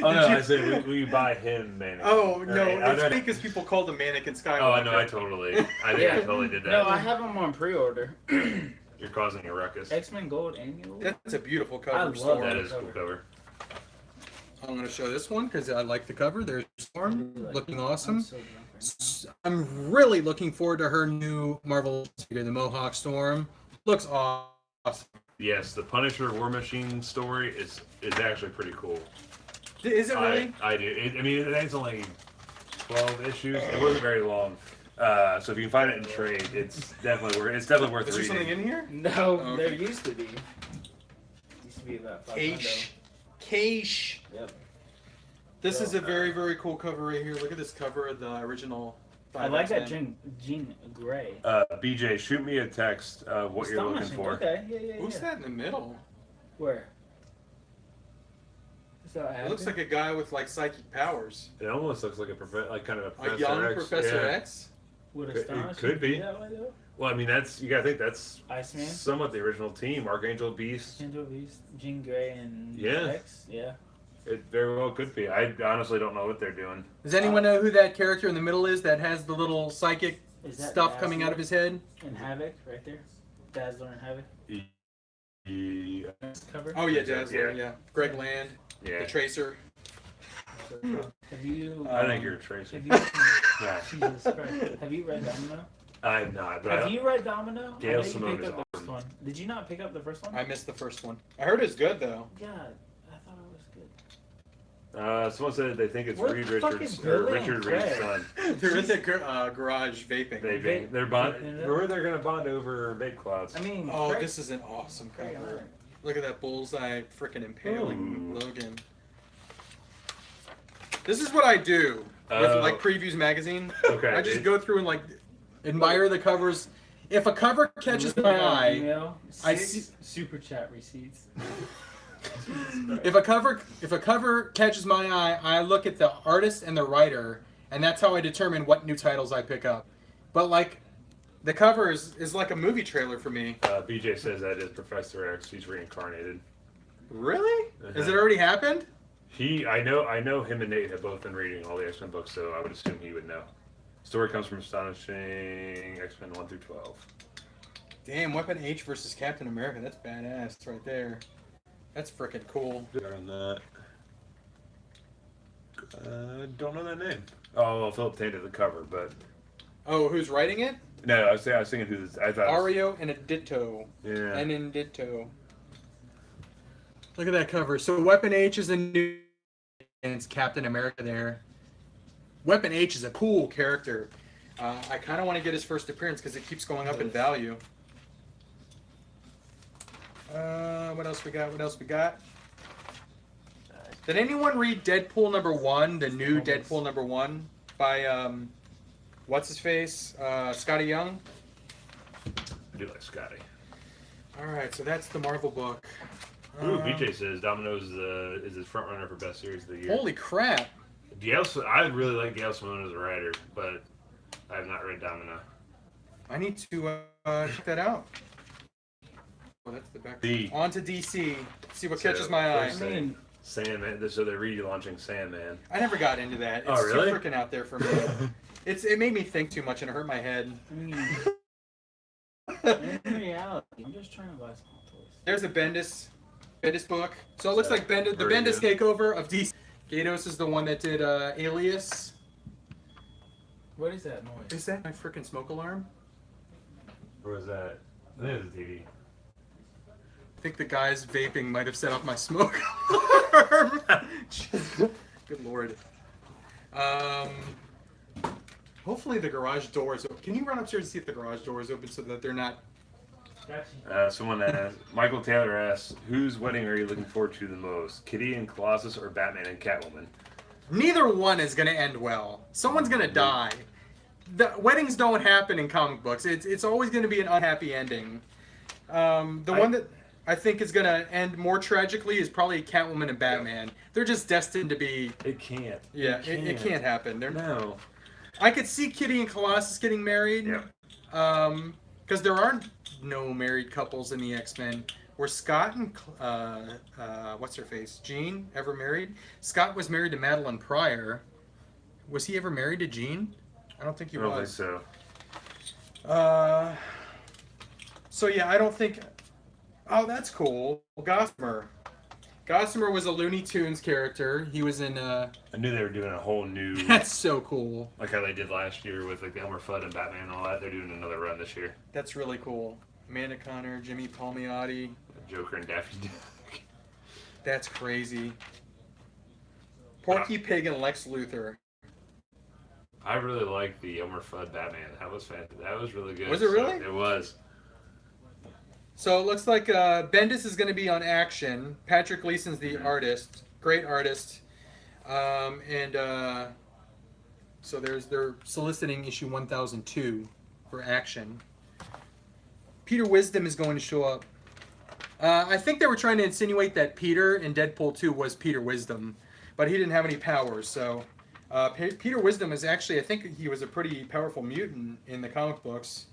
Oh no, I said will you buy him mannequin? Oh no, Right, it's funny because people call the mannequin Skywalker. Oh, I know, I totally did that. No, I have him on pre-order. You're causing a ruckus. X-Men Gold Annual. That's a beautiful cover. I love Storm. That is a cool cover. I'm going to show this one because I like the cover. There's Storm, looking awesome. I'm so drunk right now. I'm really looking forward to her new Marvel figure, the Mohawk Storm. Looks awesome. Yes, the Punisher War Machine story is actually pretty cool. Is it really? I do. I mean, it's only 12 issues. It wasn't very long. So if you can find it in trade, it's definitely worth. It's definitely worth Is there reading. something in here? No, Okay. there used to be. Used to be about $5. Cache. Yep. This is a very, very cool cover right here. Look at this cover of the original. I like that X-Men. Jean Grey. BJ, shoot me a text of what you're looking Astonishing. for. Okay, yeah. Who's that in the middle? Where? Is that It looks like a guy with like psychic powers. It almost looks like kind of a A Professor young X. Professor Yeah. X. Would It Astonishing could be. that way though? Well, I mean, you gotta think that's Iceman, somewhat the original team. Archangel, Beast. Angel Beast, Jean Grey, and Yeah. X. Yeah. It very well could be. I honestly don't know what they're doing. Does anyone know who that character in the middle is that has the little psychic Is that stuff coming out of his head? And Havoc right there. Dazzler and Havoc. Yeah. Cover. Oh yeah, Dazzler. Yeah. Yeah. Greg Land, Yeah. the Tracer. Have you? I think you're a tracer. Have you? Yeah. Jesus Christ. Have you read Domino? I'm not, but Have you read Domino? Gail I know you Simone picked is up the awesome. first one. Did you not pick up the first one? I missed the first one. I heard it's good though. Yeah, I thought it was good. Someone said they think it's What Reed the fuck Richards is or Billy Richard and Reed's Craig? son. They're in the garage vaping. They're Vaping it up? Or they're gonna bond over vape clouds. I mean, Oh, Craig- this is an awesome Craig cover. Allen. Look at that bullseye freaking impaling Ooh. Logan. This is what I do with Oh. like Previews magazine. Okay. I just go through and like admire the covers. If a cover catches Look my at that eye, email. I 6 super chat receipts. if a cover catches my eye, I look at the artist and the writer, and that's how I determine what new titles I pick up. But like, the cover is like a movie trailer for me. BJ says that is Professor X. He's reincarnated. Really? Has it Uh-huh. already happened? I know him and Nate have both been reading all the X-Men books, so I would assume he would know. Story comes from Astonishing X-Men 1 through 12. Damn, Weapon H versus Captain America. That's badass right there. That's freaking cool. On that. Don't know that name. Oh, well, Philip Tate did the cover, but Oh, who's writing it? no, I was thinking who this. I thought. It was, Ario and a Ditto. yeah. And in Ditto. Look at that cover. So Weapon H is a new, and it's Captain America there. Weapon H is a cool character. I kind of want to get his first appearance because it keeps going up in value. What else we got? What else we got? Did anyone read Deadpool #1, the new Deadpool #1 by what's his face? Scotty Young? I do like Scotty. All right, so that's the Marvel book. Ooh, BJ says Domino's is his front runner for best series of the year. Holy crap! I really like Gail Simone as a writer, but I have not read Domino. I need to check that out. Oh, that's the back. On to DC. See what catches my eye. first thing, Sandman. So they're relaunching Sandman. I never got into that. It's Oh, really? too freaking out there for me. It made me think too much and it hurt my head. I mean, in reality, I'm just trying to buy small toys. There's a Bendis book. So it looks like the very Bendis good. takeover of DC. Gatos is the one that did Alias. What is that noise? Is that my freaking smoke alarm? Or was that? I think it was a TV. I think the guys vaping might have set off my smoke alarm. Good lord. Hopefully the garage door is open. Can you run upstairs and see if the garage door is open so that they're not... Someone asked, Michael Taylor asks, whose wedding are you looking forward to the most? Kitty and Colossus or Batman and Catwoman? Neither one is going to end well. Someone's going to die. The weddings don't happen in comic books. It's always going to be an unhappy ending. One that I think is going to end more tragically is probably Catwoman and Batman. They're just destined to be... It can't. Yeah, it can't happen. No. I could see Kitty and Colossus getting married. Yeah. Because there aren't no married couples in the X-Men. Were Scott and what's her face, Jean, ever married? Scott was married to Madeline Pryor. Was he ever married to Jean? I don't think he I don't think was. so. So yeah, I don't think. Oh, that's cool. Gossamer. Gossamer was a Looney Tunes character. He was in. I knew they were doing a whole new. That's so cool. Like how they did last year with like Elmer Fudd and Batman and all that. They're doing another run this year. That's really cool. Amanda Connor, Jimmy Palmiotti. Joker and Daffy Duck. That's crazy. Porky Pig and Lex Luthor. I really like the Elmer Fudd Batman. That was fantastic. That was really good. Was it really? It was. So it looks like Bendis is going to be on Action. Patrick Gleason's the artist, great artist, so they're soliciting issue 1002 for Action. Peter Wisdom is going to show up. I think they were trying to insinuate that Peter in Deadpool 2 was Peter Wisdom, but he didn't have any powers. So Peter Wisdom is actually, I think he was a pretty powerful mutant in the comic books.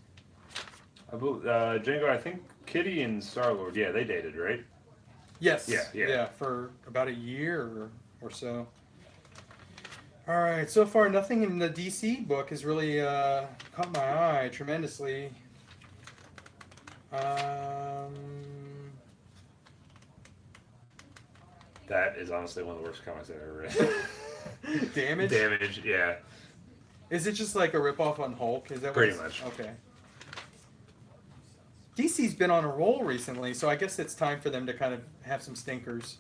Django, I think Kitty and Star-Lord, yeah, they dated, right? Yes. Yeah. For about a year or so. All right. So far, nothing in the DC book has really caught my eye tremendously. That is honestly one of the worst comics I've ever read. Damage? Damage, yeah. Is it just like a ripoff on Hulk? Is that Pretty much. Okay. DC's been on a roll recently, so I guess it's time for them to kind of have some stinkers.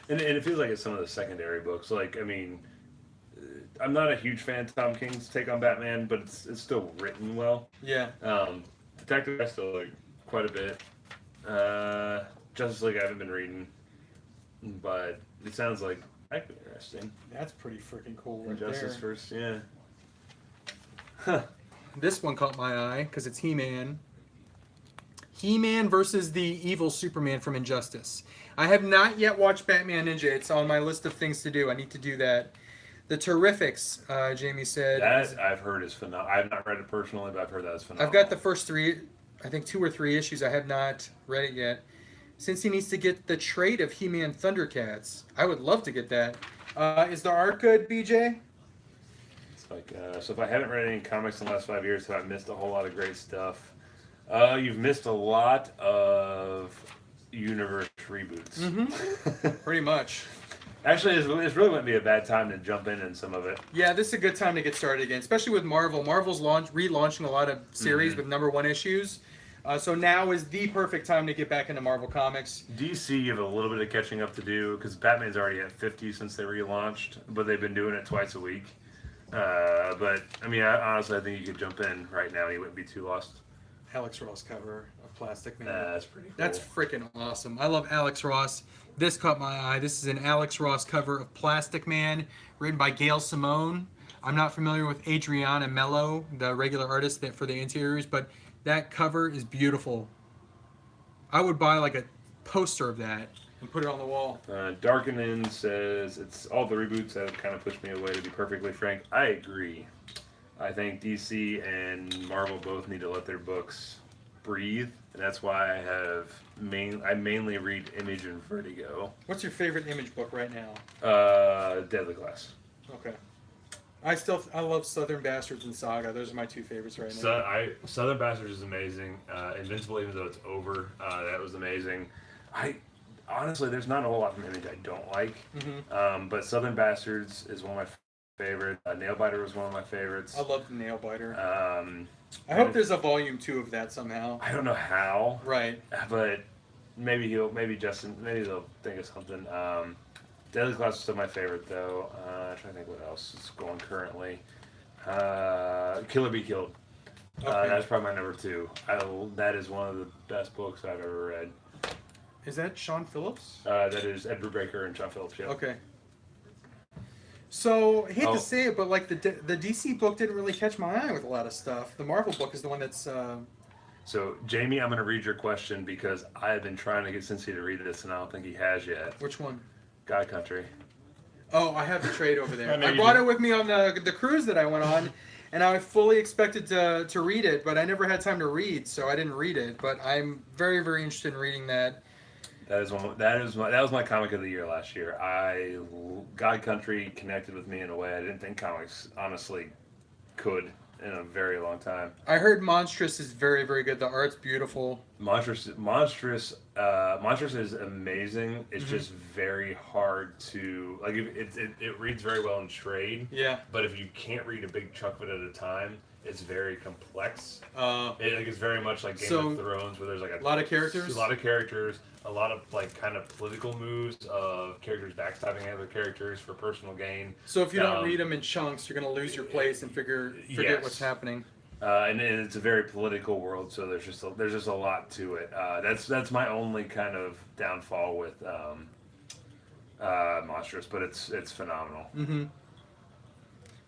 And it feels like it's some of the secondary books. Like, I mean, I'm not a huge fan of Tom King's take on Batman, but it's still written well. Yeah. Detective I still like quite a bit. Justice League I haven't been reading, but it sounds like that could be interesting. That's pretty freaking cool right Justice there. first, yeah. This one caught my eye because it's He-Man. He-Man versus the evil Superman from Injustice. I have not yet watched Batman Ninja. It's on my list of things to do. I need to do that. The Terrifics, Jamie said. That I've heard is phenomenal. I've not read it personally, but I've heard that is phenomenal. I've got the first three, I think 2 or 3 issues. I have not read it yet. Since he needs to get the trade of He-Man Thundercats, I would love to get that. Is the art good, BJ? It's like, so if I haven't read any comics in the last 5 years, have I missed a whole lot of great stuff? You've missed a lot of universe reboots. Mm-hmm. Pretty much. Actually, this really wouldn't be a bad time to jump in some of it. Yeah, this is a good time to get started again, especially with Marvel. Marvel's relaunching a lot of series with #1 issues. So now is the perfect time to get back into Marvel Comics. DC, you have a little bit of catching up to do because Batman's already at 50 since they relaunched, but they've been doing it twice a week. But, I mean, honestly, I think you could jump in right now and you wouldn't be too lost. Alex Ross cover, of of Plastic Man. That's pretty cool. That's freaking awesome. I love Alex Ross. This caught my eye. This is an Alex Ross cover of Plastic Man, written by Gail Simone. I'm not familiar with Adriana Mello, the regular artist that for the interiors, but that cover is beautiful. I would buy like a poster of that and put it on the wall. Darkenin says it's all the reboots that have kind of pushed me away. To be perfectly frank, I agree. I think DC and Marvel both need to let their books breathe, and that's why I mainly read Image and Vertigo. What's your favorite Image book right now? Deadly Class. Okay. I love Southern Bastards and Saga. Those are my two favorites right now. Southern Bastards is amazing. Invincible, even though it's over, that was amazing. Honestly, there's not a whole lot from Image I don't like, but Southern Bastards is one of my favorites. Nailbiter was one of my favorites. I love the Nailbiter. I hope there's a volume 2 of that somehow. I don't know how. Right. But maybe Justin, maybe they'll think of something. Deadly Class is still my favorite, though. I'm trying to think what else is going currently. Kill or Be Killed. Okay. That's probably my number 2. That is one of the best books I've ever read. Is that Sean Phillips? That is Ed Brubaker and Sean Phillips. Yeah. Okay. So, I hate to say it, but like the DC book didn't really catch my eye with a lot of stuff. The Marvel book is the one that's... So, Jamie, I'm going to read your question because I have been trying to get CINCY to read this, and I don't think he has yet. Which one? God Country. Oh, I have the trade over there. I I brought it with me on the cruise that I went on, and I fully expected to read it, but I never had time to read, so I didn't read it. But I'm very, very interested in reading that. That was my comic of the year last year. God Country connected with me in a way I didn't think comics honestly could in a very long time. I heard Monstrous is very, very good. The art's beautiful. Monstrous is amazing. It's just very hard to like. It reads very well in trade. Yeah. But if you can't read a big chunk of it at a time, it's very complex. It's very much like Game of Thrones, where there's like a lot of characters. A lot of like kind of political moves of characters backstabbing other characters for personal gain. So if you don't read them in chunks, you're going to lose your place and forget what's happening. And it's a very political world, so there's just a lot to it. That's my only kind of downfall with Monstrous, but it's phenomenal. Mm-hmm.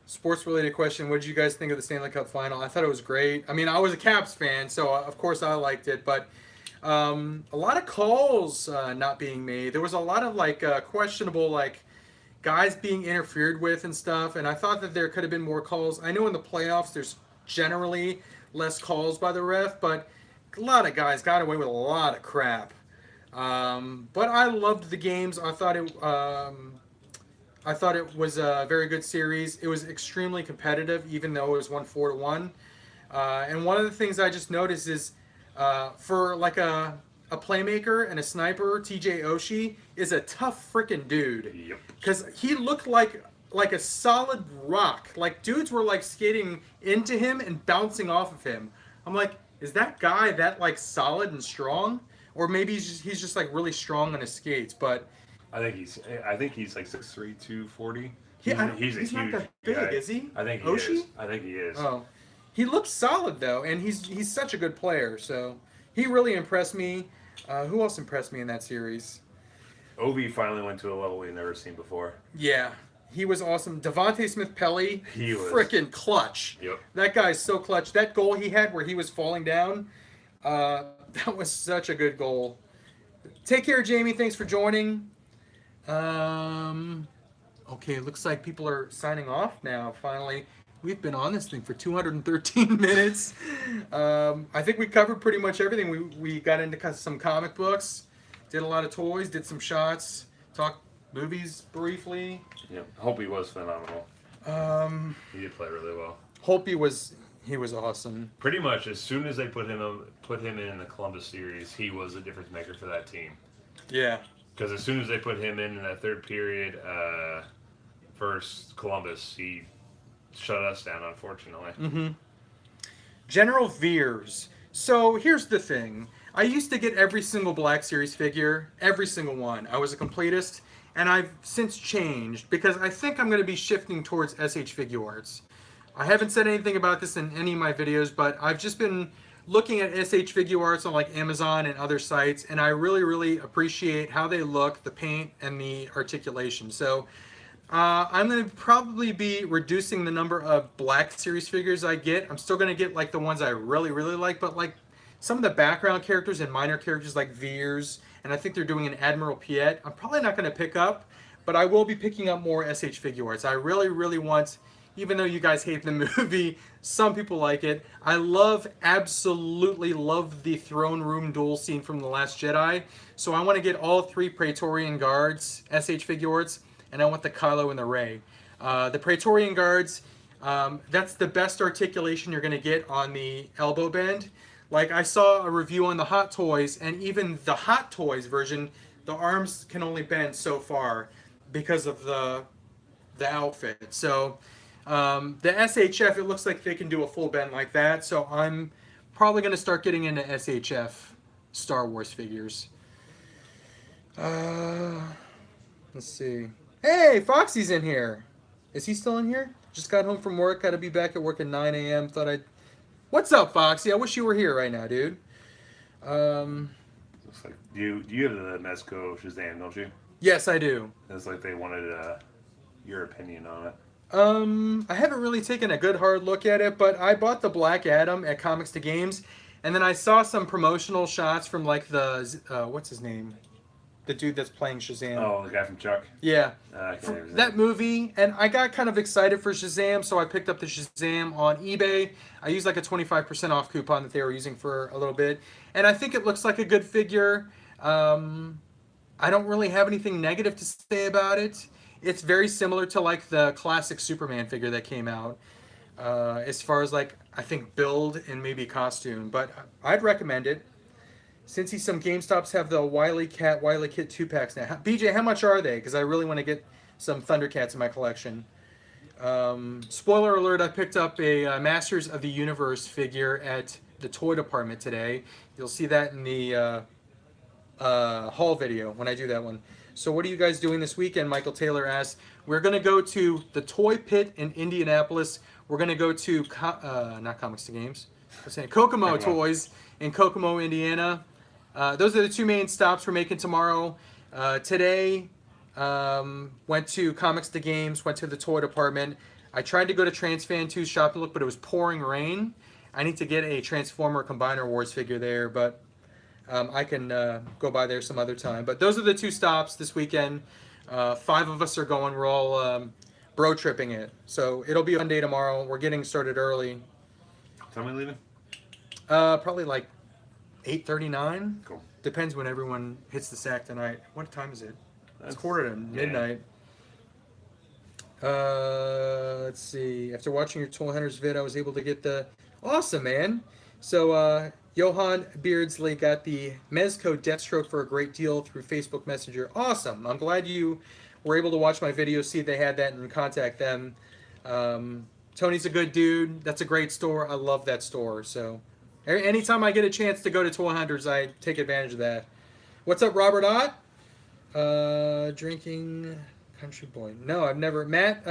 Sports related question: what did you guys think of the Stanley Cup final? I thought it was great. I mean, I was a Caps fan, so of course I liked it, but a lot of calls not being made. There was a lot of like questionable like guys being interfered with and stuff, and I thought that there could have been more calls. I know in the playoffs there's generally less calls by the ref, but a lot of guys got away with a lot of crap. But I loved the games. I thought it was a very good series. It was extremely competitive, even though it was 4-1. And one of the things I just noticed is for like a playmaker and a sniper, TJ Oshie is a tough freaking dude. Yep. Because he looked like a solid rock. Like dudes were like skating into him and bouncing off of him. I'm like, is that guy that like solid and strong, or maybe he's just like really strong on his skates? But I think he's like 6'3", 240. He's a huge not that big, guy. is he? I think he Oshie? is. I think he is. Oh, he looks solid though, and he's such a good player. So he really impressed me. Who else impressed me in that series? Ovi finally went to a level we've never seen before. Yeah, he was awesome. Devontae Smith-Pelly, He was freaking clutch. Yep. That guy's so clutch. That goal he had where he was falling down, that was such a good goal. Take care, Jamie. Thanks for joining. Okay, looks like people are signing off now, finally. We've been on this thing for 213 minutes. I think we covered pretty much everything. We got into some comic books, did a lot of toys, did some shots, talked movies briefly. Yeah, Holtby was phenomenal. He did play really well. Holtby was awesome. Pretty much as soon as they put him in the Columbus series, he was a difference maker for that team. Yeah. Because as soon as they put him in that third period, first Columbus, he shut us down, unfortunately. Mm-hmm. General Veers. So here's the thing. I used to get every single Black Series figure, every single one. I was a completist, and I've since changed because I think I'm going to be shifting towards SH Figuarts. I haven't said anything about this in any of my videos, but I've just been looking at SH Figure Arts on like Amazon and other sites, and I really appreciate how they look, the paint, and the articulation. So I'm going to probably be reducing the number of Black Series figures I get. I'm still going to get like the ones I really like, but like some of the background characters and minor characters like Veers, and I think they're doing an Admiral Piet, I'm probably not going to pick up, but I will be picking up more SH Figure Arts. I really want, even though you guys hate the movie, some people like it. I absolutely love the throne room duel scene from The Last Jedi. So I want to get all 3 Praetorian Guards, SH Figure Arts, and I want the Kylo and the Rey. The Praetorian Guards, that's the best articulation you're going to get on the elbow bend. Like I saw a review on the Hot Toys, and even the Hot Toys version, the arms can only bend so far because of the outfit. So the SHF, it looks like they can do a full bend like that. So I'm probably going to start getting into SHF Star Wars figures. Let's see. Hey, Foxy's in here. Is he still in here? Just got home from work. Got to be back at work at 9 a.m. Thought I'd... What's up, Foxy? I wish you were here right now, dude. Looks like you have the Mezco Shazam, don't you? Yes, I do. It's like they wanted your opinion on it. I haven't really taken a good hard look at it, but I bought the Black Adam at Comics to Games, and then I saw some promotional shots from like the what's his name? The dude that's playing Shazam. Oh, the guy from Chuck? Yeah. I can't remember his That name. movie, and I got kind of excited for Shazam, so I picked up the Shazam on eBay. I used like a 25% off coupon that they were using for a little bit, and I think it looks like a good figure. I don't really have anything negative to say about it. It's very similar to like the classic Superman figure that came out, as far as like I think build and maybe costume, but I'd recommend it. Since some GameStops have the Wily Kit 2-packs now. BJ, how much are they? Because I really want to get some Thundercats in my collection. Spoiler alert, I picked up a Masters of the Universe figure at the toy department today. You'll see that in the haul video when I do that one. So what are you guys doing this weekend? Michael Taylor asks. We're going to go to the Toy Pit in Indianapolis. We're going to go to, not Comics to Games, I'm saying Kokomo Toys in Kokomo, Indiana. Those are the 2 main stops we're making tomorrow. Today, went to Comics to Games, went to the toy department. I tried to go to Transfan 2's Shop and Look, but it was pouring rain. I need to get a Transformer Combiner Wars figure there, but I can go by there some other time. But those are the 2 stops this weekend. 5 of us are going. We're all bro tripping it. So it'll be a fun day tomorrow. We're getting started early. Tell me leaving? Probably like 8:39. Cool. Depends when everyone hits the sack tonight. What time is it? That's It's quarter to midnight. Let's see. After watching your Toy Hunters vid, I was able to get the... Awesome, man. So, Johan Beardsley got the Mezco Deathstroke for a great deal through Facebook Messenger. Awesome. I'm glad you were able to watch my video, see they had that, and contact them. Tony's a good dude. That's a great store. I love that store. So, anytime I get a chance to go to Toy Hunters, I take advantage of that. What's up, Robert Ott? Drinking Country Boy. No, I've never. Matt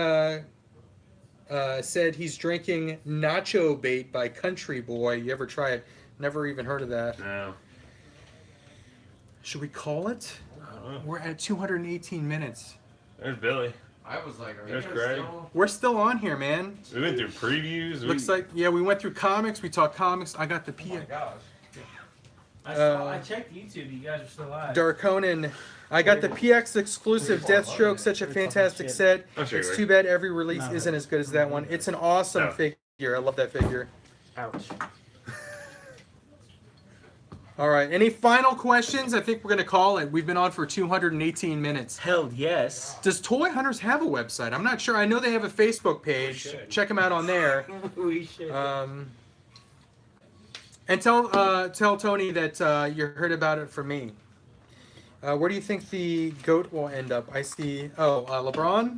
said he's drinking Nacho Bait by Country Boy. You ever try it? Never even heard of that. No. Should we call it? I don't know. We're at 218 minutes. There's Billy. I was like, are There's you guys Greg. still... We're still on here, man. We went through previews. Looks like, yeah, we went through comics. We talked comics. I got the Oh my gosh. I checked YouTube. You guys are still live. Darkonin. I got the PX exclusive Deathstroke. Such a fantastic set. I'll show you It's right. too bad every release No. isn't as good as that one. It's an awesome No. figure. I love that figure. Ouch. All right. Any final questions? I think we're going to call it. We've been on for 218 minutes. Hell yes. Does Toy Hunters have a website? I'm not sure. I know they have a Facebook page. Check them out on there. We should. And tell Tony that you heard about it from me. Where do you think the GOAT will end up? I see. LeBron?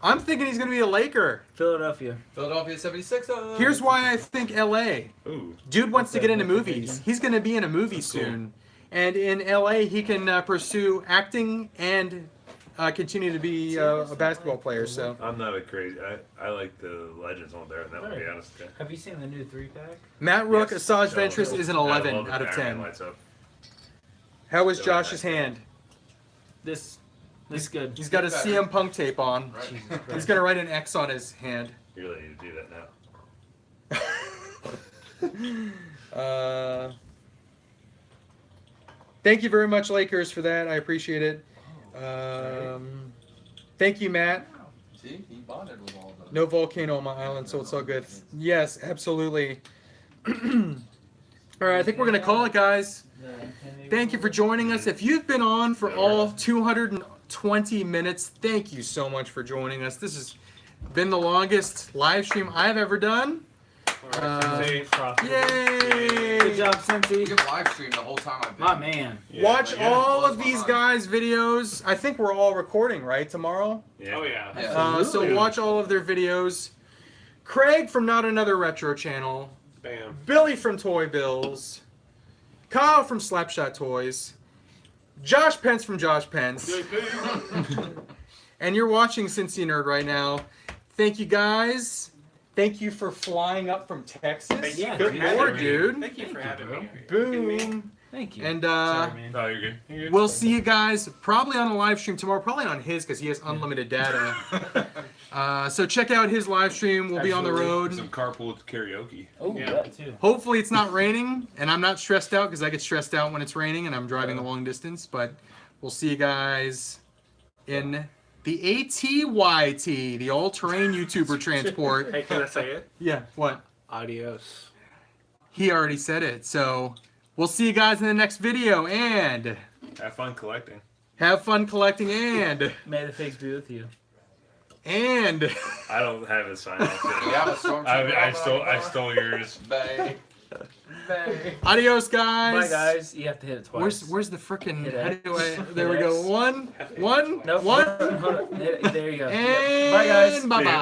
I'm thinking he's going to be a Laker. Philadelphia. Philadelphia 76. Here's why I think LA. Ooh. Dude wants to get into That's a big movies. one. He's going to be in a movie That's cool. soon. And in LA, he can pursue acting and continue to be a basketball player. So I'm not a crazy. I like the Legends one better than that. To be honest. Yeah. Have you seen the new 3-pack? Matt Rook, Yes. Asajj So, Ventress is an 11 out of 10. Lights up. How was So Josh's nice. hand? This good. He's got a CM Punk tape on. Right. He's gonna write an X on his hand. You really need to do that now. Thank you very much, Lakers, for that. I appreciate it. Thank you, Matt. See, he bonded with all of them. No volcano on my island, so it's all good. Yes, absolutely. All right, I think we're gonna call it, guys. Thank you for joining us. If you've been on for all 220 minutes, thank you so much for joining us. This has been the longest live stream I've ever done. Yay! Good job, You Cincy. can live stream the whole time I've been. My man. Watch Yeah. all Blows of my these mind. guys' videos. I think we're all recording, right, tomorrow? Yeah. Oh yeah. Yeah. So watch all of their videos. Craig from Not Another Retro Channel. Bam. Billy from Toy Bills. Kyle from Slapshot Toys. Josh Pence from Josh Pence. And you're watching Cincy Nerd right now. Thank you, guys. Thank you for flying up from Texas. Yeah, Good dude. lord, dude. Thank you for having me. Boom. Thank you. And Sorry, man. No, you're good. You're good. we'll see you guys probably on a live stream tomorrow. Probably on his because he has unlimited data. So check out his live stream. We'll be on the road. Some carpool karaoke. Oh, Yeah. that too. Hopefully it's not raining, and I'm not stressed out because I get stressed out when it's raining and I'm driving a long distance. But we'll see you guys in the ATYT, the all-terrain YouTuber transport. Hey, can I say it? Yeah, what? Adios. He already said it. So we'll see you guys in the next video, and Have fun collecting. have fun collecting, and May the figs be with you. and I don't have a sign off. We have a stormtrooper. I stole yours. Bay. Bay. adios, guys. Bye, guys. You have to hit it twice. Where's the frickin' Hit how X. do I, there we Hit go. X. One, Nope. one, Hold on. There you go. and Bye, guys. bye-bye.